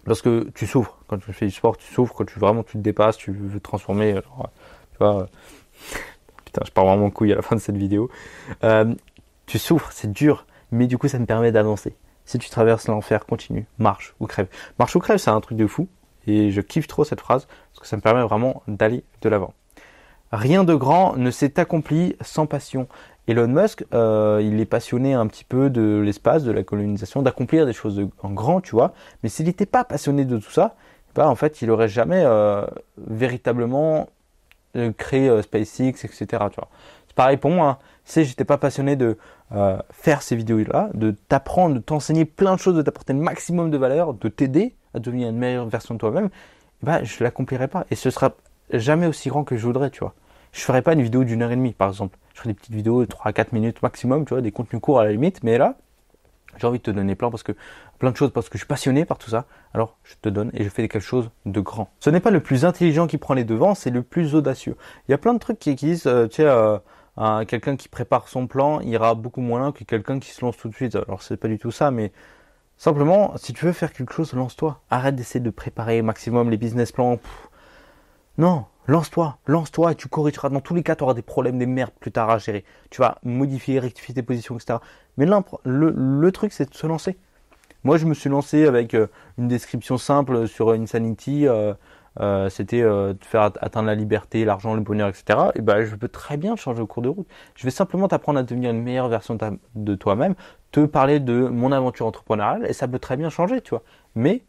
Parce que tu souffres. Quand tu fais du sport, tu souffres. Quand tu te dépasses, tu veux te transformer. Alors, tu vois, putain, je pars vraiment en couille à la fin de cette vidéo. Tu souffres, c'est dur. Mais du coup, ça me permet d'avancer. Si tu traverses l'enfer, continue, marche ou crève. Marche ou crève, c'est un truc de fou. Et je kiffe trop cette phrase parce que ça me permet vraiment d'aller de l'avant. Rien de grand ne s'est accompli sans passion. Elon Musk, il est passionné un petit peu de l'espace, de la colonisation, d'accomplir des choses en grand, tu vois. Mais s'il n'était pas passionné de tout ça, bah, en fait, il n'aurait jamais véritablement créé SpaceX, etc. Tu vois. C'est pareil pour moi. Hein. Si j'étais pas passionné de faire ces vidéos-là, de t'apprendre, de t'enseigner plein de choses, de t'apporter le maximum de valeur, de t'aider à devenir une meilleure version de toi-même, bah, je l'accomplirais pas. Et ce sera jamais aussi grand que je voudrais, tu vois. Je ferais pas une vidéo d'1 heure et demie, par exemple. Je ferais des petites vidéos de 3 à 4 minutes maximum, tu vois, des contenus courts à la limite. Mais là, j'ai envie de te donner plein de choses parce que je suis passionné par tout ça. Alors, je te donne et je fais quelque chose de grand. Ce n'est pas le plus intelligent qui prend les devants, c'est le plus audacieux. Il y a plein de trucs qui disent, tu sais, quelqu'un qui prépare son plan ira beaucoup moins loin que quelqu'un qui se lance tout de suite. Alors, c'est pas du tout ça, mais simplement, si tu veux faire quelque chose, lance-toi. Arrête d'essayer de préparer au maximum les business plans. Non, lance-toi et tu corrigeras. Dans tous les cas, tu auras des problèmes, des merdes plus tard à gérer. Tu vas modifier, rectifier tes positions, etc. Mais là, le truc, c'est de se lancer. Moi, je me suis lancé avec une description simple sur Insanity, c'était de faire atteindre la liberté, l'argent, le bonheur, etc. Et ben, je peux très bien changer au cours de route. Je vais simplement t'apprendre à devenir une meilleure version de toi-même, te parler de mon aventure entrepreneuriale, et ça peut très bien changer, tu vois. Mais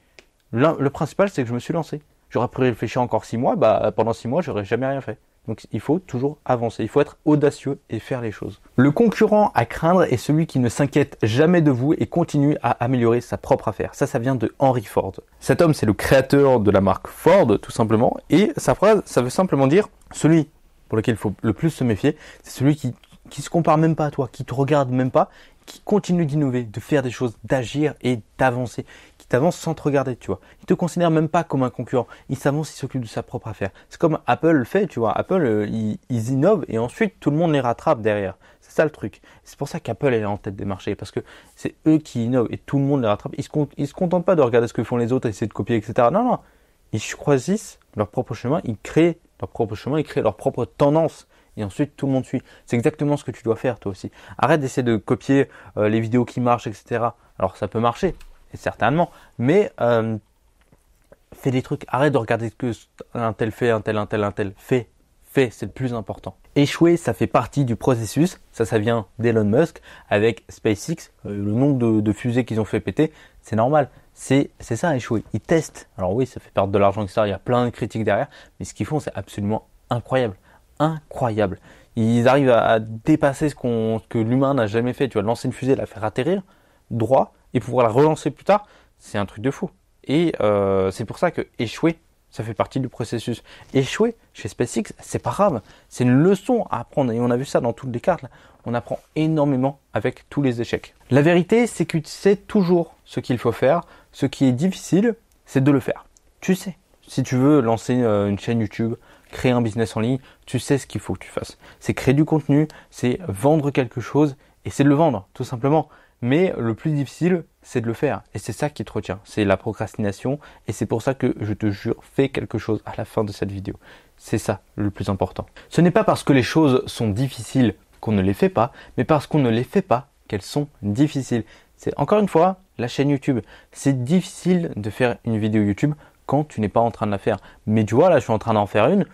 le principal, c'est que je me suis lancé. J'aurais pu réfléchir encore 6 mois, bah pendant 6 mois, j'aurais jamais rien fait. Donc il faut toujours avancer, il faut être audacieux et faire les choses. Le concurrent à craindre est celui qui ne s'inquiète jamais de vous et continue à améliorer sa propre affaire. Ça vient de Henry Ford. Cet homme, c'est le créateur de la marque Ford, tout simplement. Et sa phrase, ça veut simplement dire, celui pour lequel il faut le plus se méfier, c'est celui qui se compare même pas à toi, qui te regarde même pas, qui continue d'innover, de faire des choses, d'agir et d'avancer, qui t'avance sans te regarder, tu vois. Il te considère même pas comme un concurrent. Il s'avance, il s'occupe de sa propre affaire. C'est comme Apple le fait, tu vois. Apple, ils innovent et ensuite tout le monde les rattrape derrière. C'est ça le truc. C'est pour ça qu'Apple est en tête des marchés, parce que c'est eux qui innovent et tout le monde les rattrape. Ils se contentent pas de regarder ce que font les autres et essayer de copier, etc. Non, non. Ils choisissent leur propre chemin, ils créent leur propre chemin, ils créent leur propre tendance. Et ensuite, tout le monde suit. C'est exactement ce que tu dois faire, toi aussi. Arrête d'essayer de copier les vidéos qui marchent, etc. Alors, ça peut marcher, et certainement. Mais fais des trucs. Arrête de regarder ce que un tel fait, un tel. Fais, c'est le plus important. Échouer, ça fait partie du processus. Ça vient d'Elon Musk avec SpaceX. Le nombre de fusées qu'ils ont fait péter, c'est normal. C'est ça, échouer. Ils testent. Alors oui, ça fait perdre de l'argent, etc. Il y a plein de critiques derrière. Mais ce qu'ils font, c'est absolument incroyable. Incroyable. Ils arrivent à dépasser ce que l'humain n'a jamais fait. Tu vois, lancer une fusée, la faire atterrir droit et pouvoir la relancer plus tard, c'est un truc de fou. Et c'est pour ça que échouer, ça fait partie du processus. Échouer chez SpaceX, c'est pas grave. C'est une leçon à apprendre. Et on a vu ça dans toutes les cartes. Là. On apprend énormément avec tous les échecs. La vérité, c'est que tu sais toujours ce qu'il faut faire. Ce qui est difficile, c'est de le faire. Tu sais. Si tu veux lancer une chaîne YouTube, créer un business en ligne, tu sais ce qu'il faut que tu fasses. C'est créer du contenu, c'est vendre quelque chose et c'est de le vendre, tout simplement. Mais le plus difficile, c'est de le faire. Et c'est ça qui te retient. C'est la procrastination. Et c'est pour ça que je te jure, fais quelque chose à la fin de cette vidéo. C'est ça le plus important. Ce n'est pas parce que les choses sont difficiles qu'on ne les fait pas, mais parce qu'on ne les fait pas qu'elles sont difficiles. C'est encore une fois la chaîne YouTube. C'est difficile de faire une vidéo YouTube quand tu n'es pas en train de la faire. Mais tu vois, là, je suis en train d'en faire une.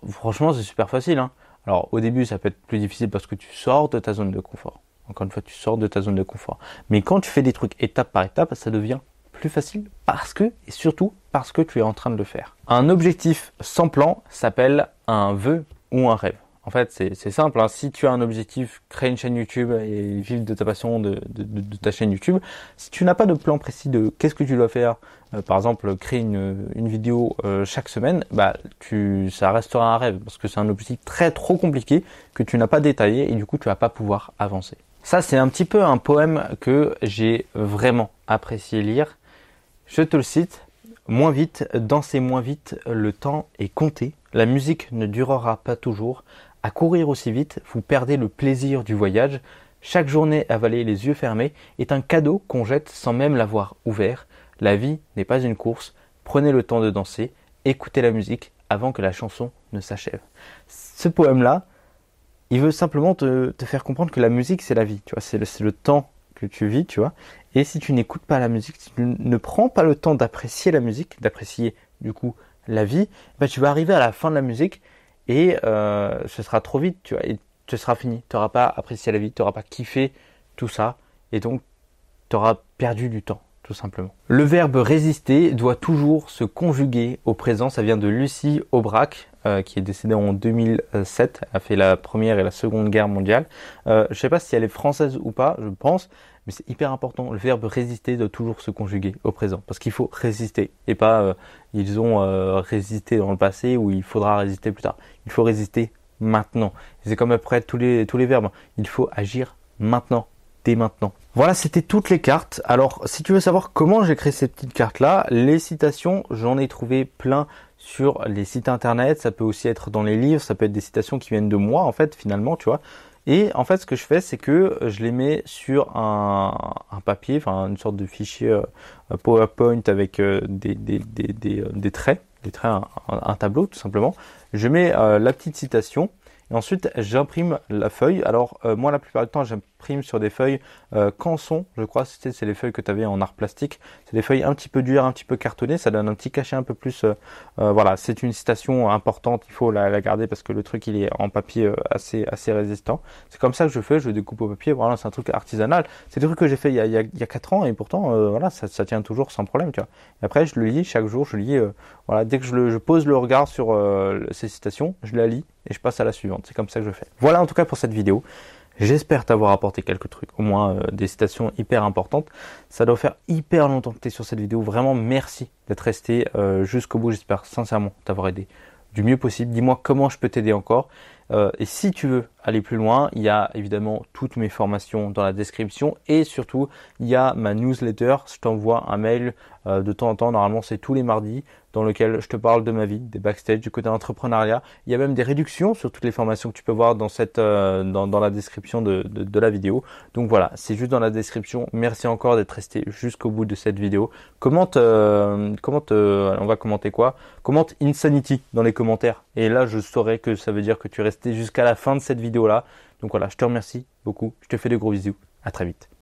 Franchement, c'est super facile. Hein. Alors, au début, ça peut être plus difficile parce que tu sors de ta zone de confort. Encore une fois, tu sors de ta zone de confort. Mais quand tu fais des trucs étape par étape, ça devient plus facile parce que, et surtout parce que tu es en train de le faire. Un objectif sans plan s'appelle un vœu ou un rêve. En fait, c'est simple. Hein. Si tu as un objectif, créer une chaîne YouTube et vivre de ta passion de ta chaîne YouTube, si tu n'as pas de plan précis de qu'est-ce que tu dois faire, par exemple, créer une vidéo chaque semaine, bah, ça restera un rêve parce que c'est un objectif trop compliqué que tu n'as pas détaillé et du coup, tu vas pas pouvoir avancer. Ça, c'est un petit peu un poème que j'ai vraiment apprécié lire. Je te le cite. Moins vite, dansez moins vite, le temps est compté. La musique ne durera pas toujours. À courir aussi vite, vous perdez le plaisir du voyage. Chaque journée avalée les yeux fermés est un cadeau qu'on jette sans même l'avoir ouvert. La vie n'est pas une course. Prenez le temps de danser. Écoutez la musique avant que la chanson ne s'achève. Ce poème-là, il veut simplement te faire comprendre que la musique, c'est la vie. Tu vois, c'est le temps que tu vis, tu vois. Et si tu n'écoutes pas la musique, si tu ne prends pas le temps d'apprécier la musique, d'apprécier du coup la vie, bah, tu vas arriver à la fin de la musique et ce sera trop vite, tu vois, et ce sera fini. Tu n'auras pas apprécié la vie, tu n'auras pas kiffé tout ça, et donc tu auras perdu du temps, tout simplement. Le verbe résister doit toujours se conjuguer au présent. Ça vient de Lucie Aubrac, qui est décédée en 2007. Elle a fait la Première et la Seconde Guerre mondiale. Je ne sais pas si elle est française ou pas, je pense, mais c'est hyper important. Le verbe résister doit toujours se conjuguer au présent, parce qu'il faut résister, et pas ils ont résisté dans le passé ou il faudra résister plus tard. Il faut résister maintenant. C'est comme après tous les verbes. Il faut agir maintenant, dès maintenant. Voilà, c'était toutes les cartes. Alors, si tu veux savoir comment j'ai créé ces petites cartes-là, les citations, j'en ai trouvé plein sur les sites internet. Ça peut aussi être dans les livres, ça peut être des citations qui viennent de moi, en fait, finalement, tu vois. Et en fait, ce que je fais, c'est que je les mets sur un papier, enfin une sorte de fichier PowerPoint avec des traits, un tableau tout simplement. Je mets la petite citation Et ensuite, j'imprime la feuille. Alors, moi, la plupart du temps, j'imprime sur des feuilles Canson, je crois. C'est les feuilles que tu avais en art plastique. C'est des feuilles un petit peu dures, un petit peu cartonnées. Ça donne un petit cachet un peu plus. Voilà, c'est une citation importante. Il faut la garder parce que le truc, il est en papier assez résistant. C'est comme ça que je fais. Je découpe au papier. Voilà, c'est un truc artisanal. C'est des trucs que j'ai fait il y a 4 ans et pourtant, voilà, ça tient toujours sans problème, tu vois. Et après, je le lis chaque jour. Je lis, voilà, dès que je pose le regard sur ces citations, je la lis et je passe à la suivante. C'est comme ça que je fais. Voilà en tout cas pour cette vidéo. J'espère t'avoir apporté quelques trucs, au moins des citations hyper importantes. Ça doit faire hyper longtemps que tu es sur cette vidéo. Vraiment merci d'être resté jusqu'au bout. J'espère sincèrement t'avoir aidé du mieux possible. Dis-moi comment je peux t'aider encore. Et si tu veux aller plus loin, il y a évidemment toutes mes formations dans la description et surtout il y a ma newsletter. Je t'envoie un mail de temps en temps, normalement c'est tous les mardis, dans lequel je te parle de ma vie, des backstage, du côté entrepreneuriat. Il y a même des réductions sur toutes les formations que tu peux voir dans dans la description de la vidéo. Donc voilà, c'est juste dans la description. Merci encore d'être resté jusqu'au bout de cette vidéo. Commente, on va commenter quoi? Commente Insanity dans les commentaires. Et là, je saurai que ça veut dire que tu es resté jusqu'à la fin de cette vidéo-là. Donc voilà, je te remercie beaucoup. Je te fais de gros bisous. À très vite.